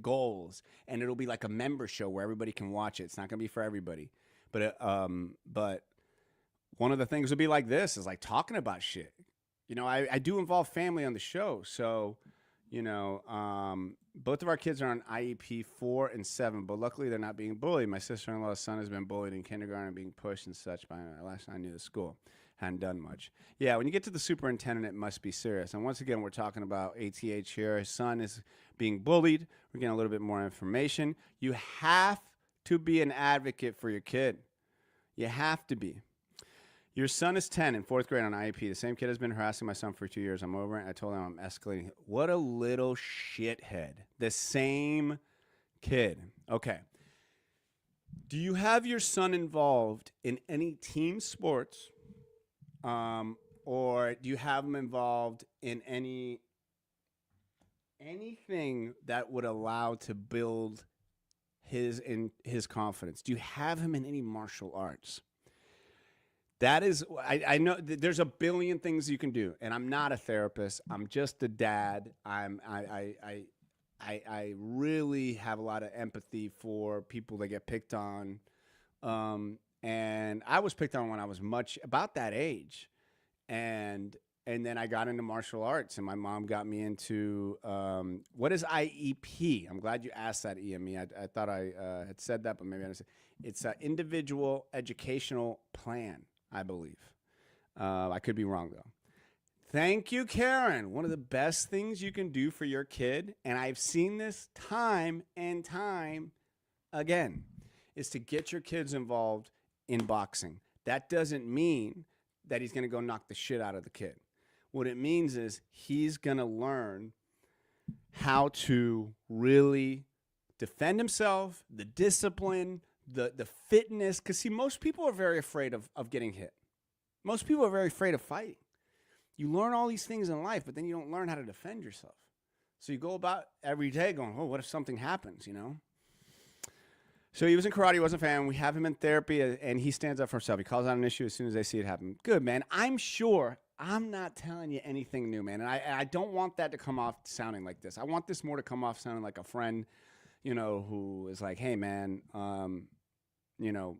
goals, and it'll be like a member show where everybody can watch it. It's not going to be for everybody, but one of the things would be like this, is like talking about shit. I do involve family on the show. So, both of our kids are on IEP 4 and 7, but luckily they're not being bullied. My sister-in-law's son has been bullied in kindergarten and being pushed and such by last time I knew the school. Hadn't done much. Yeah, when you get to the superintendent, it must be serious. And once again, we're talking about ATH here. His son is being bullied. We're getting a little bit more information. You have to be an advocate for your kid. You have to be. Your son is 10 in 4th grade on IEP. The same kid has been harassing my son for 2 years. I'm over it. I told him I'm escalating. What a little shithead. The same kid. Okay. Do you have your son involved in any team sports? Or do you have him involved in anything that would allow to build his confidence? Do you have him in any martial arts? That is, I know there's a billion things you can do, and I'm not a therapist. I'm just a dad. I really have a lot of empathy for people that get picked on, and I was picked on when I was about that age, and then I got into martial arts, and my mom got me into what is IEP? I'm glad you asked that, EME. I thought I had said that, but maybe I didn't say. It's an individual educational plan, I believe. I could be wrong, though. Thank you, Karen. One of the best things you can do for your kid, and I've seen this time and time again, is to get your kids involved in boxing. That doesn't mean that he's going to go knock the shit out of the kid. What it means is he's going to learn how to really defend himself, the discipline, the fitness. Because, see, most people are very afraid of getting hit. Most people are very afraid of fighting. You learn all these things in life, but then you don't learn how to defend yourself. So you go about every day going, oh, what if something happens, you know? So he was in karate, he wasn't a fan. We have him in therapy, and he stands up for himself. He calls out an issue as soon as they see it happen. Good, man. I'm sure I'm not telling you anything new, man. And I don't want that to come off sounding like this. I want this more to come off sounding like a friend, you know, who is like, hey, man, you know,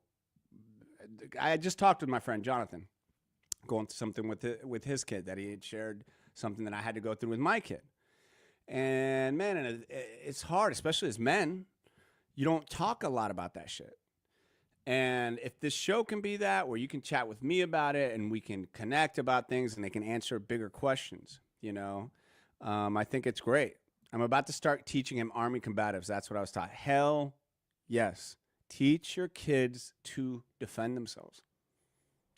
I just talked with my friend Jonathan, going through something with his kid that he had shared something that I had to go through with my kid. And, man, it's hard, especially as men. You don't talk a lot about that shit. And if this show can be that, where you can chat with me about it and we can connect about things and they can answer bigger questions, you know, I think it's great. I'm about to start teaching him Army combatives. That's what I was taught. Hell yes. Teach your kids to defend themselves.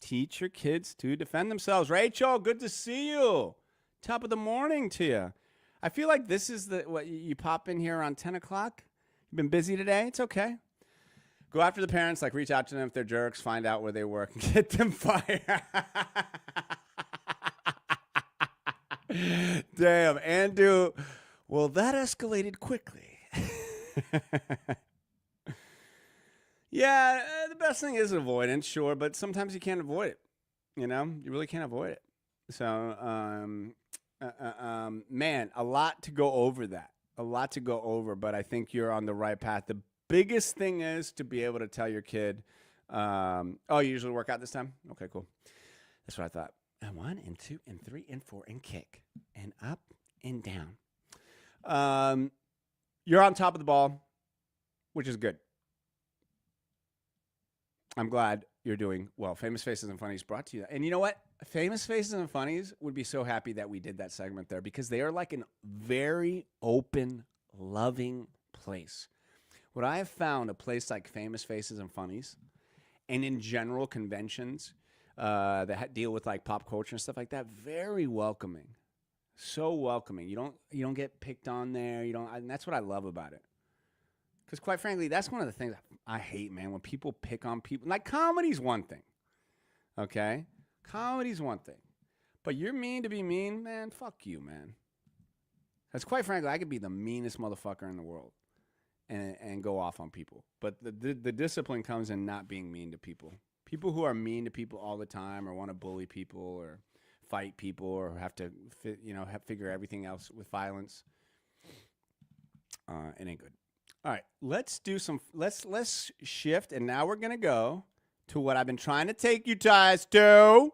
Teach your kids to defend themselves. Rachel, good to see you. Top of the morning to you. I feel like this is what you pop in here around 10 o'clock. You've been busy today? It's okay. Go after the parents, like reach out to them if they're jerks, find out where they work, and get them fired. Damn, Andrew. Well, that escalated quickly. Yeah, the best thing is avoidance, sure, but sometimes you can't avoid it. You know, you really can't avoid it. So, man, a lot to go over that. A lot to go over, but I think you're on the right path. The biggest thing is to be able to tell your kid, oh, you usually work out this time? Okay, cool. That's what I thought. And 1 and 2 and 3 and 4 and kick and up and down. You're on top of the ball, which is good. I'm glad you're doing well. Famous Faces and Funnies brought to you. And you know what? Famous Faces and Funnies would be so happy that we did that segment there because they are like a very open, loving place. What I have found, a place like Famous Faces and Funnies, and in general conventions that deal with like pop culture and stuff like that, very welcoming. So welcoming. You don't get picked on there. And that's what I love about it. Because quite frankly, that's one of the things I hate, man, when people pick on people. Like, comedy's one thing, okay? Comedy's one thing. But you're mean to be mean, man, fuck you, man. Because quite frankly, I could be the meanest motherfucker in the world and go off on people. But the discipline comes in not being mean to people. People who are mean to people all the time or want to bully people or fight people or have to figure everything else with violence, it ain't good. All right, let's shift, and now we're gonna go to what I've been trying to take you guys to.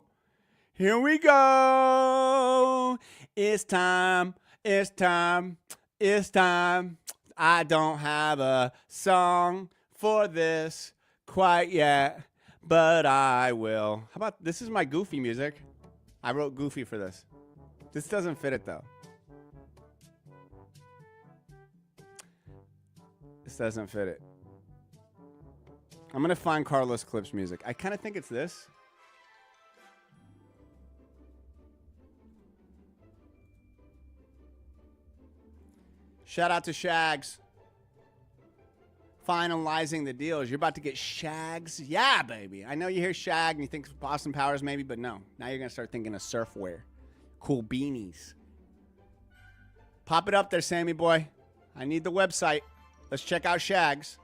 Here we go. It's time. It's time. It's time. I don't have a song for this quite yet, but I will. How about this is my Goofy music? I wrote Goofy for this. This doesn't fit it though. This doesn't fit it. I'm going to find Carlos Clip's music. I kind of think it's this. Shout out to Shags. Finalizing the deals. You're about to get Shags. Yeah, baby. I know you hear Shag and you think Boston Powers maybe, but no. Now you're going to start thinking of surfwear. Cool beanies. Pop it up there, Sammy boy. I need the website. Let's check out Shags.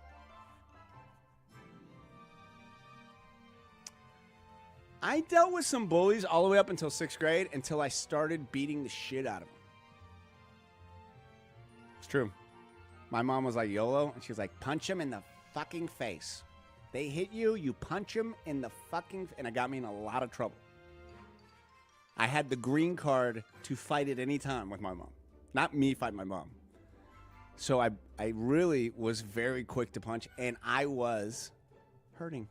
I dealt with some bullies all the way up until 6th grade until I started beating the shit out of them. It's true. My mom was like, YOLO, and she was like, punch him in the fucking face. They hit you, you punch him in the fucking... And it got me in a lot of trouble. I had the green card to fight at any time with my mom. Not me fight my mom. So I really was very quick to punch, and I was hurting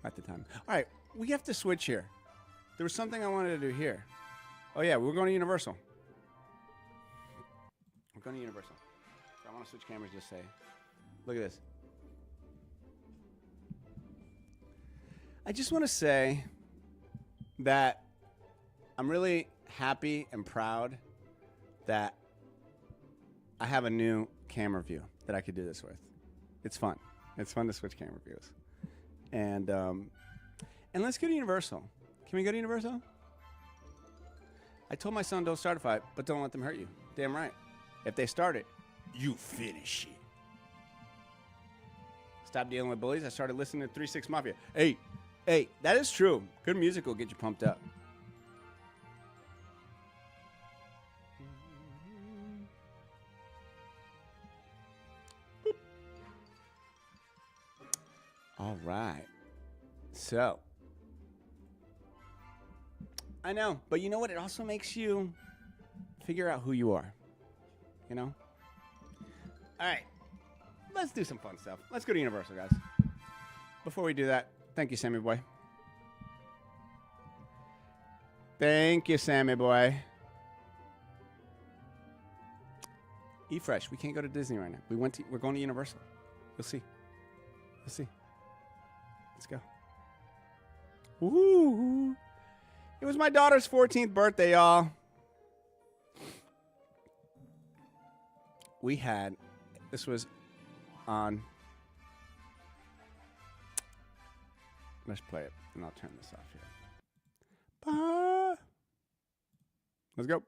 at the time. All right, we have to switch here. There was something I wanted to do here. Oh, yeah, we're going to Universal. We're going to Universal. So I want to switch cameras, just say. Look at this. I just want to say that I'm really happy and proud that I have a new camera view that I could do this with. It's fun. It's fun to switch camera views. And let's go to Universal. Can we go to Universal? I told my son, don't start a fight, but don't let them hurt you. Damn right. If they start it, you finish it. Stop dealing with bullies. I started listening to 3 6 Mafia. Hey, that is true. Good music will get you pumped up. All right. So, I know, but you know what? It also makes you figure out who you are. You know? All right. Let's do some fun stuff. Let's go to Universal, guys. Before we do that, thank you, Sammy boy. Thank you, Sammy boy. Eat fresh. We can't go to Disney right now. We're going to Universal. You'll see. You'll see. Let's go. Woo! It was my daughter's 14th birthday, y'all. This was on. Let's play it, and I'll turn this off here. Bye. Let's go.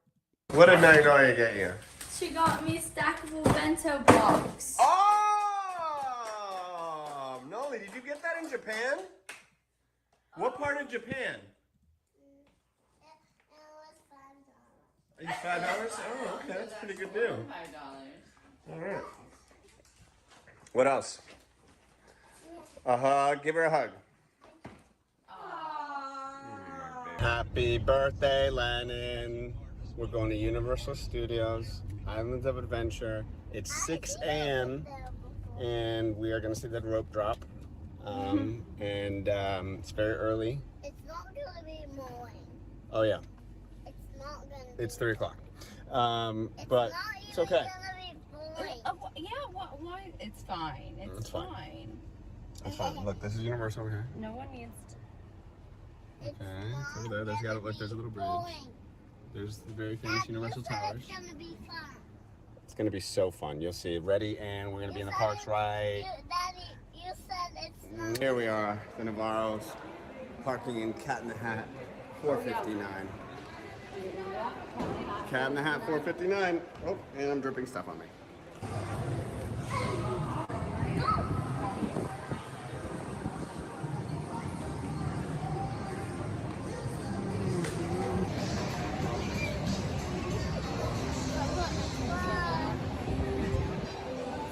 What did Magnolia get you? She got me a stackable bento box. Oh! Noli, did you get that in Japan? What part of Japan? It was $5. Oh, okay, that's a pretty good deal. $5. All right. What else? A hug. Give her a hug. Happy birthday, Lennon. We're going to Universal Studios, Islands of Adventure. It's 6 a.m. and we are going to see that rope drop. It's very early. It's not going to be morning. Oh, yeah. It's not going to be. It's 3 o'clock. But it's okay. Why? It's fine. It's fine. It's fine. Look, this is Universal over here. No one needs to. Okay, it's over there. There's a little bridge. There's the very famous Universal Towers. It's going to be fun. It's going to be so fun. You'll see. Ready, and we're going to be in the parks right. Daddy, you said it's not. Here we are, the Navarros, parking in Cat in the Hat, 459. Cat in the Hat, 459. Oh, and I'm dripping stuff on me.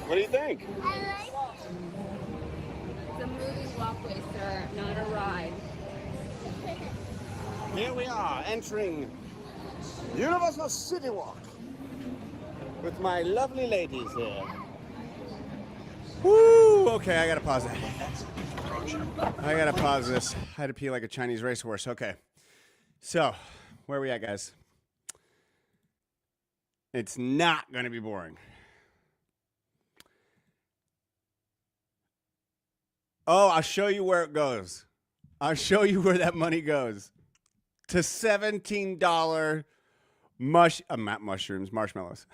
What do you think? I like it. It's a moving walkway, sir, not a ride. Here we are, entering Universal CityWalk with my lovely ladies here. Woo! Okay, I gotta pause that. I gotta pause this. I had to pee like a Chinese racehorse. Okay. So, where are we at, guys? It's not gonna be boring. Oh, I'll show you where it goes. I'll show you where that money goes. To $17 Not mushrooms, marshmallows.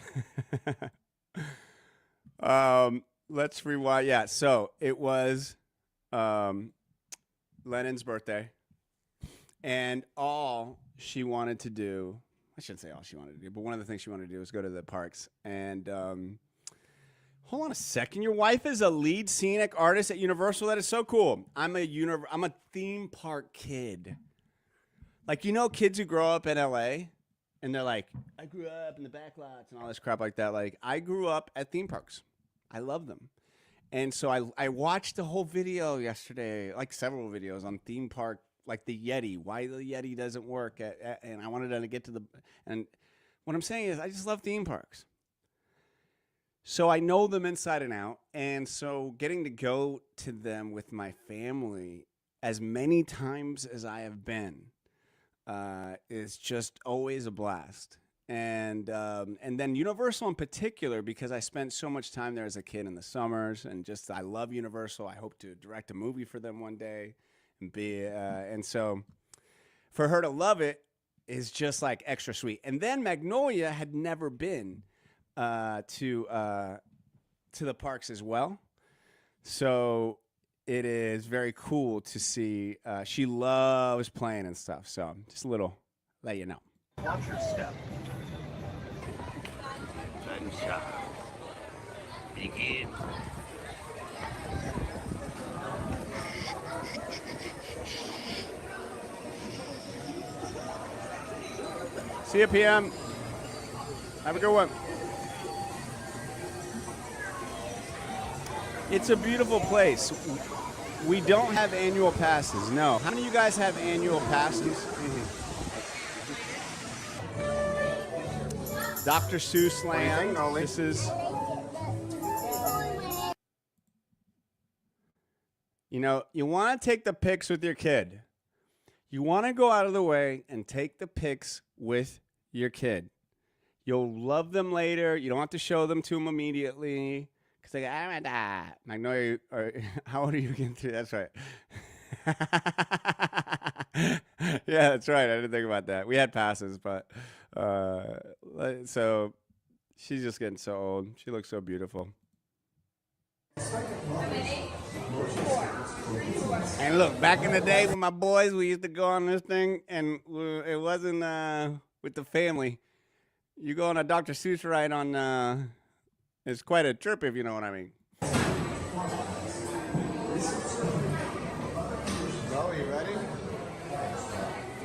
Let's rewind. Yeah, so it was Lennon's birthday, and all she wanted to do, I shouldn't say all she wanted to do, but one of the things she wanted to do was go to the parks. And hold on a second. Your wife is a lead scenic artist at Universal? That is so cool. I'm a theme park kid. Like, you know, kids who grow up in LA and they're like, I grew up in the back lots and all this crap like that. Like, I grew up at theme parks. I love them. And so I watched the whole video yesterday, like several videos on theme park, like the Yeti, why the Yeti doesn't work. And I wanted to get to the, and what I'm saying is I just love theme parks. So I know them inside and out. And so getting to go to them with my family as many times as I have been is just always a blast. And then Universal in particular, because I spent so much time there as a kid in the summers, and just I love Universal. I hope to direct a movie for them one day, and so for her to love it is just like extra sweet. And then Magnolia had never been to the parks as well, so it is very cool to see. She loves playing and stuff. So just a little let you know. Watch your step. Sunshine. Begin. See you, PM. Have a good one. It's a beautiful place. We don't have annual passes. No. How many of you guys have annual passes? Dr. Seuss Land. This is, you know, you want to take the pics with your kid. You want to go out of the way and take the pics with your kid. You'll love them later. You don't have to show them to them immediately. Because they go, I'm going to die. Magnolia, how old are you again? That's right. Yeah, that's right. I didn't think about that. We had passes, but so she's just getting so old. She looks so beautiful. And look, back in the day with my boys, we used to go on this thing, and it wasn't with the family. You go on a Dr. Seuss ride on, it's quite a trip, if you know what I mean. Zoe, you ready?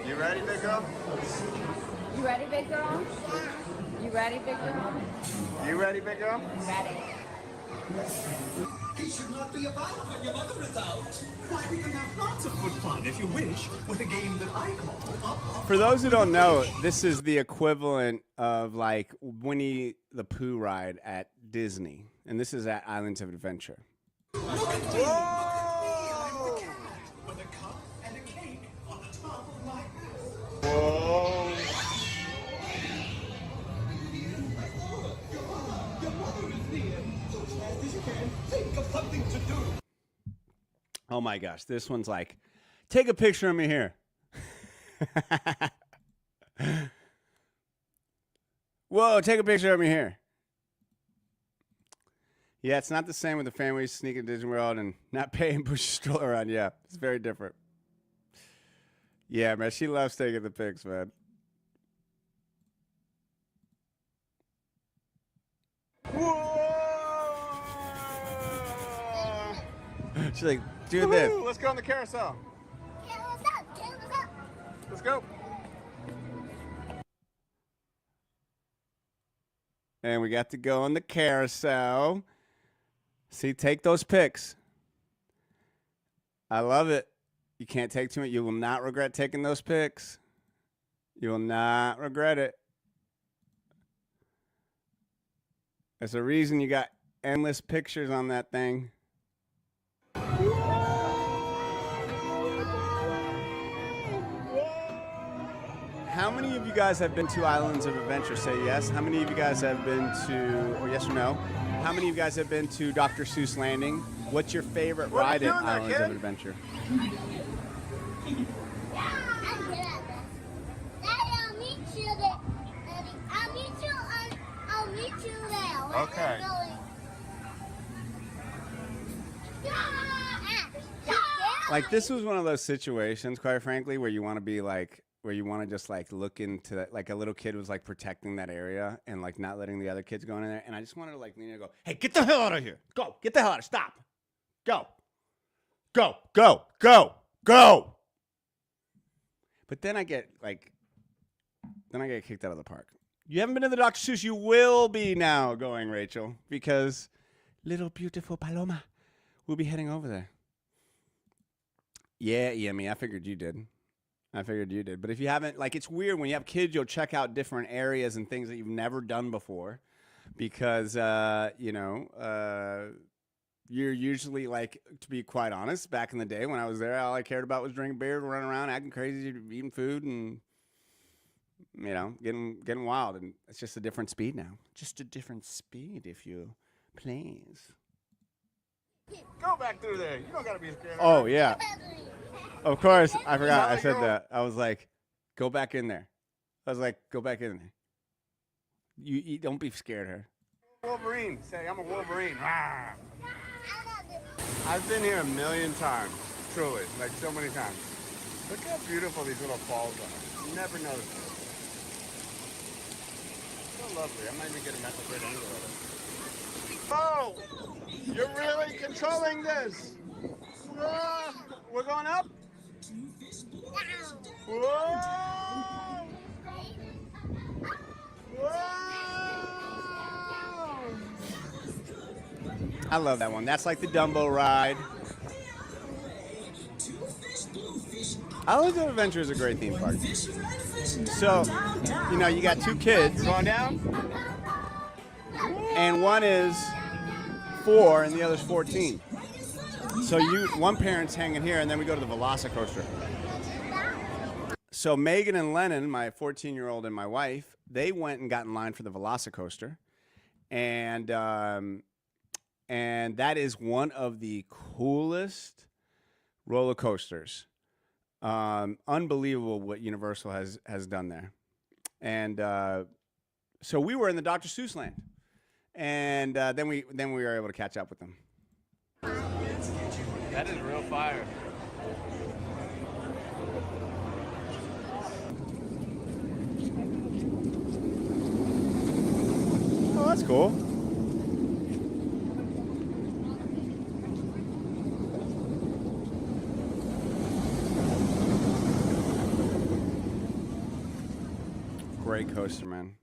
You ready, big girl? You ready, big girl? You ready, big girl? You ready, big girl? Ready. He should not be about when your mother is out. Why, we can have lots of good fun, if you wish, with a game that I call For those who don't know, this is the equivalent of like Winnie the Pooh ride at Disney. And this is at Islands of Adventure. Look at me! Whoa! With a cup and a cake on the top of my head. Whoa. Your mother is near. So as fast as you can, think of something to do. Oh my gosh, this one's like, take a picture of me here. Whoa, take a picture of me here. Yeah, it's not the same with the family sneaking to Disney World and not pay and push a stroller around. Yeah, it's very different. Yeah, man, she loves taking the pics, man. Whoa! She's like, do this. Let's go on the carousel. Get us up, get us up. Let's go. And we got to go on the carousel. See, take those pics. I love it. You can't take too much. You will not regret taking those pics. You will not regret it. There's a reason you got endless pictures on that thing. How many of you guys have been to Islands of Adventure? Say yes. How many of you guys have been to, or yes or no? How many of you guys have been to Dr. Seuss Landing? What's your favorite ride at Islands of Adventure? Yeah, I'm good at this. Daddy, I'll meet you there. Daddy. Okay. Like, this was one of those situations, quite frankly, where you want to be like, where you want to just like look into that. Like, a little kid was like protecting that area and like not letting the other kids go in there. And I just wanted to like lean in and go, hey, get the hell out of here. Go. Get the hell out of here. Stop. Go. Go. Go. Go. Go. But then I get kicked out of the park. You haven't been to the Dr. Seuss. You will be now going, Rachel, because little beautiful Paloma will be heading over there. Yeah, Yemi, I figured you did. But if you haven't, like, it's weird when you have kids, you'll check out different areas and things that you've never done before because, you're usually, like, to be quite honest, back in the day when I was there, all I cared about was drinking beer, running around, acting crazy, eating food, and, getting wild. And it's just a different speed now. Just a different speed, if you please. Go back through there. You don't gotta be scared. Oh, yeah. Of course, I forgot I said that. I was like, go back in there. Go back in there. You don't be scared, her. Wolverine. Say, I'm a Wolverine. Rah. I've been here a million times, truly, like so many times. Look how beautiful these little falls are. Never noticed it. So lovely. I might even get a mental great angle of it. Oh, you're really controlling this. We're going up. Whoa! Whoa! I love that one. That's like the Dumbo ride. Islands of Adventure is a great theme park. So, you got two kids. Going down? And one is 4 and the other's 14. So one parent's hanging here, and then we go to the Velocicoaster. So Megan and Lennon, my 14-year-old and my wife, they went and got in line for the Velocicoaster. And that is one of the coolest roller coasters. Unbelievable what Universal has done there. And so we were in the Dr. Seuss land. And then we were able to catch up with them. That is real fire. Oh, that's cool. Great coaster, man.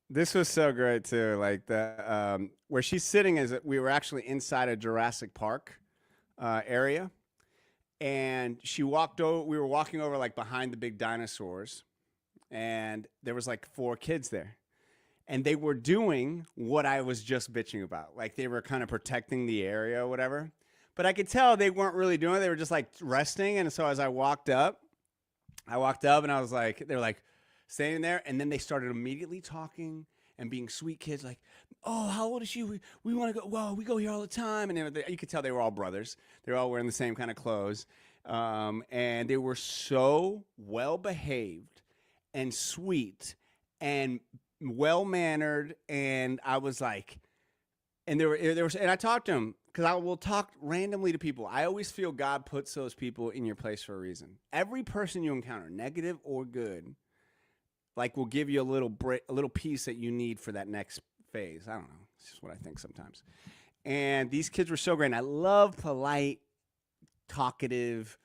This was so great too. Like the where she's sitting is we were actually inside a Jurassic Park area, and she walked over. We were walking over like behind the big dinosaurs, and there was like 4 kids there, and they were doing what I was just bitching about. Like they were kind of protecting the area or whatever. But I could tell they weren't really doing it. They were just like resting. And so as I walked up and I was like, they were like standing there, and then they started immediately talking and being sweet kids, like, oh, how old is she? We want to go. Well, we go here all the time. And you could tell they were all brothers. They were all wearing the same kind of clothes. And they were so well behaved and sweet and well mannered. And I was like, and and I talked to them because I will talk randomly to people. I always feel God puts those people in your place for a reason. Every person you encounter, negative or good, like will give you a little piece that you need for that next phase. I don't know. It's just what I think sometimes. And these kids were so great. And I love polite, talkative,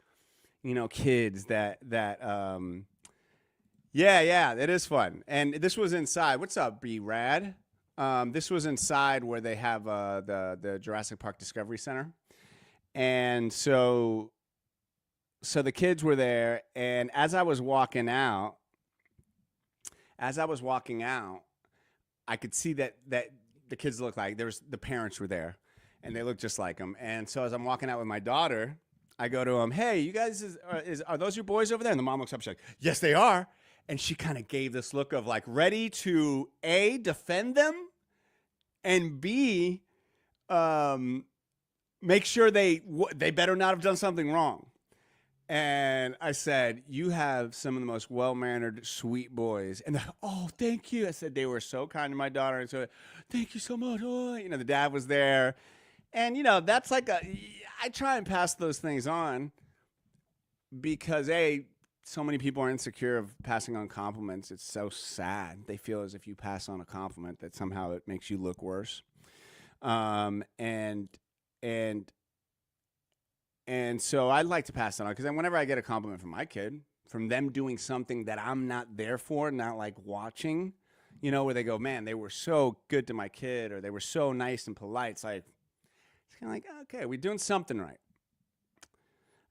kids that yeah, it is fun. And this was inside. What's up, B-Rad? This was inside where they have the Jurassic Park Discovery Center. And so the kids were there, and as I was walking out, I could see that the kids looked like the parents were there, and they looked just like them. And so as I'm walking out with my daughter, I go to them, hey, you guys, are those your boys over there? And the mom looks up, she's like, yes, they are. And she kind of gave this look of like ready to A, defend them, and B, make sure they better not have done something wrong. And I said, you have some of the most well-mannered, sweet boys. And they're like, oh, thank you. I said, they were so kind to my daughter. And so, thank you so much. Oh, you know, the dad was there. And, you know, that's like I try and pass those things on because, A, so many people are insecure of passing on compliments. It's so sad. They feel as if you pass on a compliment that somehow it makes you look worse. And so I'd like to pass that on because then whenever I get a compliment from my kid, from them doing something that I'm not there for, not like watching, you know, where they go, man, they were so good to my kid or they were so nice and polite. It's like, it's kind of like, okay, we're doing something right.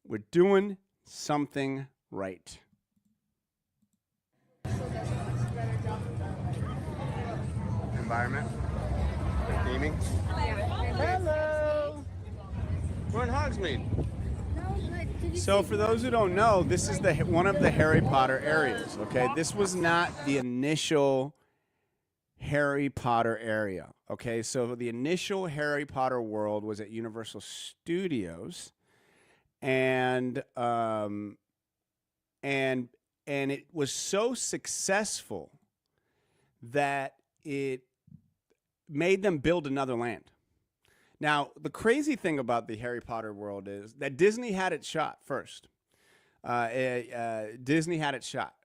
We're doing something right. Environment. Theming. Hello. We're in Hogsmeade. So for those who don't know, this is one of the Harry Potter areas, okay? This was not the initial Harry Potter area, okay? So the initial Harry Potter world was at Universal Studios, and it was so successful that it made them build another land. Now, the crazy thing about the Harry Potter world is that Disney had it shot first. Disney had it shot.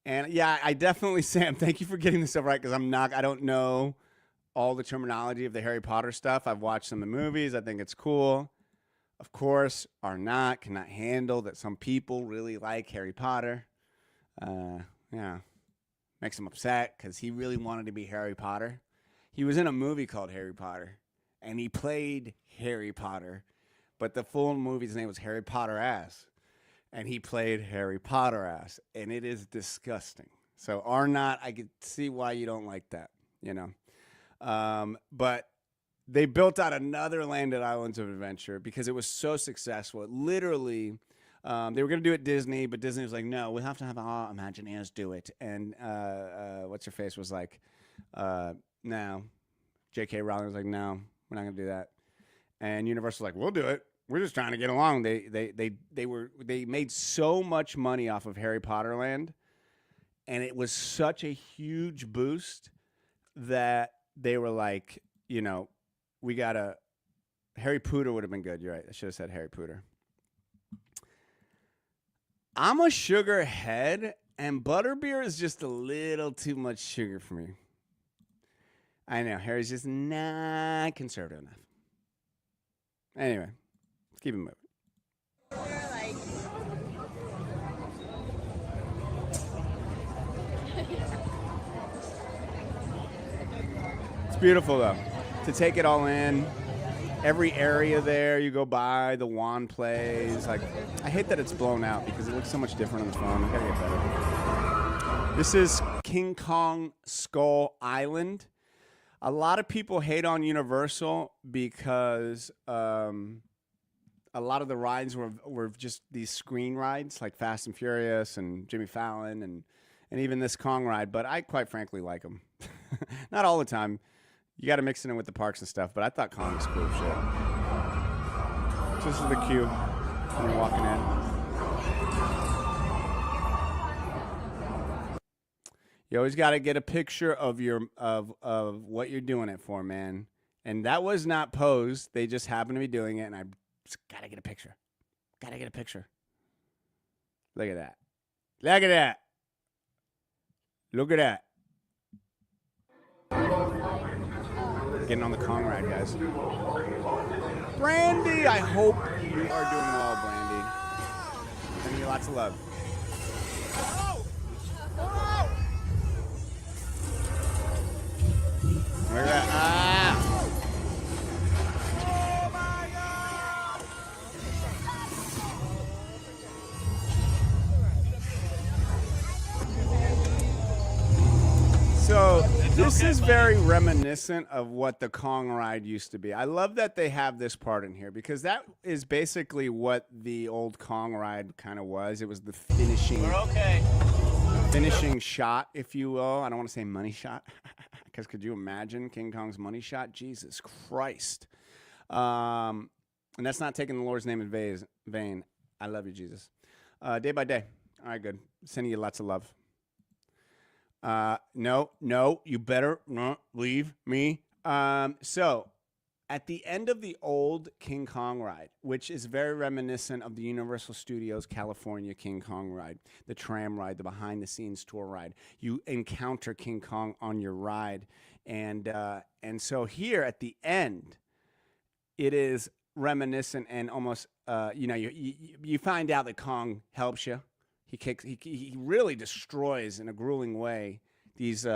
And yeah, I definitely, Sam, thank you for getting this stuff right because I don't know all the terminology of the Harry Potter stuff. I've watched some of the movies. I think it's cool. Of course, cannot handle that some people really like Harry Potter. Yeah, makes him upset because he really wanted to be Harry Potter. He was in a movie called Harry Potter. And he played Harry Potter, but the full movie's name was Harry Potter Ass. And he played Harry Potter Ass. And it is disgusting. So Arnott, I could see why you don't like that, you know. But they built out another land at Islands of Adventure because it was so successful. It literally, they were going to do it Disney, but Disney was like, no, we have to have our Imagineers do it. And what's her face was like, no. J.K. Rowling was like, no. We're not gonna do that. And Universal was like, we'll do it. We're just trying to get along. They made so much money off of Harry Potter Land, and it was such a huge boost that they were like, you know, we gotta. Harry Potter would have been good. You're right. I should have said Harry Potter. I'm a sugar head, and butterbeer is just a little too much sugar for me. I know, Harry's just not conservative enough. Anyway, let's keep it moving. It's beautiful, though, to take it all in. Every area there you go by, the wand plays. Like, I hate that it's blown out because it looks so much different on the phone. I gotta get better. This is King Kong Skull Island. A lot of people hate on Universal because a lot of the rides were just these screen rides like Fast and Furious and Jimmy Fallon and even this Kong ride. But I quite frankly like them. Not all the time. You got to mix it in with the parks and stuff. But I thought Kong was cool shit. So this is the queue when you're walking in. You always got to get a picture of what you're doing it for, man. And that was not posed. They just happened to be doing it, and I just got to get a picture. Got to get a picture. Look at that. Look at that. Look at that. Getting on the Kong ride, guys. Brandy, I hope you are doing well, Brandy. Sending you lots of love. Look at that. Ah! Oh my God! So this is very reminiscent of what the Kong ride used to be. I love that they have this part in here because that is basically what the old Kong ride kind of was. It was the finishing shot, if you will. I don't want to say money shot. Because could you imagine King Kong's money shot? Jesus Christ. And that's not taking the Lord's name in vain. I love you, Jesus. Day by day. All right, good. Sending you lots of love. No, you better not leave me. So at the end of the old King Kong ride, which is very reminiscent of the Universal Studios California King Kong ride, the tram ride, the behind the scenes tour ride, you encounter King Kong on your ride. And so here at the end, it is reminiscent and almost, you find out that Kong helps you. He really destroys in a grueling way these.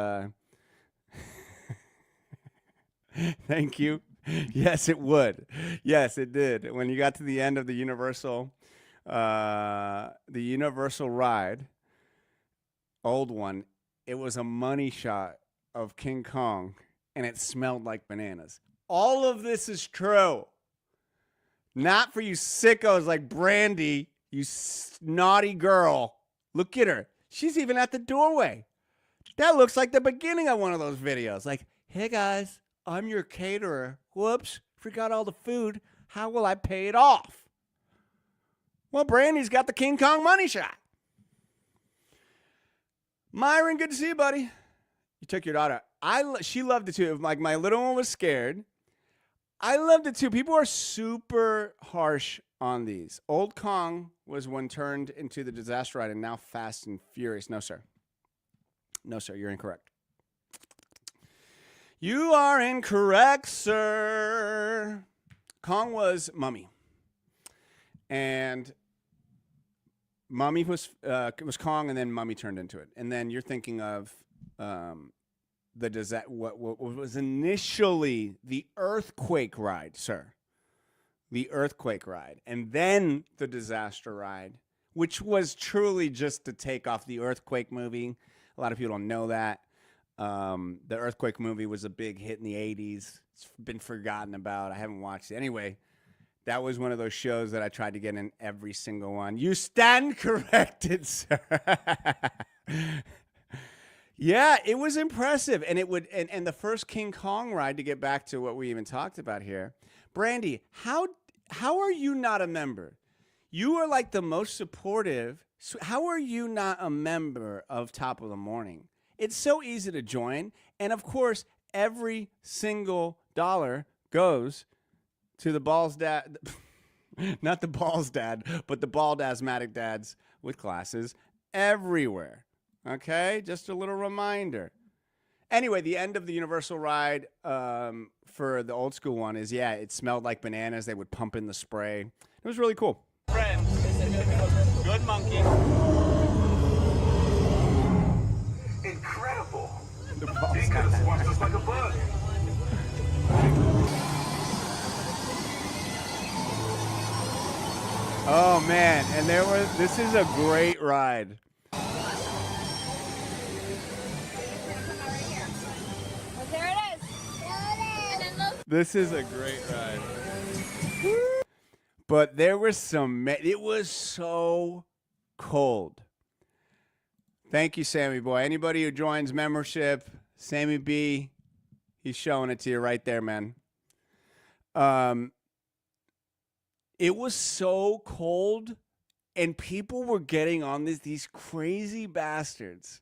Thank you. Yes, it would. Yes, it did. When you got to the end of the Universal ride, old one, it was a money shot of King Kong, and it smelled like bananas. All of this is true. Not for you sickos like Brandy, you naughty girl. Look at her. She's even at the doorway. That looks like the beginning of one of those videos. Like, hey guys, I'm your caterer. Whoops, forgot all the food. How will I pay it off? Well, Brandy's got the King Kong money shot. Myron, good to see you, buddy. You took your daughter. She loved it too. Like, my little one was scared. I loved it too. People are super harsh on these. Old Kong was when turned into the disaster ride, and now Fast and Furious. No, sir. No, sir. You're incorrect. You are incorrect, sir. Kong was Mummy. And Mummy was Kong, and then Mummy turned into it. And then you're thinking of what was initially the earthquake ride, sir. The earthquake ride. And then the disaster ride, which was truly just to take off the earthquake movie. A lot of people don't know that. The earthquake movie was a big hit in the 80s. It's been forgotten about. I haven't watched it. Anyway, that was one of those shows that I tried to get in every single one. You stand corrected, sir. Yeah, it was impressive. And it would and the first King Kong ride, to get back to what we even talked about here. Brandy, how are you not a member? You are like the most supportive. How are you not a member of Top of the Morning? It's so easy to join. And of course, every single dollar goes to the balls dad, not the balls dad, but the bald asthmatic dads with glasses everywhere. Okay? Just a little reminder. Anyway, the end of the Universal ride for the old school one is, it smelled like bananas. They would pump in the spray. It was really cool. Friends, good monkey. Incredible. The He balls could have squashed us like a bug. Oh man, and this is a great ride. Well, there it is. And then look. This is a great ride. But there was it was so cold. Thank you, Sammy boy. Anybody who joins membership, Sammy B, he's showing it to you right there, man. It was so cold, and people were getting on these crazy bastards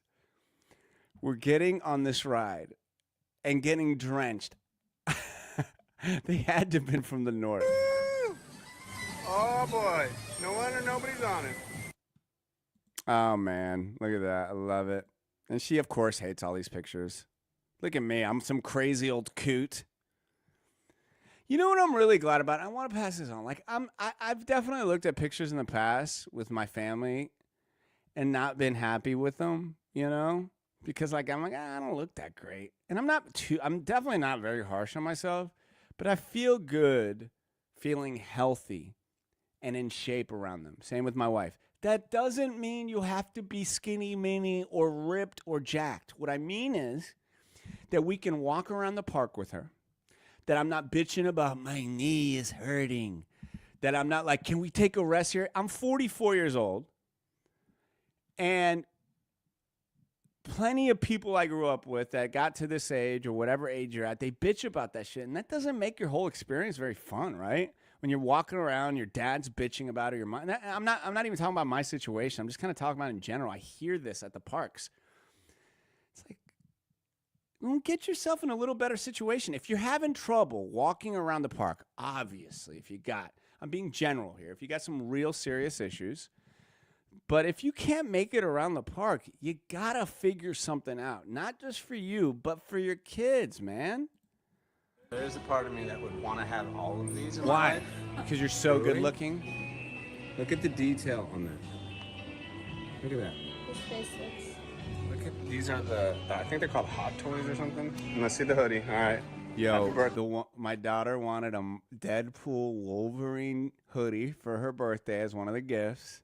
were getting on this ride and getting drenched. They had to have been from the north. Oh boy, no wonder nobody's on it. Oh, man. Look at that. I love it. And she, of course, hates all these pictures. Look at me. I'm some crazy old coot. You know what I'm really glad about? I want to pass this on. Like, I've definitely looked at pictures in the past with my family and not been happy with them, you know? Because, like, I don't look that great. And I'm definitely not very harsh on myself, but I feel good feeling healthy and in shape around them. Same with my wife. That doesn't mean you have to be skinny, mini, or ripped, or jacked. What I mean is that we can walk around the park with her, that I'm not bitching about my knee is hurting, that I'm not like, can we take a rest here? I'm 44 years old, and plenty of people I grew up with that got to this age or whatever age you're at, they bitch about that shit, and that doesn't make your whole experience very fun, right? when you're walking around, your dad's bitching about it, your mom. I'm not even talking about my situation. I'm just kind of talking about in general. I hear this at the parks. It's like, well, get yourself in a little better situation. If you're having trouble walking around the park, obviously, I'm being general here. If you got some real serious issues, but if you can't make it around the park, you gotta figure something out. Not just for you, but for your kids, man. There's a part of me that would want to have all of these in my Why? life. Because you're so Really? good looking? Look at the detail on this. Look at that. His face looks. Look at these are I think they're called Hot Toys or something. And let's see the hoodie. All right. Happy Yo, birthday. my daughter wanted a Deadpool Wolverine hoodie for her birthday as one of the gifts.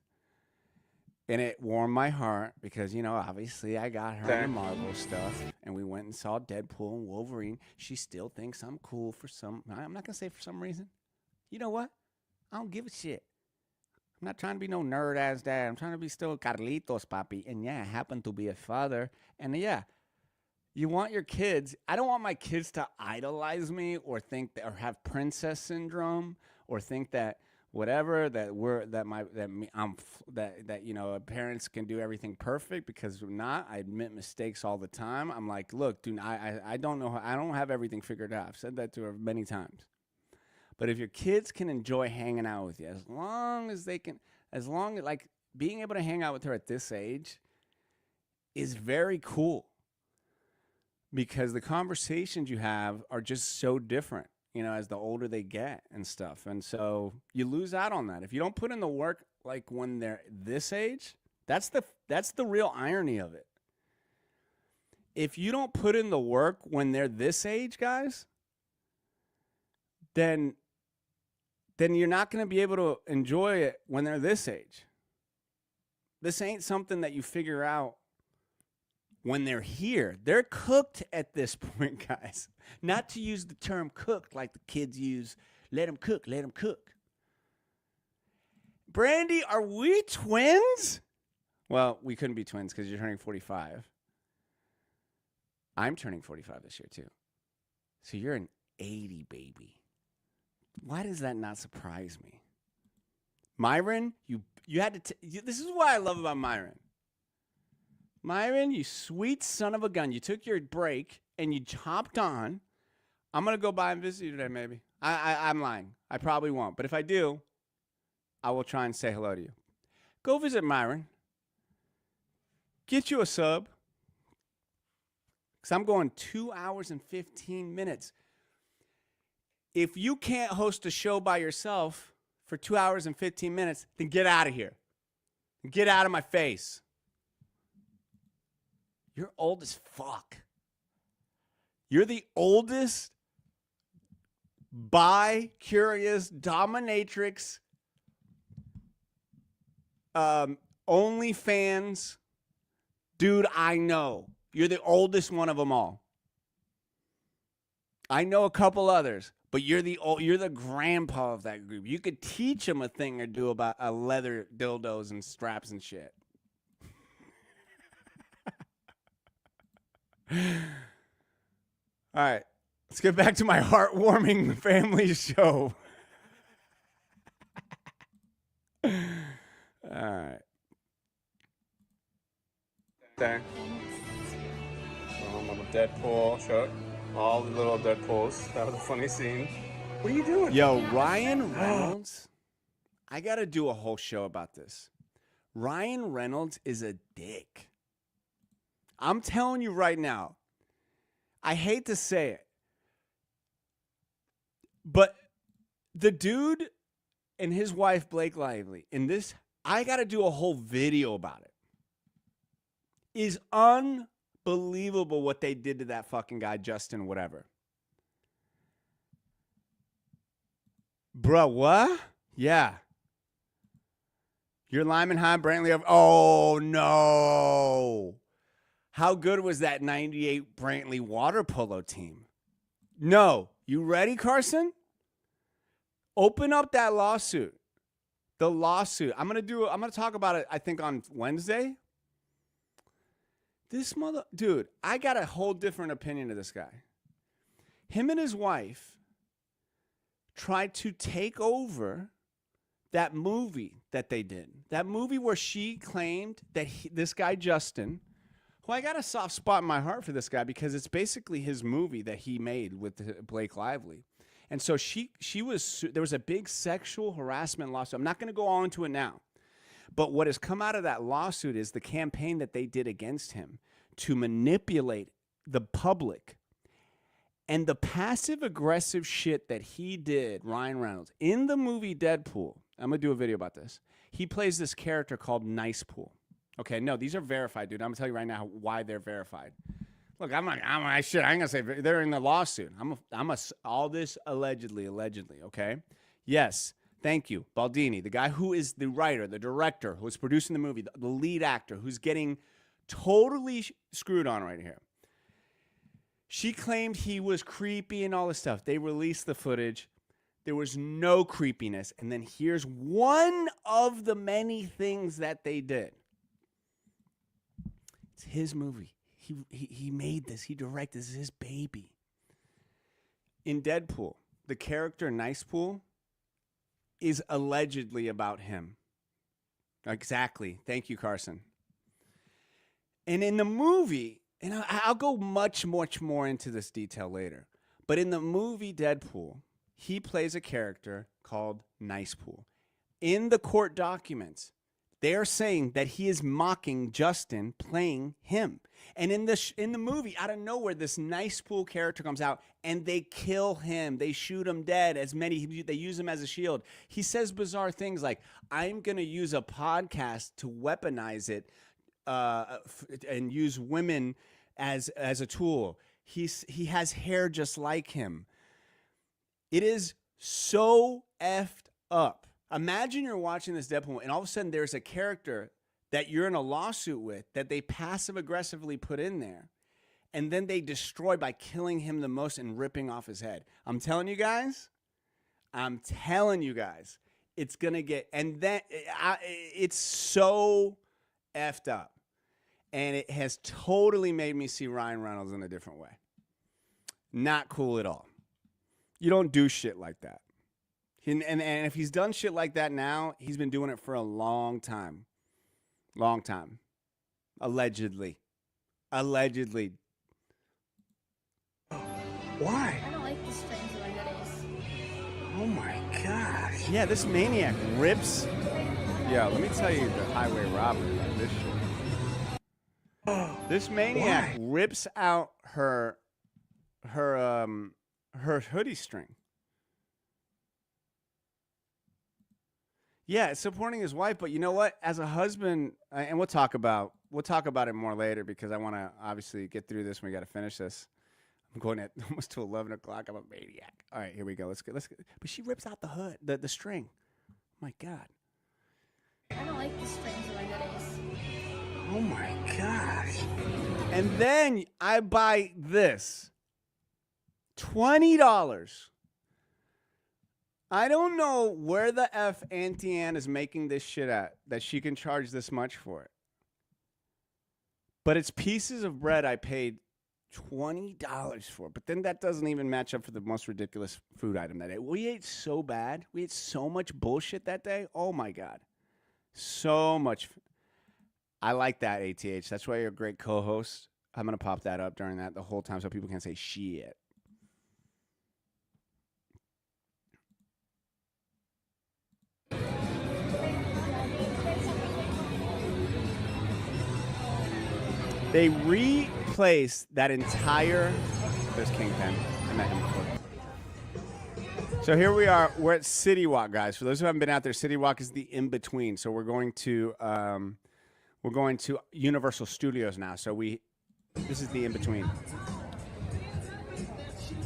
And it warmed my heart because, obviously I got her Okay. the Marvel stuff. And we went and saw Deadpool and Wolverine. She still thinks I'm cool I'm not going to say for some reason. You know what? I don't give a shit. I'm not trying to be no nerd-ass dad. I'm trying to be still Carlitos, papi. And yeah, I happen to be a father. And yeah, you want your kids. I don't want my kids to idolize me or think that, or have princess syndrome or think that whatever parents can do everything perfect, because we're not. I admit mistakes all the time. I'm like, look, dude, I don't know. I don't have everything figured out. I've said that to her many times. But if your kids can enjoy hanging out with you, as long as being able to hang out with her at this age is very cool, because the conversations you have are just so different, as the older they get and stuff. And so you lose out on that. If you don't put in the work, like when they're this age, that's the real irony of it. If you don't put in the work when they're this age, guys, then you're not going to be able to enjoy it when they're this age. This ain't something that you figure out when they're here. They're cooked at this point, guys. Not to use the term cooked like the kids use. Let them cook, let them cook. Brandy, are we twins? Well, we couldn't be twins because you're turning 45. I'm turning 45 this year, too. So you're an 80 baby. Why does that not surprise me? Myron, you had to... this is what I love about Myron. Myron, you sweet son of a gun. You took your break and you hopped on. I'm going to go by and visit you today, maybe. I'm lying. I probably won't. But if I do, I will try and say hello to you. Go visit Myron. Get you a sub. Because I'm going 2 hours and 15 minutes. If you can't host a show by yourself for 2 hours and 15 minutes, then get out of here. Get out of my face. You're old as fuck. You're the oldest bi-curious dominatrix OnlyFans dude I know. You're the oldest one of them all. I know a couple others, but you're the grandpa of that group. You could teach them a thing or two about leather dildos and straps and shit. All right, let's get back to my heartwarming family show. All right. Okay. Little Deadpool. Show all the little Deadpools. That was a funny scene. What are you doing? Yo, Ryan Reynolds. I got to do a whole show about this. Ryan Reynolds is a dick. I'm telling you right now. I hate to say it, but the dude and his wife, Blake Lively, in this, I got to do a whole video about it. Is unbelievable what they did to that fucking guy, Justin, whatever. Bro, what? Yeah. You're Lyman High, Brantley. Oh, no. How good was that 98 Brantley water polo team? No. You ready, Carson? Open up that lawsuit. The lawsuit. I'm going to talk about it, I think, on Wednesday. Dude, I got a whole different opinion of this guy. Him and his wife tried to take over that movie that they did. That movie where she claimed that this guy, Justin, who I got a soft spot in my heart for this guy because it's basically his movie that he made with Blake Lively. And so there was a big sexual harassment lawsuit. I'm not going to go on into it now. But what has come out of that lawsuit is the campaign that they did against him to manipulate the public. And the passive-aggressive shit that he did, Ryan Reynolds, in the movie Deadpool, I'm going to do a video about this. He plays this character called Nice Pool. Okay, no, these are verified, dude. I'm going to tell you right now why they're verified. Look, I ain't going to say they're in the lawsuit. All this allegedly, okay? Yes, thank you, Baldini, the guy who is the writer, the director, who's producing the movie, the lead actor, who's getting totally screwed on right here. She claimed he was creepy and all this stuff. They released the footage. There was no creepiness. And then here's one of the many things that they did. It's his movie. He made this. He directed this. This is his baby. In Deadpool, the character Nice Pool is allegedly about him. Exactly. Thank you, Carson. And in the movie, and I'll go much more into this detail later, but in the movie Deadpool, he plays a character called Nice Pool. In the court documents, they are saying that he is mocking Justin playing him. And in the movie, out of nowhere, this Nice Pool character comes out and they kill him. They shoot him dead. They use him as a shield. He says bizarre things like, I'm going to use a podcast to weaponize it and use women as a tool. He has hair just like him. It is so effed up. Imagine you're watching this Deadpool and all of a sudden there's a character that you're in a lawsuit with that they passive aggressively put in there, and then they destroy by killing him the most and ripping off his head. I'm telling you guys, it's gonna get, and then it's so effed up. And it has totally made me see Ryan Reynolds in a different way. Not cool at all. You don't do shit like that. And if he's done shit like that now, he's been doing it for a long time. Long time. Allegedly. Allegedly. Why? I don't like the strings of identities. Oh my gosh. Yeah, this maniac rips. Yeah, let me tell you the highway robbery about this shit. This maniac rips out her hoodie string. Yeah, supporting his wife, but you know what? As a husband, and we'll talk about it more later because I want to obviously get through this. We got to finish this. I'm going at almost to 11 o'clock. I'm a maniac. All right, here we go. Let's get. But she rips out the hood, the string. My God. I don't like the strings of identities. Oh my gosh. And then I buy this. $20. I don't know where the F Auntie Anne is making this shit at that she can charge this much for it. But it's pieces of bread I paid $20 for. But then that doesn't even match up for the most ridiculous food item that day. We ate so bad. We ate so much bullshit that day. Oh my God. So much. I like that, ATH. That's why you're a great co-host. I'm going to pop that up during that the whole time so people can't say shit. They replaced that entire. There's Kingpin. I met him before. So here we are. We're at CityWalk, guys. For those who haven't been out there, CityWalk is the in between. So we're going to Universal Studios now. So this is the in between.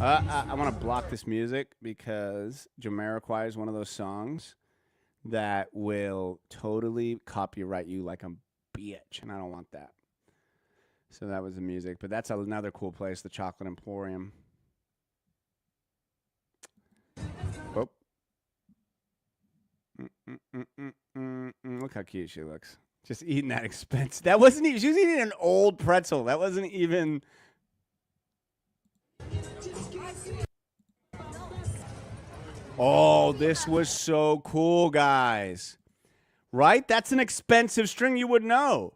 I want to block this music because Jamiroquai is one of those songs that will totally copyright you like a bitch, and I don't want that. So that was the music, but that's another cool place, the Chocolate Emporium. Oh. Look how cute she looks. Just eating that expensive. That wasn't even, she was eating an old pretzel. That wasn't even. Oh, this was so cool, guys. Right? That's an expensive string, you would know.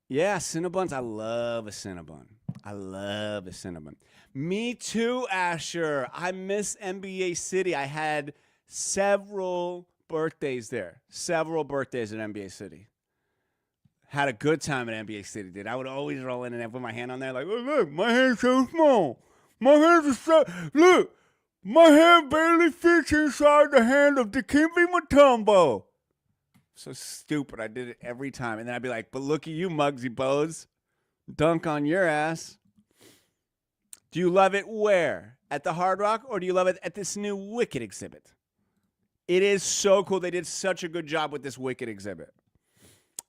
Yeah, Cinnabons. I love a Cinnabon. I love a Cinnabon. Me too, Asher. I miss NBA City. I had several birthdays there. Several birthdays at NBA City. Had a good time at NBA City, dude. I would always roll in and put my hand on there like, oh, look, my hand's so small. My hands are so, look, my hand barely fits inside the hand of Dikembe Mutombo. So stupid. I did it every time. And then I'd be like, but look at you, Muggsy Bogues. Dunk on your ass. Do you love it where? At the Hard Rock, or do you love it at this new Wicked exhibit? It is so cool. They did such a good job with this Wicked exhibit.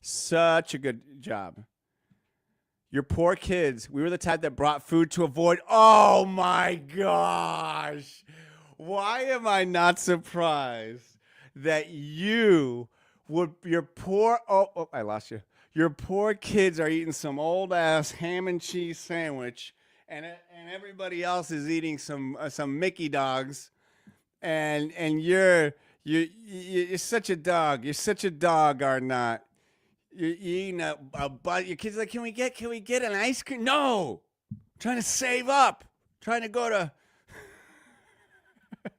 Such a good job. Your poor kids. We were the type that brought food to avoid. Oh my gosh. Why am I not surprised that you would, your poor, oh, I lost you. Your poor kids are eating some old ass ham and cheese sandwich, and everybody else is eating some Mickey dogs, and you're such a dog. You're such a dog, or not. You're eating but your kids are like, can we get an ice cream? No, I'm trying to save up, trying to go to. It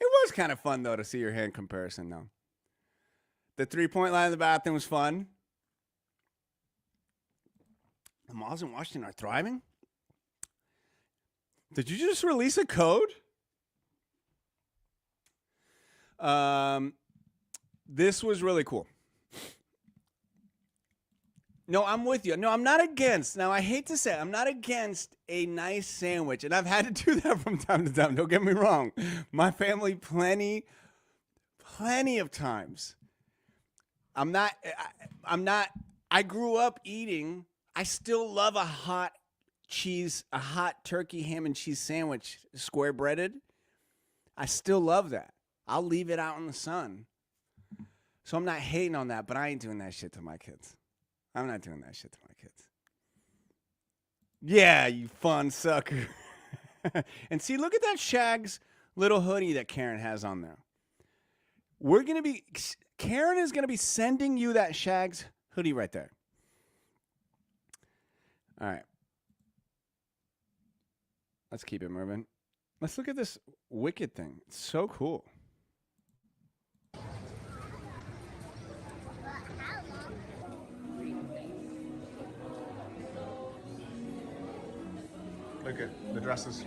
was kind of fun though to see your hand comparison though. The 3-point line in the bathroom was fun. The malls in Washington are thriving. Did you just release a code? This was really cool. No, I'm with you. No, I'm not against. Now, I hate to say it, I'm not against a nice sandwich, and I've had to do that from time to time. Don't get me wrong. My family, plenty of times. I grew up eating. I still love a hot turkey ham and cheese sandwich, square breaded. I still love that. I'll leave it out in the sun. So I'm not hating on that, but I ain't doing that shit to my kids. I'm not doing that shit to my kids. Yeah, you fun sucker. And see, look at that Shags little hoodie that Karen has on there. Karen is going to be sending you that Shags hoodie right there. All right. Let's keep it moving. Let's look at this Wicked thing. It's so cool. Look at the dresses.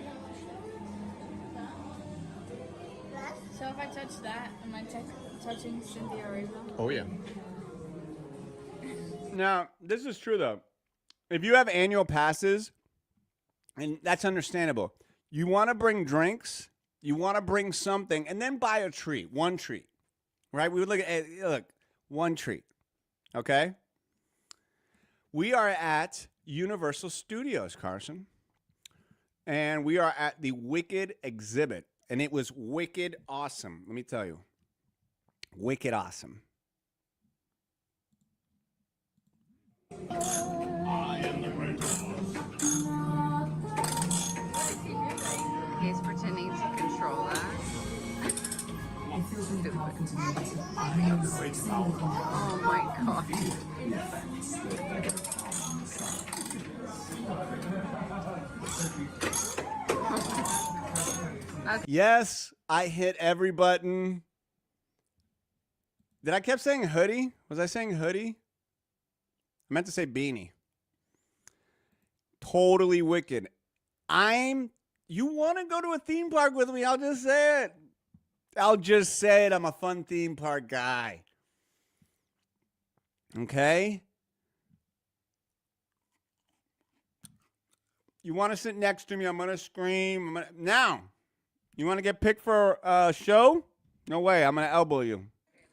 So if I touch that, am I touching Cynthia Erivo? Oh, yeah. Now, this is true, though. If you have annual passes, and that's understandable, you want to bring drinks, you want to bring something, and then buy a treat, one treat, right? We would look, one treat, okay? We are at Universal Studios, Carson, and we are at the Wicked exhibit, and it was wicked awesome. Let me tell you, wicked awesome. He's pretending to control us. Stupid. Oh my god. Yes, I hit every button. Did I kept saying hoodie? Was I saying hoodie? I meant to say beanie. Totally wicked. You want to go to a theme park with me? I'll just say it. I'm a fun theme park guy. Okay? You want to sit next to me? I'm going to scream. Now, you want to get picked for a show? No way. I'm going to elbow you.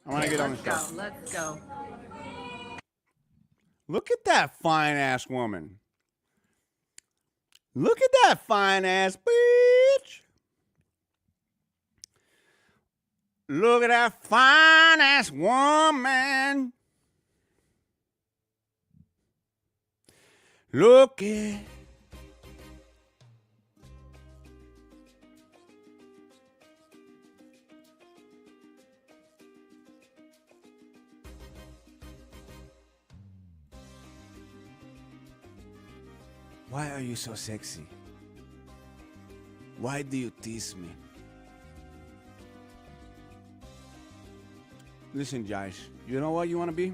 I want to get on the show. Let's go. Look at that fine-ass woman. Look at that fine-ass bitch. Look at that fine-ass woman. Look at Why are you so sexy? Why do you tease me? Listen, Josh, you know what you want to be?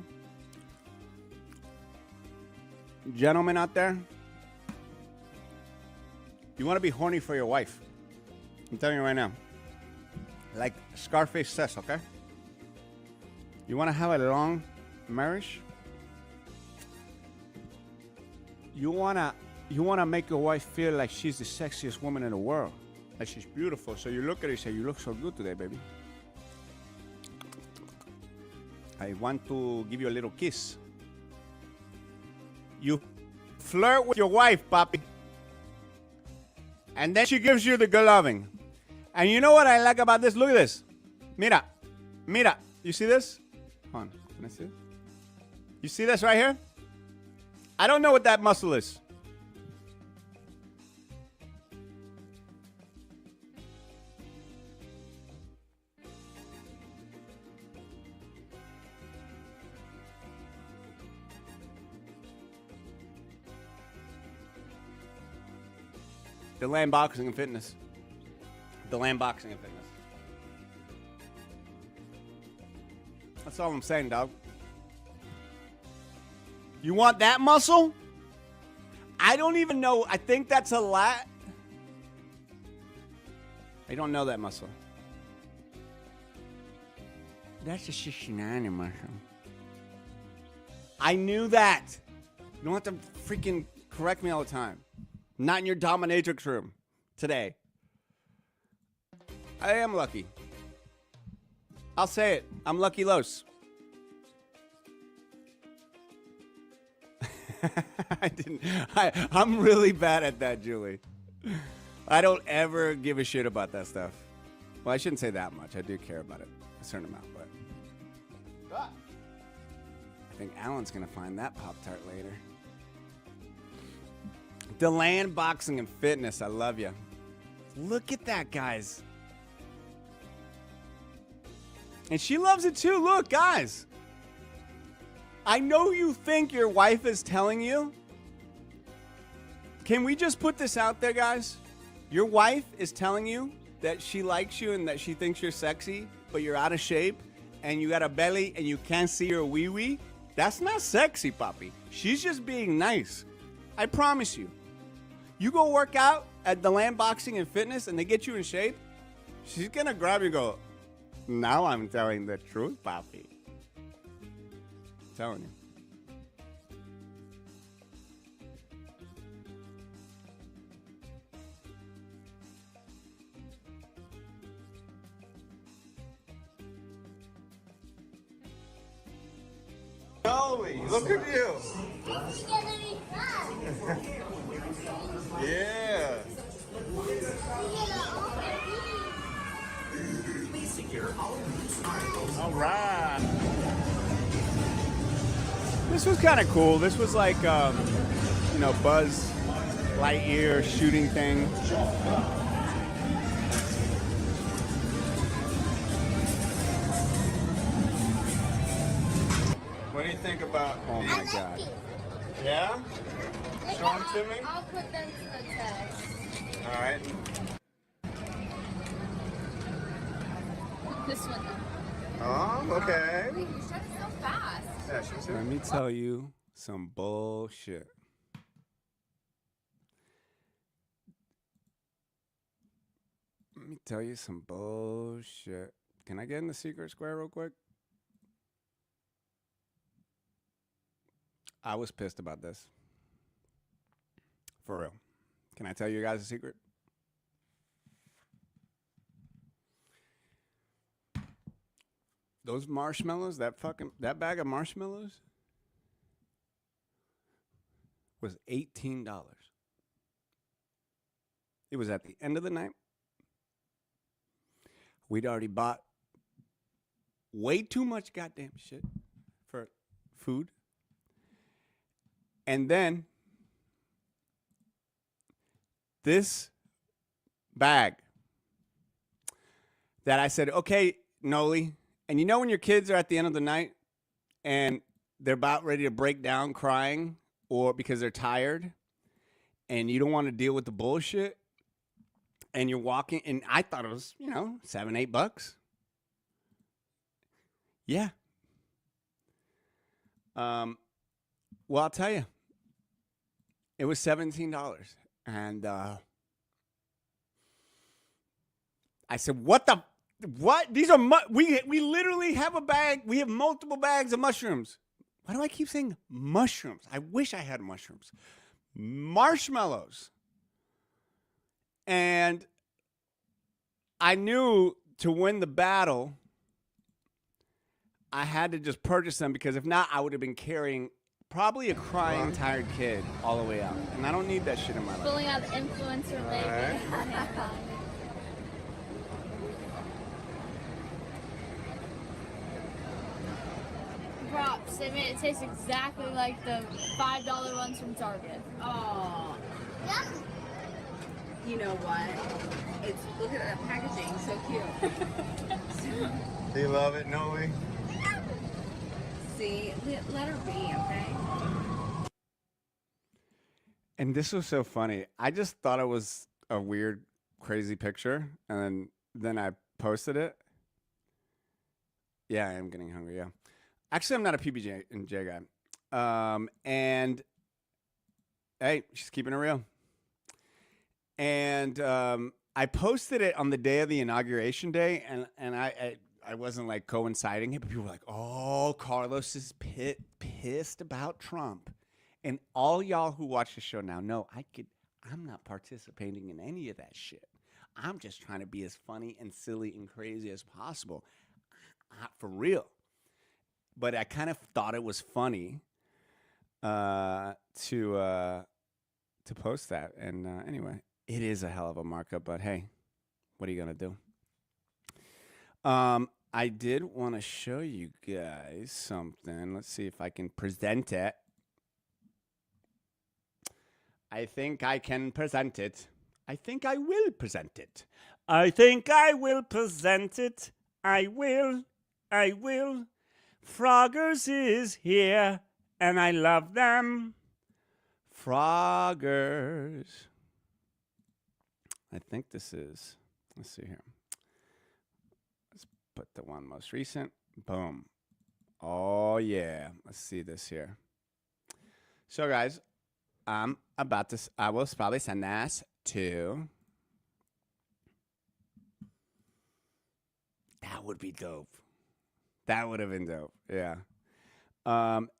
Gentlemen out there, you want to be horny for your wife. I'm telling you right now. Like Scarface says, okay? You want to have a long marriage? You wanna make your wife feel like she's the sexiest woman in the world. Like she's beautiful. So you look at her and say, you look so good today, baby. I want to give you a little kiss. You flirt with your wife, papi. And then she gives you the good loving. And you know what I like about this? Look at this. Mira. Mira. You see this? Hold on. Can I see it? You see this right here? I don't know what that muscle is. The land boxing and fitness. The land boxing and fitness. That's all I'm saying, dog. You want that muscle? I don't even know. I think that's a lat. I don't know that muscle. That's a 69 muscle. I knew that. You don't have to freaking correct me all the time. Not in your dominatrix room today. I am lucky. I'll say it. I'm Lucky Los. I'm really bad at that, Julie. I don't ever give a shit about that stuff. Well, I shouldn't say that much. I do care about it a certain amount, but I think Alan's gonna find that Pop-Tart later. Deland Boxing and Fitness. I love you. Look at that, guys. And she loves it too. Look, guys. I know you think your wife is telling you. Can we just put this out there, guys? Your wife is telling you that she likes you and that she thinks you're sexy, but you're out of shape and you got a belly and you can't see your wee-wee. That's not sexy, Poppy. She's just being nice. I promise you. You go work out at the Land Boxing and Fitness and they get you in shape, she's going to grab you and go, now I'm telling the truth, Poppy. I'm telling you. Joey, look at you. It's gonna be fun. Yeah. All right. This was kind of cool. This was like, Buzz Lightyear shooting thing. What do you think about? Oh my God. Yeah? Show them to me. I'll put them to the test. All right. This one. Oh, okay. Wait, you shut so fast. Yeah, let me tell you some bullshit. Let me tell you some bullshit. Can I get in the secret square real quick? I was pissed about this. For real. Can I tell you guys a secret? Those marshmallows, that bag of marshmallows was $18. It was at the end of the night. We'd already bought way too much goddamn shit for food. And then this bag that I said, okay, Noli, and you know when your kids are at the end of the night and they're about ready to break down crying or because they're tired and you don't want to deal with the bullshit, and you're walking, and I thought it was, $7, $8. Yeah. Well, I'll tell you, it was $17, and I said, "What? These are we literally have a bag. We have multiple bags of mushrooms. Why do I keep saying mushrooms? I wish I had mushrooms. Marshmallows." And I knew to win the battle, I had to just purchase them, because if not, I would have been carrying probably a crying, tired kid all the way out. And I don't need that shit in my life. Pulling out the influencer label. Props. They made it taste exactly like the $5 ones from Target. Oh. You know what? Look at that packaging, so cute. Do you love it, Noe? See, let her be, okay? And this was so funny. I just thought it was a weird, crazy picture, and then I posted it. Yeah, I am getting hungry, yeah. Actually, I'm not a PB&J guy. And, hey, she's keeping it real. And I posted it on the day of the inauguration day, and I wasn't like coinciding it, but people were like, "Oh, Carlos is pissed about Trump." And all y'all who watch the show now know I'm not participating in any of that shit. I'm just trying to be as funny and silly and crazy as possible, for real. But I kind of thought it was funny to post that, and anyway. It is a hell of a markup, but hey, what are you going to do? I did want to show you guys something. Let's see if I can present it. I think I can present it. I think I will present it. I think I will present it. I will. Froggers is here, and I love them. Froggers. I think this is, let's see here. Let's put the one most recent. Boom. Oh, yeah. Let's see this here. So, guys, I will probably send this to. That would be dope. That would have been dope. Yeah.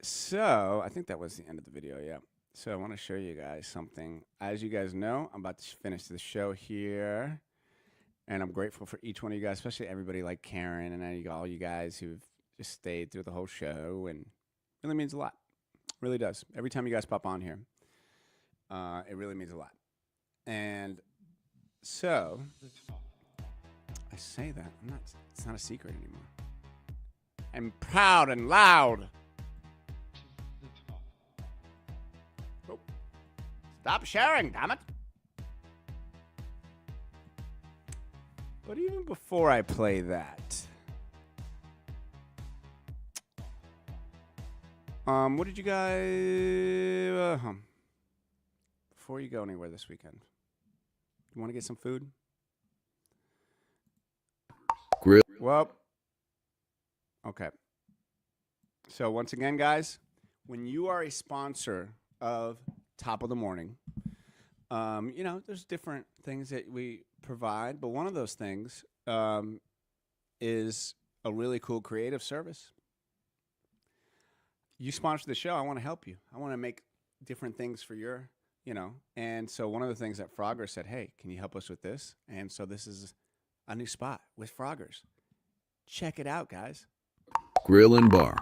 So, I think that was the end of the video. Yeah. So I want to show you guys something. As you guys know, I'm about to finish the show here, and I'm grateful for each one of you guys, especially everybody like Karen and all you guys who've just stayed through the whole show, and it really means a lot. It really does. Every time you guys pop on here, it really means a lot. And so I say that it's not a secret anymore. I'm proud and loud. Stop sharing, damn it. But even before I play that, what did you guys, before you go anywhere this weekend, you want to get some food? Grill. Well, okay. So once again, guys, when you are a sponsor of Top of the Morning, there's different things that we provide, but one of those things is a really cool creative service. You sponsor the show, I want to help you. I want to make different things for your, and so one of the things that Frogger said, hey, can you help us with this? And so this is a new spot with Froggers. Check it out, guys. Grill and Bar.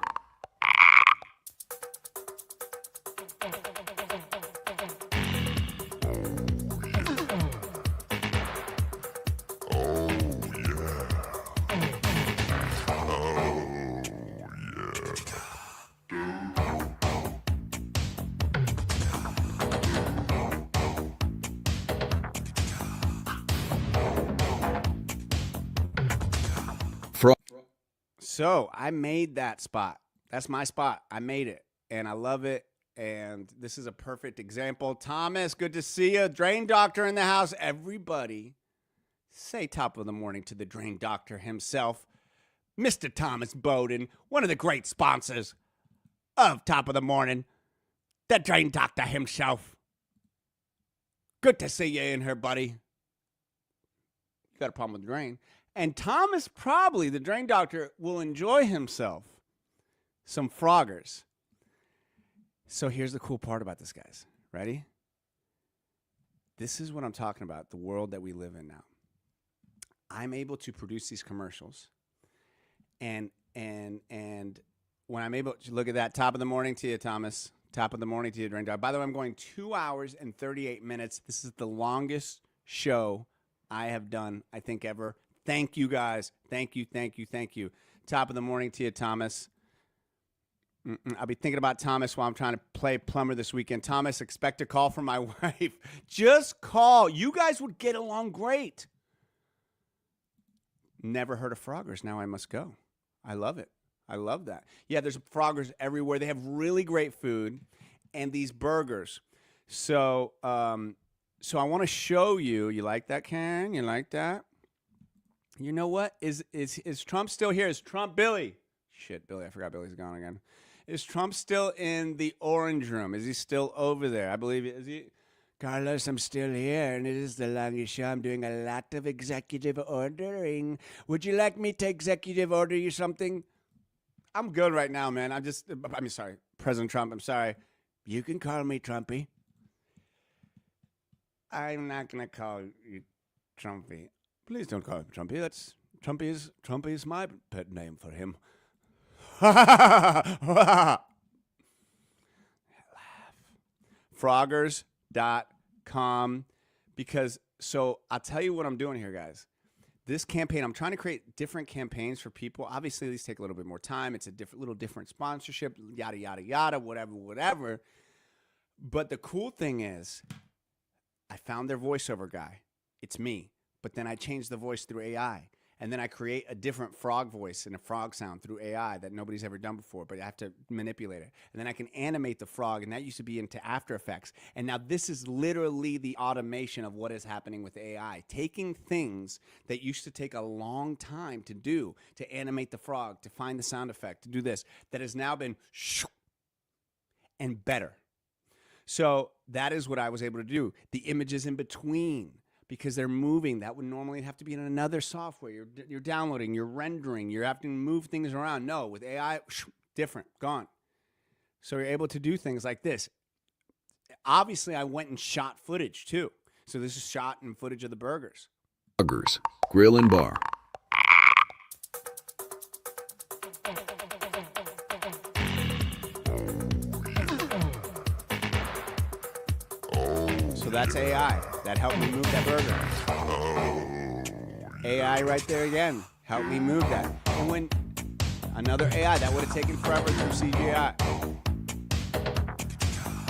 So I made that spot. That's my spot. I made it, and I love it. And this is a perfect example. Thomas, good to see you. Drain Doctor in the house. Everybody say top of the morning to the Drain Doctor himself, Mr. Thomas Bowden, one of the great sponsors of Top of the Morning, the Drain Doctor himself. Good to see you in here, buddy. You got a problem with drain. And Thomas, probably, the Drain Doctor, will enjoy himself some Froggers. So here's the cool part about this, guys. Ready? This is what I'm talking about, the world that we live in now. I'm able to produce these commercials. And when I'm able to look at that, top of the morning to you, Thomas. Top of the morning to you, Drain Doctor. By the way, I'm going 2 hours and 38 minutes. This is the longest show I have done, I think, ever. Thank you, guys. Thank you. Top of the morning to you, Thomas. I'll be thinking about Thomas while I'm trying to play plumber this weekend. Thomas, expect a call from my wife. Just call. You guys would get along great. Never heard of Froggers. Now I must go. I love it. I love that. Yeah, there's Froggers everywhere. They have really great food and these burgers. So I want to show you. You like that, Karen? You like that? You know what? Is Trump still here? Is Trump Billy? Shit, Billy. I forgot Billy's gone again. Is Trump still in the orange room? Is he still over there? I believe is he. Carlos, I'm still here, and it is the longest show. I'm doing a lot of executive ordering. Would you like me to executive order you something? I'm good right now, man. Sorry, President Trump, I'm sorry. You can call me Trumpy. I'm not going to call you Trumpy. Please don't call him Trumpy. Trumpy is my pet name for him. Froggers.com because I'll tell you what I'm doing here, guys. This campaign, I'm trying to create different campaigns for people. Obviously, these take a little bit more time. It's a little different sponsorship, yada, yada, yada, whatever. But the cool thing is I found their voiceover guy. It's me. But then I changed the voice through AI. And then I create a different frog voice and a frog sound through AI that nobody's ever done before, but I have to manipulate it. And then I can animate the frog, and that used to be into After Effects. And now this is literally the automation of what is happening with AI. Taking things that used to take a long time to do, to animate the frog, to find the sound effect, to do this, that has now been and better. So that is what I was able to do. The images in between. Because they're moving. That would normally have to be in another software. You're downloading, you're rendering, you're having to move things around. No, with AI, different, gone. So you're able to do things like this. Obviously, I went and shot footage too. So this is shot and footage of the burgers. Burgers, Grill and Bar. So that's AI. That helped me move that burger. AI right there again. Helped me move that. And when another AI, that would have taken forever through CGI.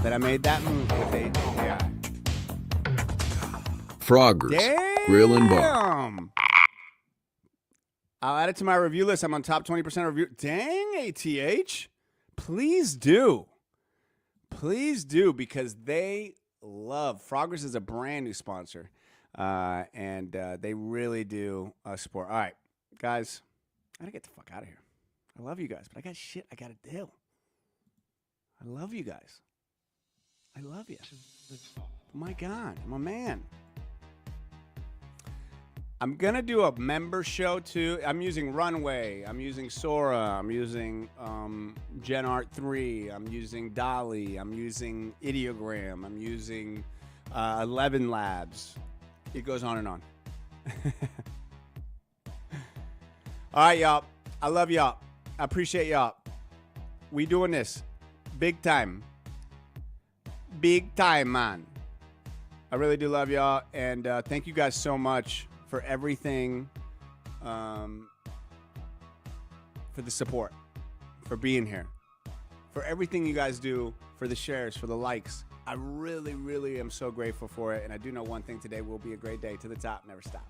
But I made that move with AI. Froggers, Grill and Bar. I'll add it to my review list. I'm on top 20% review. Dang, ATH. Please do. Please do, because they love Froggers is a brand new sponsor, and they really do support. All right, guys, I gotta get the fuck out of here. I love you guys, but I got shit I gotta do. I love you guys. I love you. Oh my God, I'm a man. I'm gonna do a member show too. I'm using Runway. I'm using Sora. I'm using Gen Art 3. I'm using Dolly. I'm using Ideogram. I'm using 11 Labs. It goes on and on. All right, y'all. I love y'all. I appreciate y'all. We doing this big time. Big time, man. I really do love y'all, and thank you guys so much for everything, for the support, for being here, for everything you guys do, for the shares, for the likes. I really, really am so grateful for it. And I do know one thing: today will be a great day. To the top, never stop.